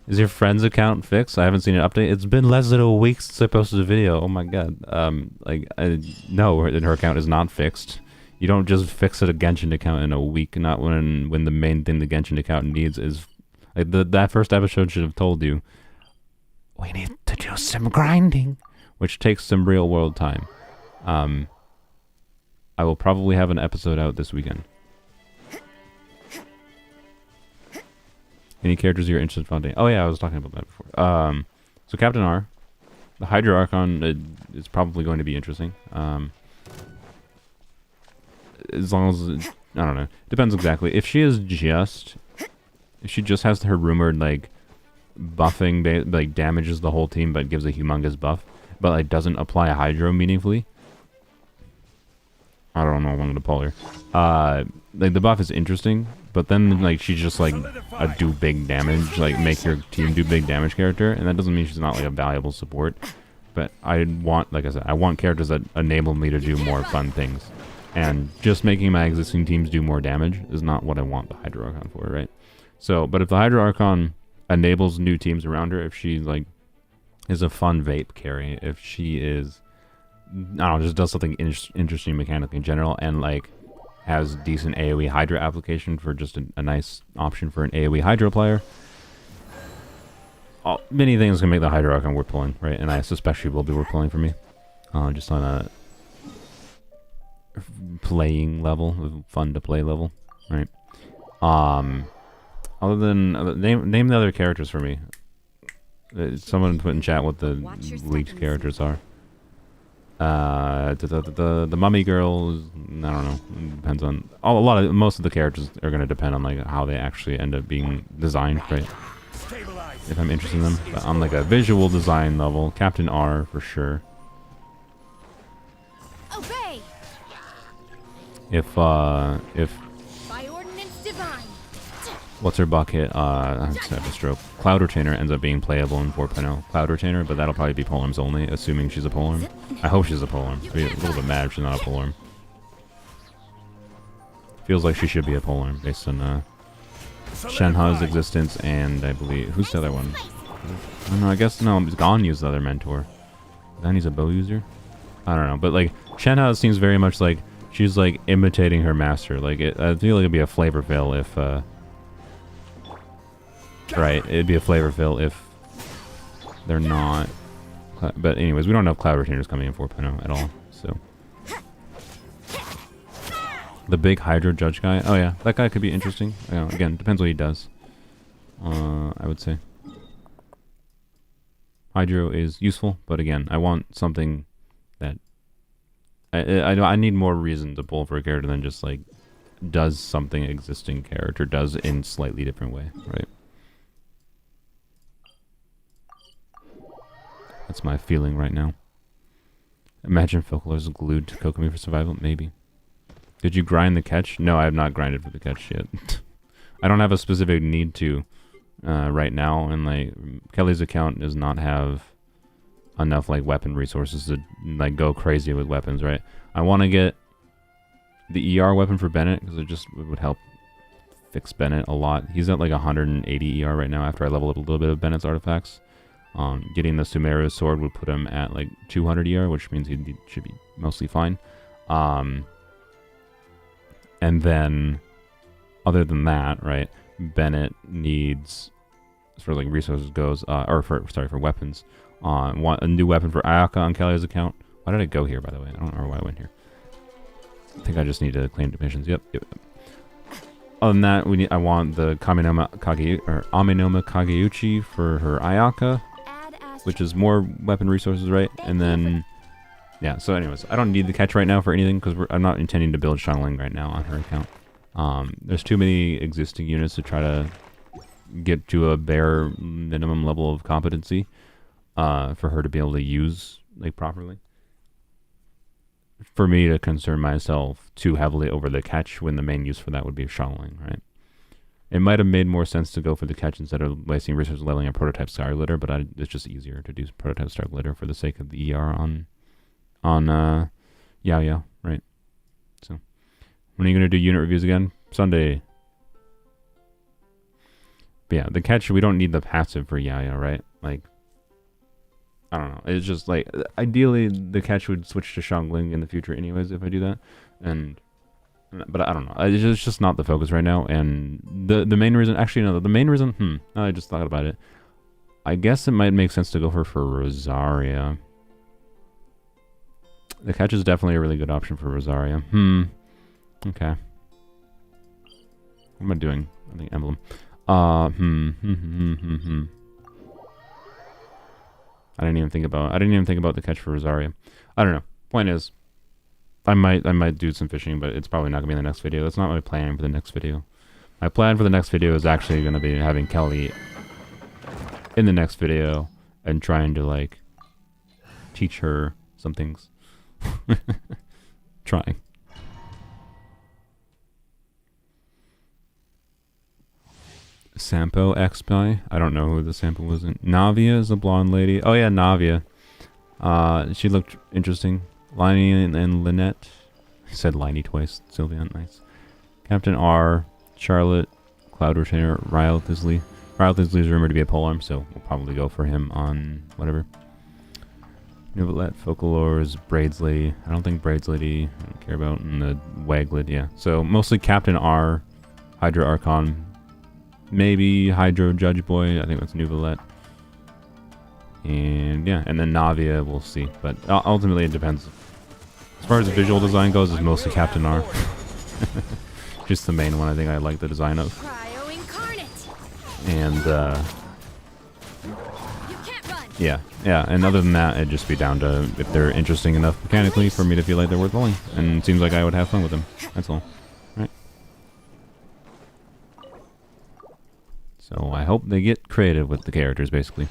is your friend's account fixed? I haven't seen an update. It's been less than a week since I posted a video. Oh my god. No, her account is not fixed. You don't just fix a Genshin account in a week. Not when the main thing the Genshin account needs is like that first episode should have told you. We need to do some grinding, which takes some real world time. I will probably have an episode out this weekend. Any characters you're interested in finding? Oh yeah, I was talking about that before. So Captain R, the Hydra Archon is probably going to be interesting. As long as I don't know, depends exactly. If she just has her rumored like buffing, like damages the whole team but gives a humongous buff, but like doesn't apply a Hydro meaningfully. I don't know if I'm gonna pull her. Like the buff is interesting, but then like she's just like a do big damage, like make your team do big damage character, and that doesn't mean she's not like a valuable support. But I want, like I said, I want characters that enable me to do more fun things, and just making my existing teams do more damage is not what I want the Hydra Archon for, right? So, but if the Hydra Archon enables new teams around her, if she like is a fun vape carry, if she is, I don't know, just does something interesting mechanically in general, and like has decent AoE Hydra application for just a nice option for an AoE Hydra player. Many things can make the Hydra Archon worth pulling, right? And I suspect she will be worth pulling for me. Just on a playing level, fun to play level, right? Other than name the other characters for me. Someone put in chat what the leaked characters are. The mummy girl is, I don't know. It depends on most of the characters are going to depend on like how they actually end up being designed, right? If I'm interested in them, but on like a visual design level, Captain R for sure. Obey. If By ordinance divine. what's her bucket? I have a stroke. Cloud Retainer ends up being playable in 4.0. Cloud Retainer, but that'll probably be polearms only, assuming she's a polearm. I hope she's a polearm. I'd be a little bit mad if she's not a polearm. Feels like she should be a polearm based on Shenhe's existence, and I believe who's the other one? I don't know. I guess no. Ganyu's the other mentor. Then he's a bow user. I don't know, but like Shenhe seems very much like she's like imitating her master. Like I feel like it'd be a flavor fill if. Right, it'd be a flavor fill if they're not. But anyways, we don't know if Cloud Retainer's coming in 4.0 at all. So the big Hydro Judge guy. Oh yeah, that guy could be interesting. Again, depends what he does. I would say Hydro is useful, but again, I want something that I need more reason to pull for a character than just like does something existing character does in slightly different way, right? That's my feeling right now. Imagine Folklore glued to Kokomi for survival? Maybe. Did you grind the catch? No, I have not grinded for the catch yet. I don't have a specific need to right now, and like Kelly's account does not have enough like weapon resources to like go crazy with weapons, right? I want to get the ER weapon for Bennett because it would help fix Bennett a lot. He's at like 180 ER right now after I level up a little bit of Bennett's artifacts. Getting the Sumeru sword would put him at like 200 ER, which means he should be mostly fine. And then, other than that, right, Bennett needs, as far as like resources goes, for weapons, want a new weapon for Ayaka on Kelly's account. Why did I go here, by the way? I don't remember why I went here. I think I just need to claim missions. Yep. Other than that, I want the Aminoma Kageuchi for her Ayaka, which is more weapon resources, right? And then, yeah, so anyways, I don't need the catch right now for anything because I'm not intending to build Shuttling right now on her account. There's too many existing units to try to get to a bare minimum level of competency for her to be able to use like properly. For me to concern myself too heavily over the catch when the main use for that would be Shuttling, right? It might have made more sense to go for the catch instead of wasting resources leveling a prototype Star Glitter, but it's just easier to do prototype Star Glitter for the sake of the ER on Yao, right? So, when are you going to do unit reviews again? Sunday. But yeah, the catch, we don't need the passive for Yao, right? Like, I don't know. It's just like, ideally, the catch would switch to Xiangling in the future anyways if I do that. But I don't know. It's just not the focus right now. And the main reason, actually, no, the main reason, I just thought about it. I guess it might make sense to go for Rosaria. The catch is definitely a really good option for Rosaria. Okay. What am I doing? I think emblem. I didn't even think about the catch for Rosaria. I don't know. Point is, I might do some fishing, but it's probably not gonna be in the next video. That's not my plan for the next video. My plan for the next video is actually gonna be having Kelly in the next video and trying to like teach her some things. Trying. Sampo XPy. I don't know who the sample was in. Navia is a blonde lady. Oh yeah, Navia. She looked interesting. Liney and Lynette. I said Liney twice. Sylvian, nice. Captain R, Charlotte, Cloud Retainer, Ryle Thisley. Ryle Thisley is rumored to be a polearm, so we'll probably go for him on whatever. Novelette, Folklores, Braids Lady. I don't think Braids Lady I don't care about. And the Waglid, yeah. So mostly Captain R, Hydra Archon, maybe Hydro Judge Boy. I think that's Novelette. And yeah, and then Navia, we'll see. But ultimately, it depends. As far as the visual design goes, it's mostly Captain R. Just the main one I think I like the design of. And You can't run. Yeah, yeah, and other than that, it'd just be down to if they're interesting enough mechanically for me to feel like they're worth rolling. And it seems like I would have fun with them. That's all. Right? So I hope they get creative with the characters, basically.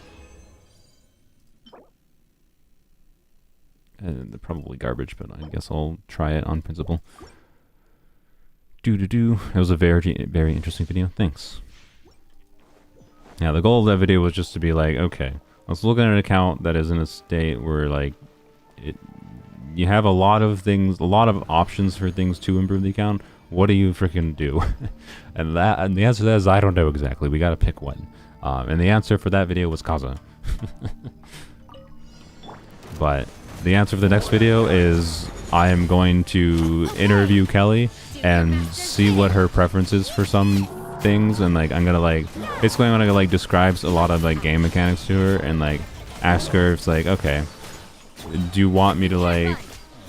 They're probably garbage, but I guess I'll try it on principle. It was a very, very interesting video. Thanks. Yeah, the goal of that video was just to be like, okay, let's look at an account that is in a state where, like, you have a lot of things, a lot of options for things to improve the account. What do you freaking do? and the answer to that is I don't know exactly. We gotta pick one. And the answer for that video was Kaza. But the answer for the next video is I am going to interview Kelly and see what her preference is for some things, and like I'm gonna like basically I'm gonna like describe a lot of like game mechanics to her and like ask her if it's like, okay, do you want me to like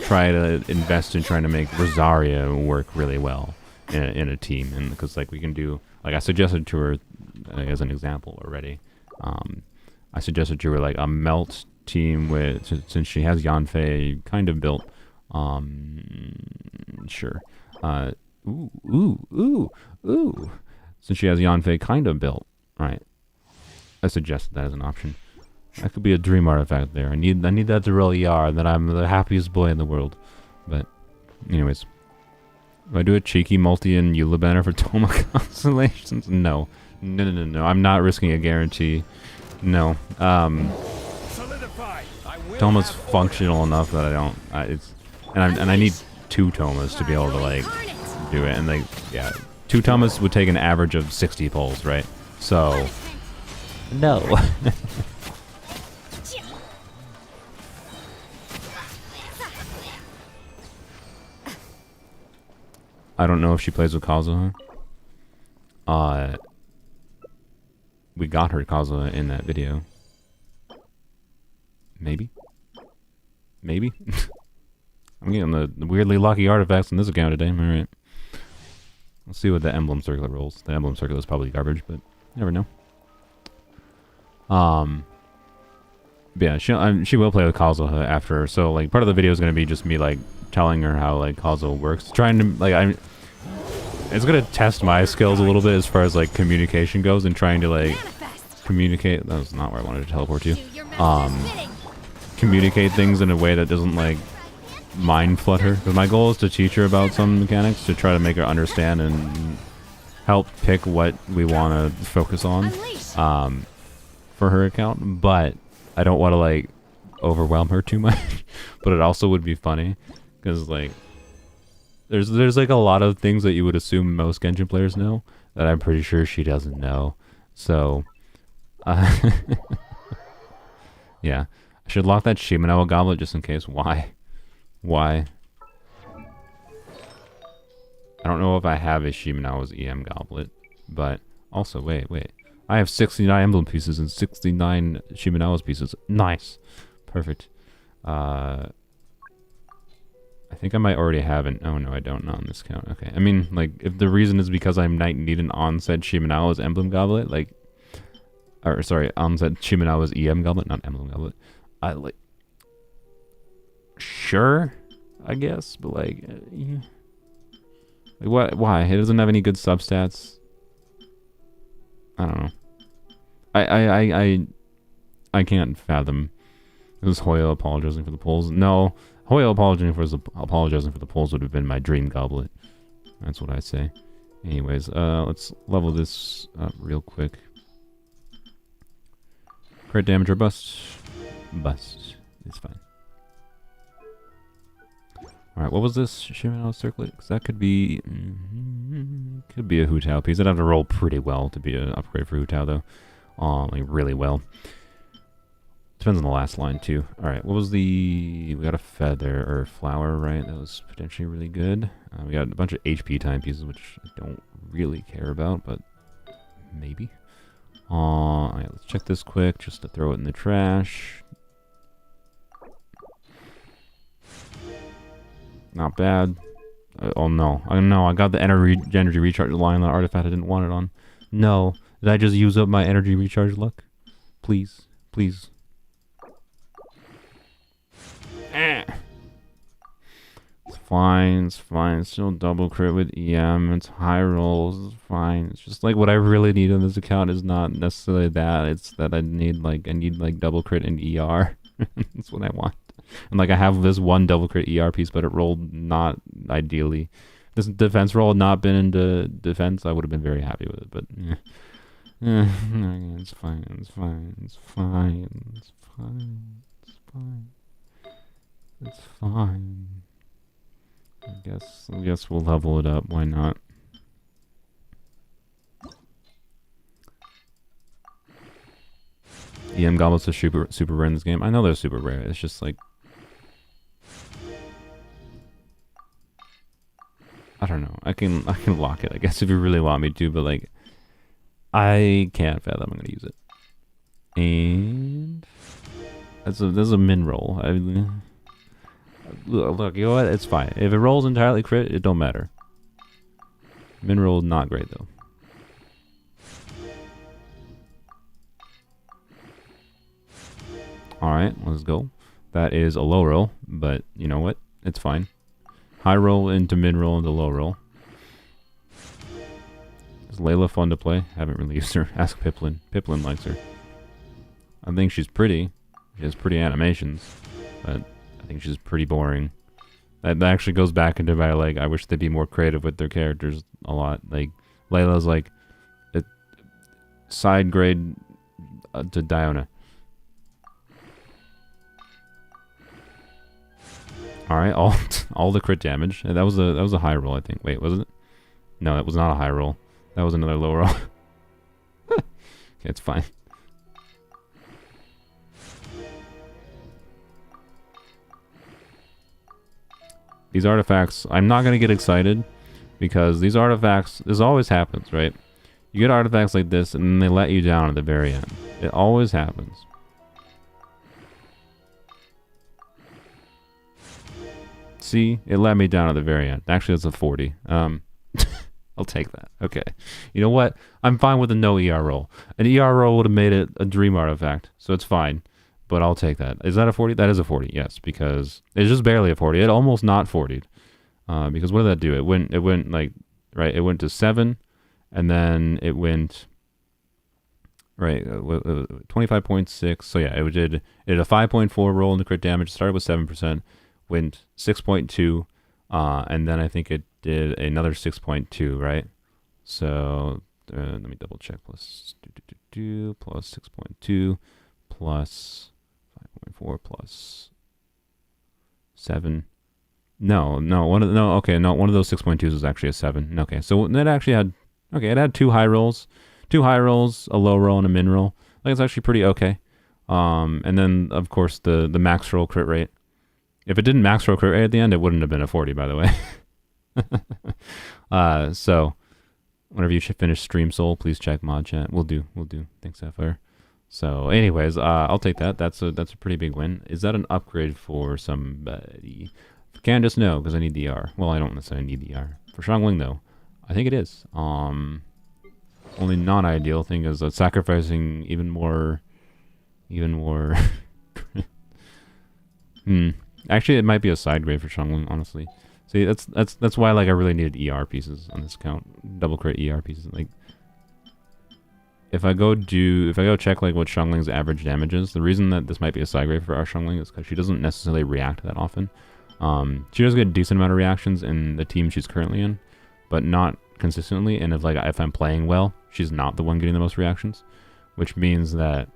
try to invest in trying to make Rosaria work really well in a team? And because like we can do, like I suggested to her as an example already, I suggested to her like a melt team with, since she has Yanfei kind of built, sure, ooh, since she has Yanfei kind of built, right? I suggested that as an option. That could be a dream artifact there. I need that to roll ER, and then I'm the happiest boy in the world. But, anyways, do I do a cheeky multi and Eula banner for Toma Constellations? No. I'm not risking a guarantee. No. Toma's functional enough that I don't. I need 2 Tomas to be able to like do it, and like yeah, 2 Tomas would take an average of 60 pulls, right? So no. I don't know if she plays with Kazuha. We got her Kazuha in that video. Maybe. I'm getting the weirdly lucky artifacts in this account today. Alright. Let's see what the emblem circlet rolls. The emblem circlet is probably garbage, but you never know. Yeah, she will play with Kazuha after. So like part of the video is gonna be just me like telling her how like Kazuha works. Trying to like it's gonna test my skills a little bit as far as like communication goes, and trying to like communicate. That was not where I wanted to teleport to. Communicate things in a way that doesn't like mind flood her, because my goal is to teach her about some mechanics to try to make her understand and help pick what we want to focus on for her account. But I don't want to like overwhelm her too much. But it also would be funny because like there's like a lot of things that you would assume most Genshin players know that I'm pretty sure she doesn't know. So yeah, I should lock that Shimano goblet just in case. Why? I don't know if I have a Shimenawa's EM goblet, but also, wait. I have 69 emblem pieces and 69 Shimenawa's pieces. Nice. Perfect. I think I might already have an... Oh, no, I don't. Not on this count. Okay. I mean, like, if the reason is because I might need an onset Shimenawa's emblem goblet, like... Or, sorry, onset Shimenawa's EM goblet, not emblem goblet. I, like... Sure, I guess, but like, yeah. Like what? Why? It doesn't have any good substats. I don't know. I can't fathom. It was Hoyo apologizing for the polls. No, Hoyo apologizing for the polls would have been my dream goblet. That's what I say. Anyways, let's level this up real quick. Crit damage or bust? Bust. It's fine. Alright, what was this Shimano circlet? Because that could be... could be a Hu Tao piece. I'd have to roll pretty well to be an upgrade for Hu Tao, though. Like, really well. Depends on the last line, too. Alright, what was the... We got a feather, or flower, right? That was potentially really good. We got a bunch of HP time pieces, which I don't really care about, but maybe. Alright, let's check this quick, just to throw it in the trash. Not bad. Oh no. I got the energy recharge line on the artifact I didn't want it on. No. Did I just use up my energy recharge luck? Please. Please. fine. It's fine. It's still double crit with EM. It's high rolls. It's fine. It's just like what I really need on this account is not necessarily that. It's that I need like double crit and ER. That's what I want. And like I have this one double crit ER piece, but it rolled not ideally. This defense roll had not been into defense, I would have been very happy with it. But it's fine. It's fine. It's fine. It's fine. It's fine. It's fine. I guess we'll level it up. Why not? EM goblets are super rare in this game. I know they're super rare. It's just like I don't know. I can lock it, I guess, if you really want me to, but like I can't fathom I'm gonna use it. And that's a min roll. Look, you know what? It's fine. If it rolls entirely crit, it don't matter. Min roll not great though. Alright, let's go. That is a low roll, but you know what? It's fine. High roll into mid roll into low roll. Is Layla fun to play? Haven't really used her. Ask Piplin. Piplin likes her. I think she's pretty. She has pretty animations, but I think she's pretty boring. That actually goes back into my like, I wish they'd be more creative with their characters a lot. Like Layla's like a side grade to Diona. All right, all the crit damage. That was a high roll, I think. Wait, was it? No, that was not a high roll. That was another low roll. Okay, it's fine. These artifacts, I'm not gonna get excited because these artifacts, this always happens, right? You get artifacts like this and then they let you down at the very end. It always happens. See, it let me down at the very end. Actually, it's a 40. I'll take that. Okay. You know what? I'm fine with a no ER roll. An ER roll would have made it a dream artifact, so it's fine. But I'll take that. Is that a 40? That is a 40, yes, because it's just barely a 40. It almost not 40'd. Because what did that do? It went like, right, it went to 7, and then it went, right, 25.6. So yeah, it did a 5.4 roll into crit damage. Started with 7%, went 6.2, and then I think it did another 6.2, right? So let me double check. Plus 6.2 plus 5.4 plus 7. No, one of those 6.2s was actually a 7. Okay, so it actually had, it had two high rolls, a low roll, and a min roll. Like, it's actually pretty okay. And then of course the max roll crit rate. If it didn't max roll crit rate at the end, it wouldn't have been a 40, by the way. So whenever you finish Stream Soul, please check mod chat. We'll do. Thanks, Sapphire. So anyways, I'll take that. That's a pretty big win. Is that an upgrade for somebody? Candace, no, because I need the R. Well, I don't necessarily need the R. For Xiangling, though, I think it is. Only non-ideal thing is sacrificing even more. Actually, it might be a side grade for Xiangling, honestly. See, that's why like I really needed ER pieces on this account. Double crit ER pieces. Like, if I go check like what Xiangling's average damage is, the reason that this might be a side grade for our Xiangling is because she doesn't necessarily react that often. She does get a decent amount of reactions in the team she's currently in, but not consistently. And if I'm playing well, she's not the one getting the most reactions, which means that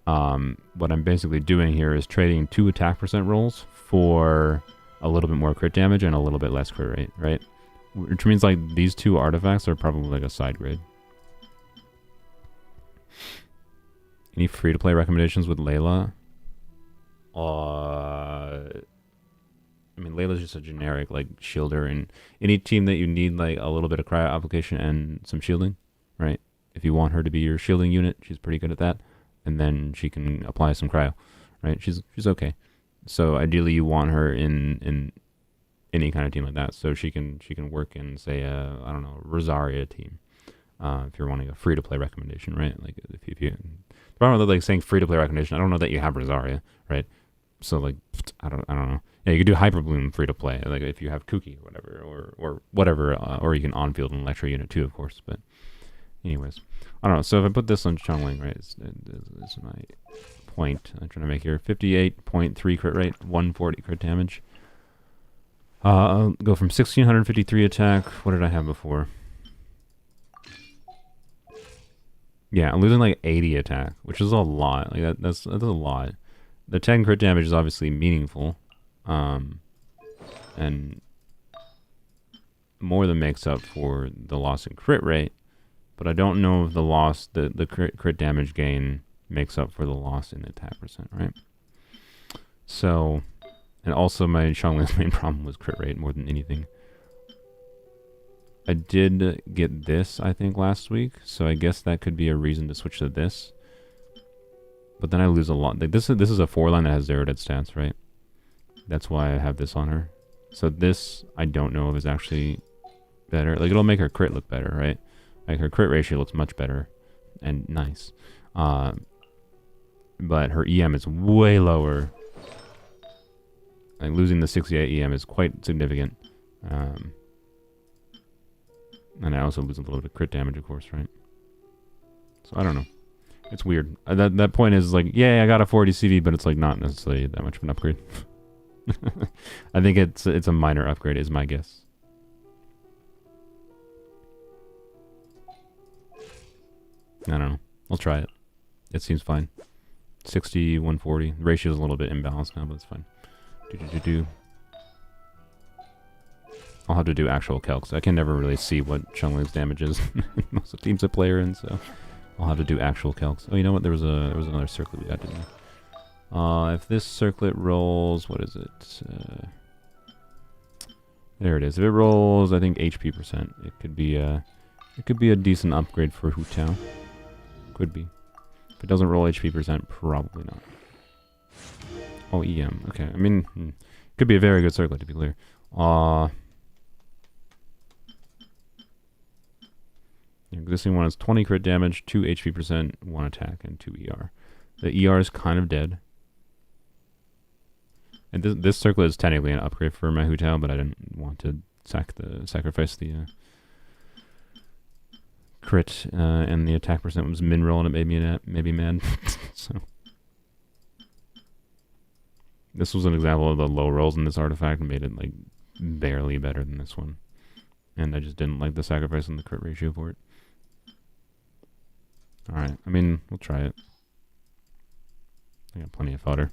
what I'm basically doing here is trading 2 attack percent rolls for a little bit more crit damage and a little bit less crit rate, right? Which means like these two artifacts are probably like a side grade. Any free-to-play recommendations with Layla? I mean, Layla's just a generic like shielder, and any team that you need like a little bit of cryo application and some shielding, right? If you want her to be your shielding unit, she's pretty good at that, and then she can apply some cryo, right? She's okay. So ideally, you want her in any kind of team like that, so she can work in, say, I don't know, Rosaria team. If you're wanting a free to play recommendation, right? Like if you the problem with like saying free to play recommendation, I don't know that you have Rosaria, right? So like I don't know. Yeah, you could do Hyper Bloom free to play, like if you have Kuki or whatever, or whatever, or you can on field an Electro unit too, of course. But anyways, I don't know. So if I put this on Chongling, right, is my point I'm trying to make here. 58.3 crit rate, 140 crit damage. I'll go from 1653 attack. What did I have before? Yeah, I'm losing like 80 attack, which is a lot. Like that's a lot. The 10 crit damage is obviously meaningful, and more than makes up for the loss in crit rate. But I don't know if the loss, the crit damage gain makes up for the loss in attack percent, right? So, and also my Xiangling's main problem was crit rate more than anything. I did get this, I think, last week, so I guess that could be a reason to switch to this. But then I lose a lot. Like this is a 4-line that has 0 dead stats, right? That's why I have this on her. So this, I don't know if is actually better. Like, it'll make her crit look better, right? Like, her crit ratio looks much better and nice. But her EM is way lower. Like, losing the 68 EM is quite significant. And I also lose a little bit of crit damage, of course, right? So, I don't know. It's weird. That point is like, yeah, I got a 40 CV, but it's like not necessarily that much of an upgrade. I think it's a minor upgrade, is my guess. I don't know. I'll try it. It seems fine. 60, 140. The ratio is a little bit imbalanced now, but it's fine. I'll have to do actual calcs. I can never really see what Chungling's damage is in most of the teams I play her in, so I'll have to do actual calcs. Oh, you know what? There was another circlet we got, didn't we? If this circlet rolls, what is it? There it is. If it rolls, I think HP percent, it could be a decent upgrade for Hu Tao. Could be. If it doesn't roll HP percent, probably not. Oh, EM. Okay. I mean, could be a very good circlet, to be clear. The existing one is 20 crit damage, 2 HP percent, 1 attack, and 2 ER. The ER is kind of dead. And this circlet is technically an upgrade for my Hu Tao, but I didn't want to sacrifice the crit, and the attack percent was min roll, and it made me mad. So this was an example of the low rolls in this artifact and made it like barely better than this one. And I just didn't like the sacrifice and the crit ratio for it. Alright, I mean, we'll try it. I got plenty of fodder.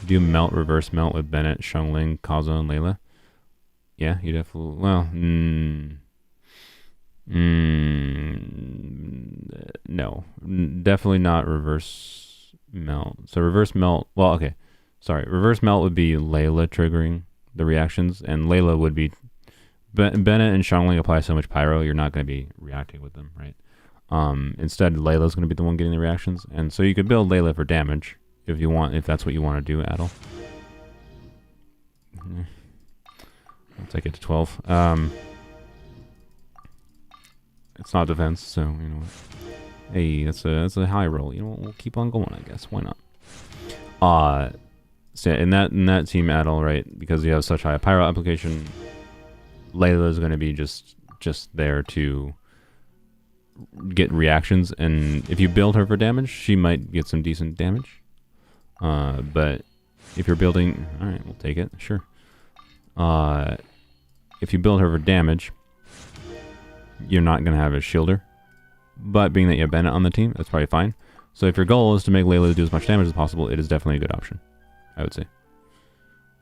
Do melt, reverse melt with Bennett, Xiangling, Kaza, and Layla? Yeah, you definitely... Well, no. Definitely not reverse melt. So reverse melt... Well, okay. Sorry. Reverse melt would be Layla triggering the reactions, and Layla would be... Bennett and Xiangling apply so much pyro, you're not going to be reacting with them, right? Instead, Layla's going to be the one getting the reactions, and so you could build Layla for damage if you want, if that's what you want to do, Adel. I'll take it to 12. It's not defense, so you know what. Hey, that's a high roll. You know what? We'll keep on going, I guess. Why not? So in that team, Adel, right? Because you have such high pyro application, Layla is going to be just there to get reactions, and if you build her for damage, she might get some decent damage. But if you're building, all right, we'll take it, sure. If you build her for damage, you're not gonna have a shielder. But being that you have Bennett on the team, that's probably fine. So if your goal is to make Layla do as much damage as possible, it is definitely a good option, I would say.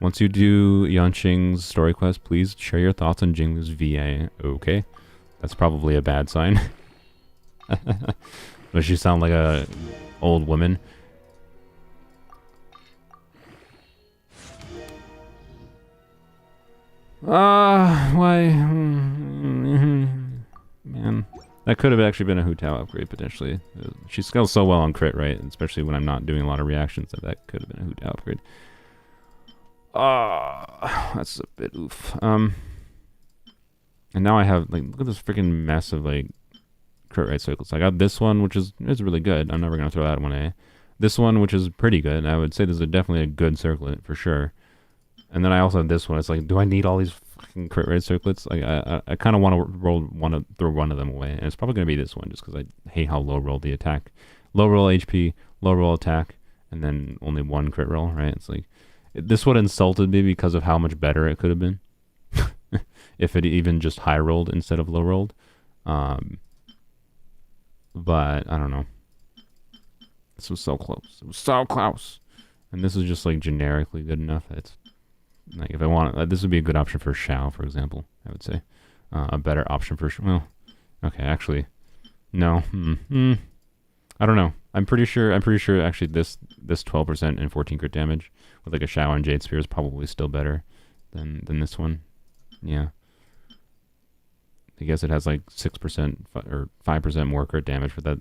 Once you do Yanqing's story quest, please share your thoughts on Jinglu's VA. Okay, that's probably a bad sign. Does she sound like a old woman? Why? Man, that could have actually been a Hu Tao upgrade, potentially. She scales so well on crit, right? Especially when I'm not doing a lot of reactions, that could have been a Hu Tao upgrade. That's a bit oof. And now I have, like, look at this freaking mess of, like, crit rate cycles. I got this one, which is really good. I'm never going to throw that one A. This one, which is pretty good. I would say this is definitely a good circlet for sure. And then I also have this one. It's like, do I need all these fucking crit rate circlets? Like, I kind of want to throw one of them away, and it's probably gonna be this one, just because I hate how low roll the attack, low roll HP, low roll attack, and then only one crit roll. Right? It's like this would have insulted me because of how much better it could have been if it even just high rolled instead of low rolled. But I don't know. This was so close. It was so close. And this is just like generically good enough. It's like if I want, this would be a good option for Shao, for example. I would say a better option for well, okay, actually, no. I don't know. I'm pretty sure actually this 12% and 14 crit damage with like a Shao and Jade Spear is probably still better than this one. Yeah. I guess it has like 6% or 5% more crit damage for that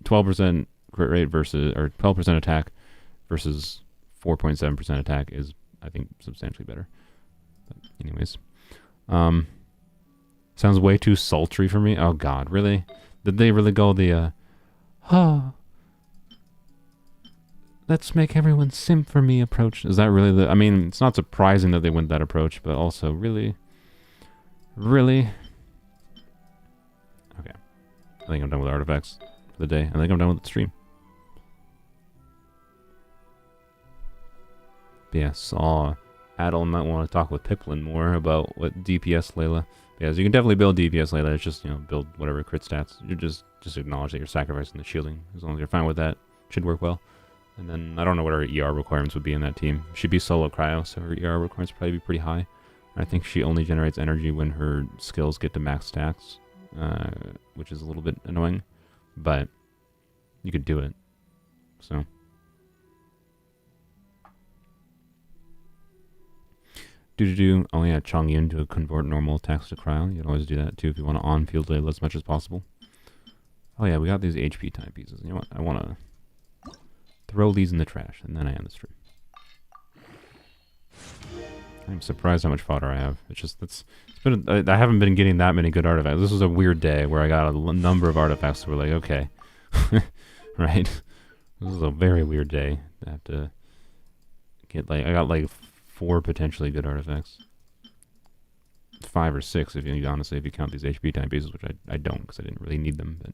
12% crit rate versus, or 12% attack versus 4.7% attack is, I think, substantially better. But anyways, sounds way too sultry for me. Oh God, really? Did they really go the let's make everyone simp for me approach? Is that really the? I mean, it's not surprising that they went that approach, but also really. Okay, I think I'm done with artifacts for the day. I think I'm done with the stream. But yeah, saw Adel might want to talk with Piplin more about what DPS Layla. Yeah, so you can definitely build DPS Layla. It's just, you know, build whatever crit stats. You just acknowledge that you're sacrificing the shielding. As long as you're fine with that, should work well. And then I don't know what her ER requirements would be in that team. She'd be solo cryo, so her ER requirements would probably be pretty high. I think she only generates energy when her skills get to max stacks, which is a little bit annoying, but you could do it. So. Oh yeah, Chongyun to convert normal attacks to cryo. You can always do that too if you want to on-field Layla as much as possible. Oh yeah, we got these HP time pieces. You know what? I want to throw these in the trash, and then I end the stream. I'm surprised how much fodder I have. It's just I haven't been getting that many good artifacts. This was a weird day where I got a number of artifacts that were like, okay, right. This is a very weird day. I have to get I got like 4 potentially good artifacts. 5 or 6 if you honestly, if you count these HP time pieces, which I don't because I didn't really need them. But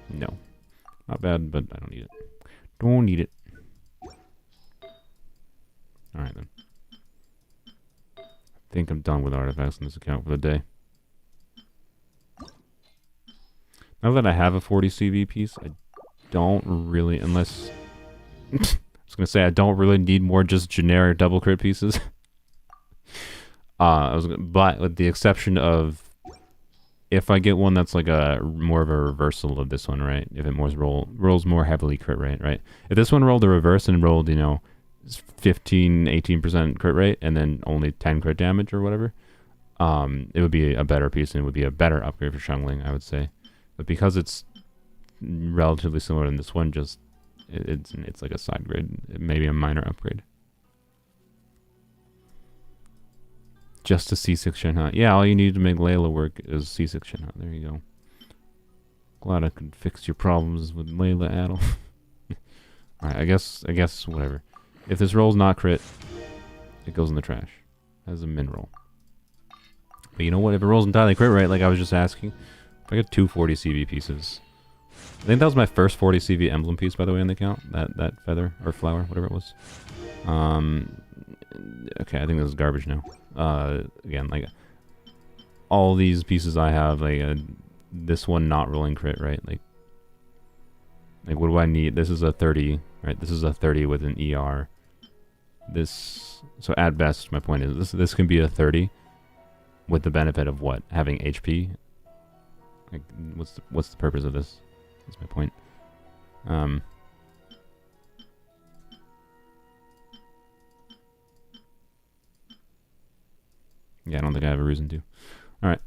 no, not bad, but I don't need it. Don't need it. Alright then. I think I'm done with artifacts in this account for the day. Now that I have a 40 CV piece, I don't really, unless I was gonna say I don't really need more just generic double crit pieces. But with the exception of if I get one that's like a more of a reversal of this one, right? If it rolls more heavily crit rate, right? If this one rolled the reverse and rolled, you know, 15-18% crit rate and then only 10 crit damage or whatever, it would be a better piece and it would be a better upgrade for Xiangling, I would say. But because it's relatively similar in this one, just it's like a side grade, maybe a minor upgrade. Just a C6 Shenhe. Yeah, all you need to make Layla work is C6 Shenhe. There you go. Glad I could fix your problems with Layla, Adel. Alright, I guess whatever. If this roll's not crit, it goes in the trash as a min roll. But you know what? If it rolls entirely crit rate, like I was just asking, if I get 2 40 CV pieces, I think that was my first 40 CV emblem piece, by the way, in the count. That feather or flower, whatever it was. Okay, I think this is garbage now. Again, like all these pieces I have, like this one not rolling crit, right? Like what do I need? This is a 30, right? This is a 30 with an ER. This, so at best, my point is this can be a 30 with the benefit of what? Having HP. Like, what's the purpose of this? That's my point. Yeah, I don't think I have a reason to. All right.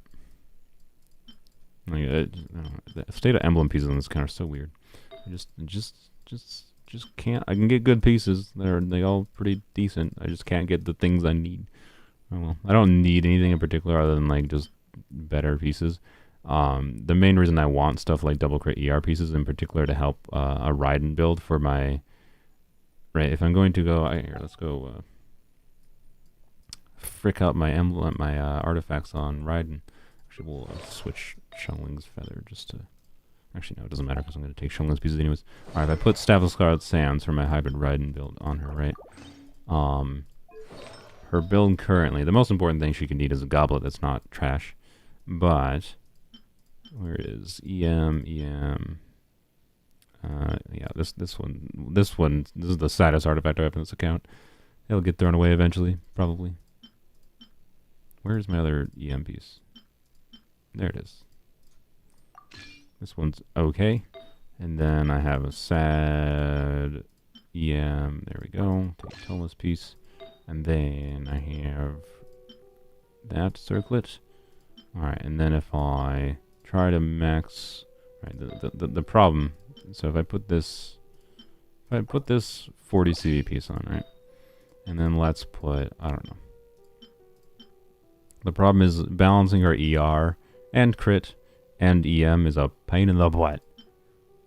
The state of emblem pieces on this kind of so weird. I just can't. I can get good pieces. They all pretty decent. I just can't get the things I need. Oh well, I don't need anything in particular other than like just better pieces. The main reason I want stuff like double crit ER pieces in particular to help a Raiden build for my... Right, if I'm going to go... Here, let's go... frick out my emblem, my artifacts on Raiden. Actually, we'll switch Xiangling's feather just to... Actually, no, it doesn't matter because I'm going to take Xiangling's pieces anyways. Alright, if I put Staff of Scarlet Sands for my hybrid Raiden build on her, right? Her build currently, the most important thing she can need is a goblet that's not trash. But... Where is EM? Yeah, this is the saddest artifact I have in this account. It'll get thrown away eventually, probably. Where's my other EM piece? There it is. This one's okay. And then I have a sad EM. There we go. Take Toma's piece. And then I have that circlet. Alright, and then if I try to max... Right, the problem... So if I put this... If I put this 40 CV piece on, right? And then let's put... I don't know. The problem is balancing our ER and crit and EM is a pain in the butt.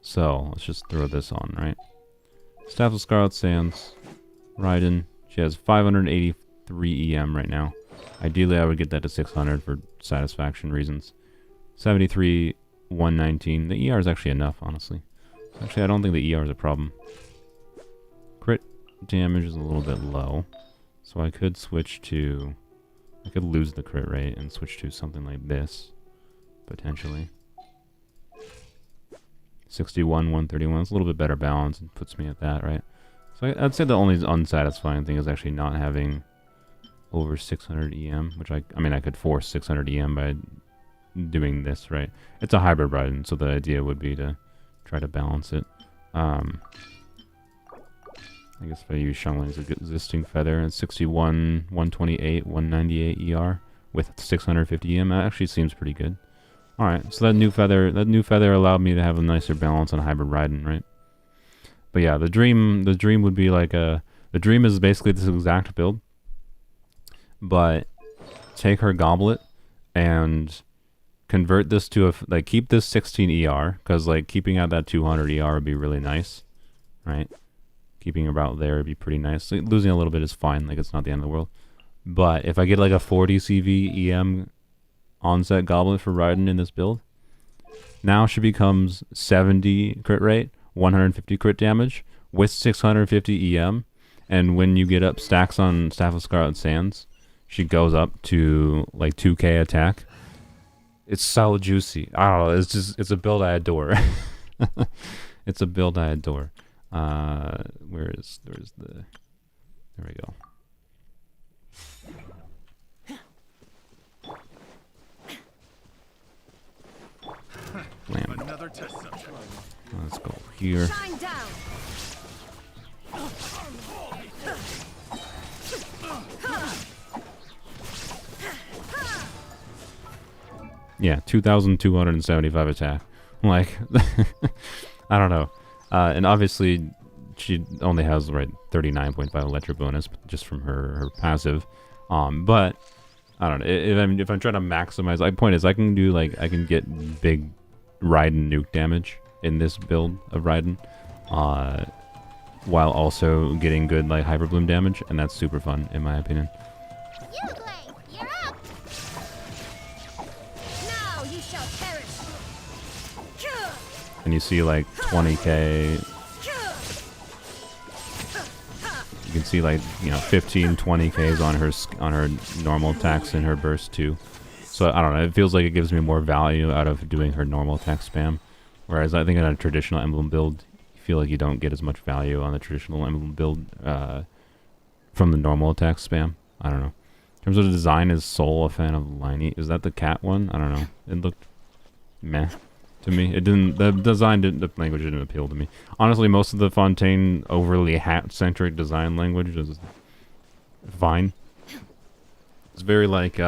So let's just throw this on, right? Staff of Scarlet Sands, Raiden. She has 583 EM right now. Ideally, I would get that to 600 for satisfaction reasons. 73, 119. The ER is actually enough, honestly. Actually, I don't think the ER is a problem. Crit damage is a little bit low. So I could switch to... I could lose the crit rate and switch to something like this. Potentially. 61, 131. It's a little bit better balance. It puts me at that, right? So I'd say the only unsatisfying thing is actually not having over 600 EM, which I mean, I could force 600 EM by doing this, right? It's a hybrid Raiden, so the idea would be to try to balance it. I guess if I use Xiangling's existing feather and 61, 128, 198 ER with 650 EM, that actually seems pretty good. Alright, so that new feather allowed me to have a nicer balance on hybrid Raiden, right? But yeah, the dream would be like the dream is basically this exact build, but take her goblet and convert this to like keep this 16 ER, because like keeping out that 200 ER would be really nice, right? Keeping about there would be pretty nice. Like, losing a little bit is fine, like it's not the end of the world. But if I get like a 40 CV EM onset goblet for Raiden in this build, now she becomes 70 crit rate, 150 crit damage with 650 EM, and when you get up stacks on Staff of Scarlet Sands, she goes up to like 2k attack. It's so juicy. I don't know, it's a build I adore. It's a build I adore. Where's the... There we go. Lamb. Another test subject. Let's go here. Shine down. Yeah, 2,275 attack. Like, I don't know. And obviously, she only has, right, 39.5 electric bonus just from her passive. But, I don't know. If I'm trying to maximize... My point is, I can get big Raiden nuke damage in this build of Raiden. While also getting good, like, Hyper Bloom damage. And that's super fun, in my opinion. Youngling, you're up. Now you shall perish. And you see, like, 20k... You can see, like, you know, 15, 20Ks on her normal attacks and her burst too. So I don't know. It feels like it gives me more value out of doing her normal attack spam, whereas I think in a traditional emblem build, you feel like you don't get as much value on the traditional emblem build from the normal attack spam. I don't know. In terms of the design, is Soul a fan of Liney? Is that the cat one? I don't know. It looked meh to me. It didn't. The design didn't. The language didn't appeal to me. Honestly, most of the Fontaine overly hat-centric design language is fine. It's very like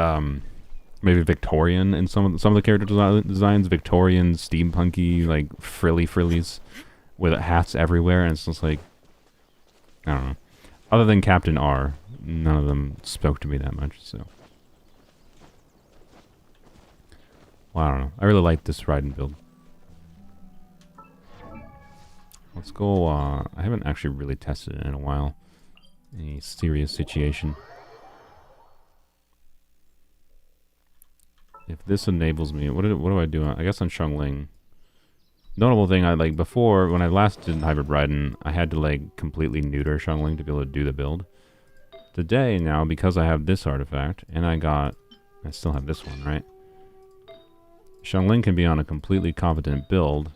maybe Victorian in some of the character designs. Victorian, steampunky, like frillies with hats everywhere, and it's just like, I don't know. Other than Captain R, none of them spoke to me that much. So Well, I don't know. I really like this Raiden build. Let's go, I haven't actually really tested it in a while. Any serious situation. If this enables me, what do I do? I guess on Xiangling. Notable thing, I like before, when I last did Hybrid Raiden, I had to like completely neuter Xiangling to be able to do the build. Today, now, because I have this artifact, and I still have this one, right? Xiangling can be on a completely competent build.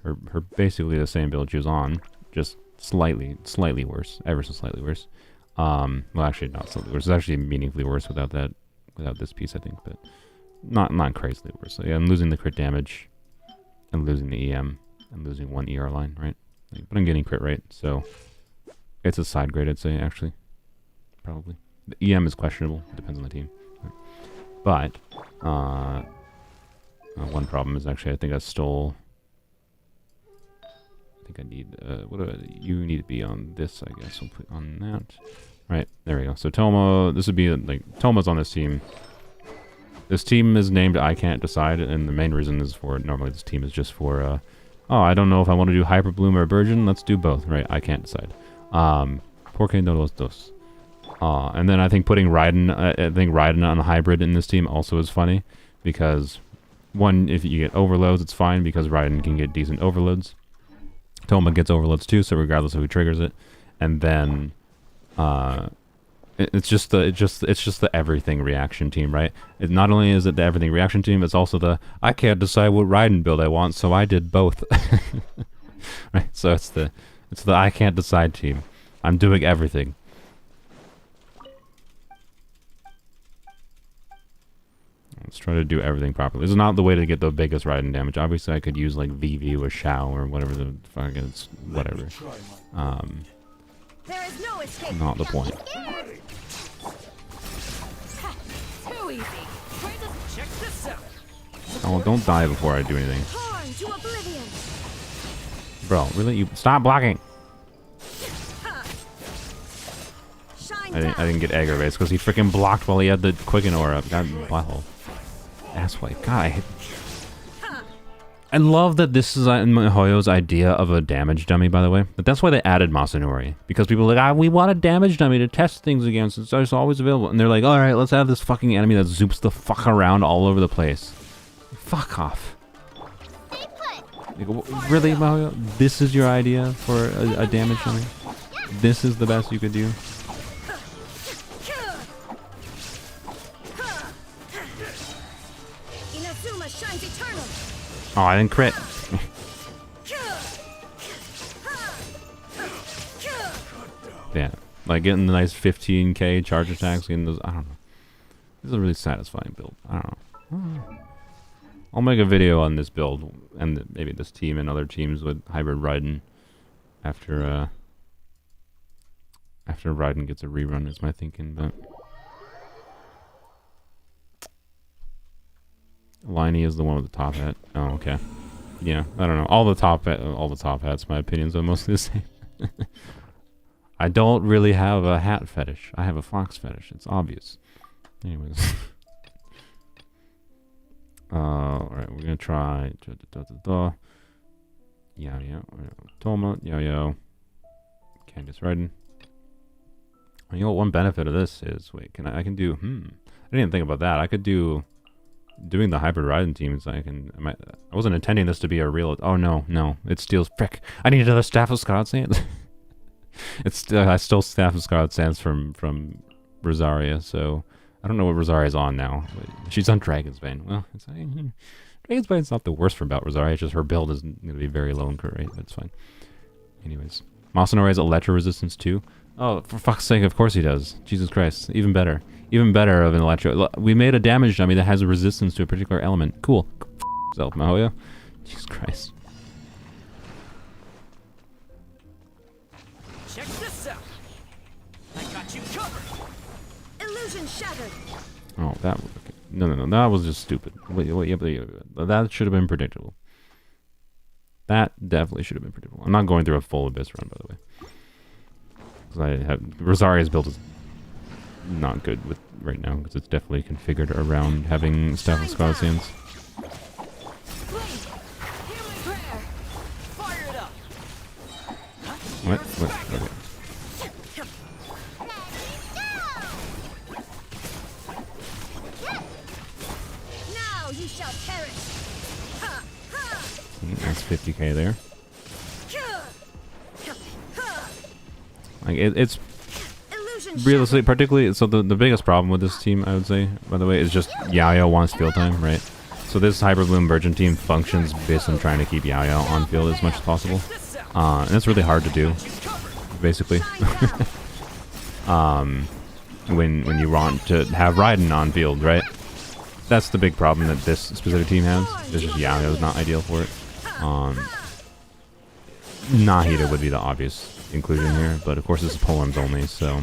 Her basically the same build she was on, just slightly worse, ever so slightly worse. Well, actually not slightly worse. It's actually meaningfully worse without this piece, I think, but not crazily worse. So, yeah, I'm losing the crit damage, and losing the EM, and losing 1 ER line, right? Like, but I'm getting crit rate, so it's a side grade, I'd say, actually, probably. The EM is questionable, depends on the team. But one problem is actually I think I stole. I think I need, you need to be on this, I guess. We'll put on that. Right, there we go. So Tomo, this would be, like, Tomo's on this team. This team is named I Can't Decide, and the main reason is for, normally this team is just for, oh, I don't know if I want to do Hyper Bloom or Virgin, let's do both, right? I can't decide. Porque no los dos. And then I think putting Raiden, I think Raiden on a hybrid in this team also is funny, because, one, if you get overloads, it's fine, because Raiden can get decent overloads. Toma gets overloads too, so regardless of who triggers it, and then it's just the everything reaction team, right? It not only is it the everything reaction team, it's also the I can't decide what Raiden build I want, so I did both. Right? So it's the I can't decide team. I'm doing everything. Let's try to do everything properly. This is not the way to get the biggest Raiden damage. Obviously, I could use like VV or Shao or whatever the fuck is, whatever. There is no escape. Not the point. Too easy. Check this out. Oh, don't die before I do anything. Torn to oblivion. Bro, really? You stop blocking. Shine I down. didn't get aggravated because he freaking blocked while he had the quicken aura up. God, butthole. Asswipe. God, I love that this is Hoyo's idea of a damage dummy, by the way. But that's why they added Masanori. Because people are like, we want a damage dummy to test things against. It's always available. And they're like, alright, let's have this fucking enemy that zoops the fuck around all over the place. Fuck off. Like, really, Mario? This is your idea for a damage dummy? This is the best you could do? Inazuma shines eternal. Oh, I didn't crit. Yeah, like getting the nice 15k charge attacks, getting those, I don't know. This is a really satisfying build. I don't know. I'll make a video on this build, and maybe this team and other teams with Hybrid Raiden after Raiden gets a rerun is my thinking, but Liney is the one with the top hat. Oh, okay. Yeah, I don't know. All the top hats, my opinions are mostly the same. I don't really have a hat fetish. I have a fox fetish. It's obvious. Anyways. Alright, we're gonna try. Yeah. Toma, yo. Candice Raiden. You know what one benefit of this is? Wait, I can do. I didn't even think about that. I could do. Doing the Hybrid Raiden teams, I wasn't intending this to be a real. Oh no, it steals. Frick! I need another Staff of Scarlet Sands. I stole Staff of Scarlet Sands from Rosaria, so I don't know what Rosaria's on now. She's on Dragon's Bane. Well, Dragon's Bane's not the worst for about Rosaria. It's just her build is going to be very low in crit rate, but it's fine. Anyways, Masanori has Electro resistance too. Oh, for fuck's sake! Of course he does. Jesus Christ! Even better. Even better of an electro. We made a damage dummy that has a resistance to a particular element. Cool. Self, Mahoya. Jesus Christ. Check this out. I got you covered. Illusion shattered. Oh, that was okay. No. That was just stupid. Wait. That should have been predictable. That definitely should have been predictable. I'm not going through a full Abyss run, by the way. Because Rosaria's build is not good with right now because it's definitely configured around having Staff of Scarlet Sands. What? Okay. Now you shall perish. That's 50k there. Like it's realistically, particularly, so the biggest problem with this team, I would say, by the way, is just Yayo wants field time, right? So this Hyper Bloom Virgin team functions based on trying to keep Yayo on field as much as possible. And it's really hard to do, basically. When you want to have Raiden on field, right? That's the big problem that this specific team has. It's just Yayo's not ideal for it. Nahida would be the obvious inclusion here, but of course this is poems only, so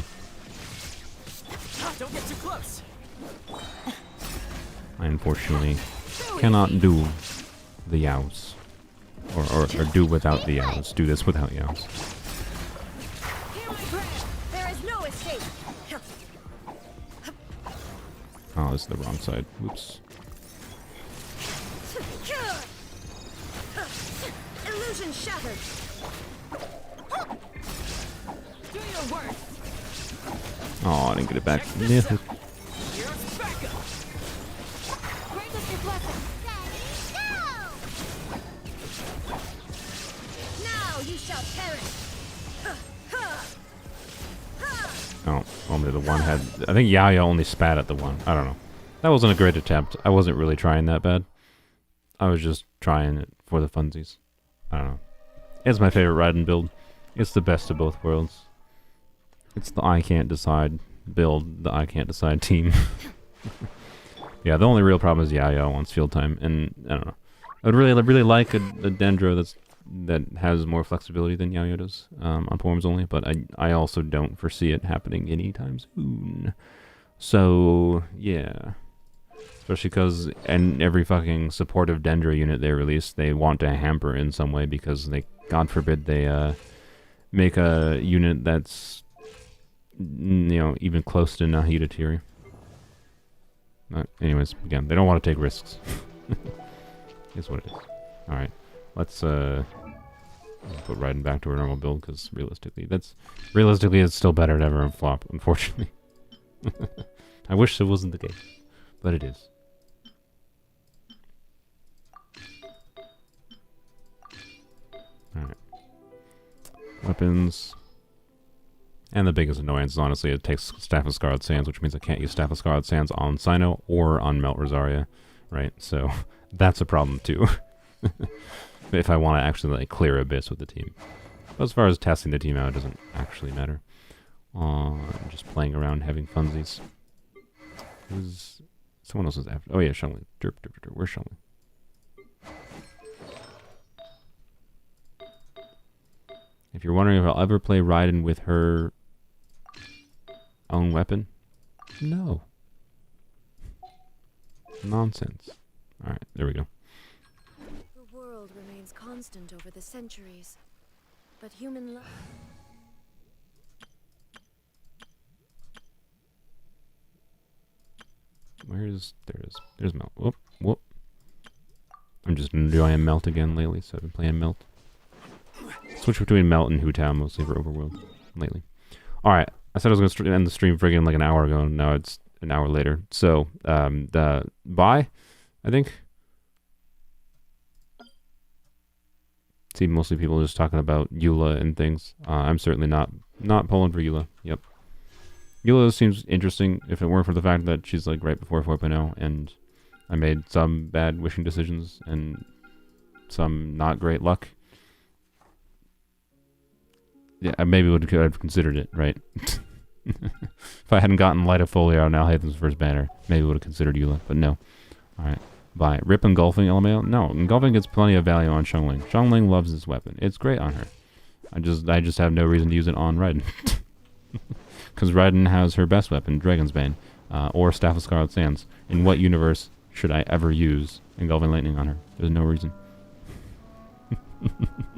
Don't get too close. I unfortunately cannot do the Yaos. Or do without the Yaos. Do this without Yaos. There is no escape. Oh, this is the wrong side. Whoops. Illusion shattered. Do your work. Oh, I didn't get it back. Yeah. Here's backup. Grant us your blessing. Now you shall perish. Oh, only the one had... I think Yaya only spat at the one. I don't know. That wasn't a great attempt. I wasn't really trying that bad. I was just trying it for the funsies. I don't know. It's my favorite Raiden build. It's the best of both worlds. It's the I can't decide build, the I can't decide team. Yeah, the only real problem is Yaya wants field time, and I don't know. I would really like a Dendro that has more flexibility than Yayo does on poems only, but I also don't foresee it happening anytime soon. So yeah, especially because in every fucking supportive Dendro unit they release, they want to hamper in some way because they, God forbid, they make a unit that's even close to Nahida tier. Anyways, again, they don't want to take risks. Is what it is. All right. Let's put Raiden back to her normal build because realistically it's still better to have her on flop. Unfortunately, I wish it wasn't the case, but it is. All right, weapons, and the biggest annoyance is honestly it takes Staff of Scarlet Sands, which means I can't use Staff of Scarlet Sands on Sino or on Melt Rosaria, right? So that's a problem too. If I want to actually like clear Abyss with the team. But as far as testing the team out, it doesn't actually matter. Just playing around, having funsies. Someone else is after. Oh yeah, Shunli. Derp. Where's Shunli? If you're wondering if I'll ever play Raiden with her own weapon, no. Nonsense. Alright, there we go. The world remains constant over the centuries, but human life... There's Melt. Whoop. I'm just enjoying Melt again lately, so I've been playing Melt. Switch between Melt and Hu Tao mostly for Overworld lately. Alright, I said I was going to end the stream friggin' like an hour ago, and now it's an hour later. So, bye, I think. See mostly people just talking about Eula and things. I'm certainly not pulling for Eula. Yep. Eula seems interesting if it weren't for the fact that she's like right before 4.0 and I made some bad wishing decisions and some not great luck. Yeah, I maybe would have considered it, right? If I hadn't gotten Light of Folio now Nathan's first banner, maybe would have considered Eula, but no. Alright. Bye. Rip Engulfing LMAO? No, Engulfing gets plenty of value on Xiangling. Xiangling loves this weapon. It's great on her. I just have no reason to use it on Raiden. Because Raiden has her best weapon, Dragon's Bane, or Staff of Scarlet Sands. In what universe should I ever use Engulfing Lightning on her? There's no reason.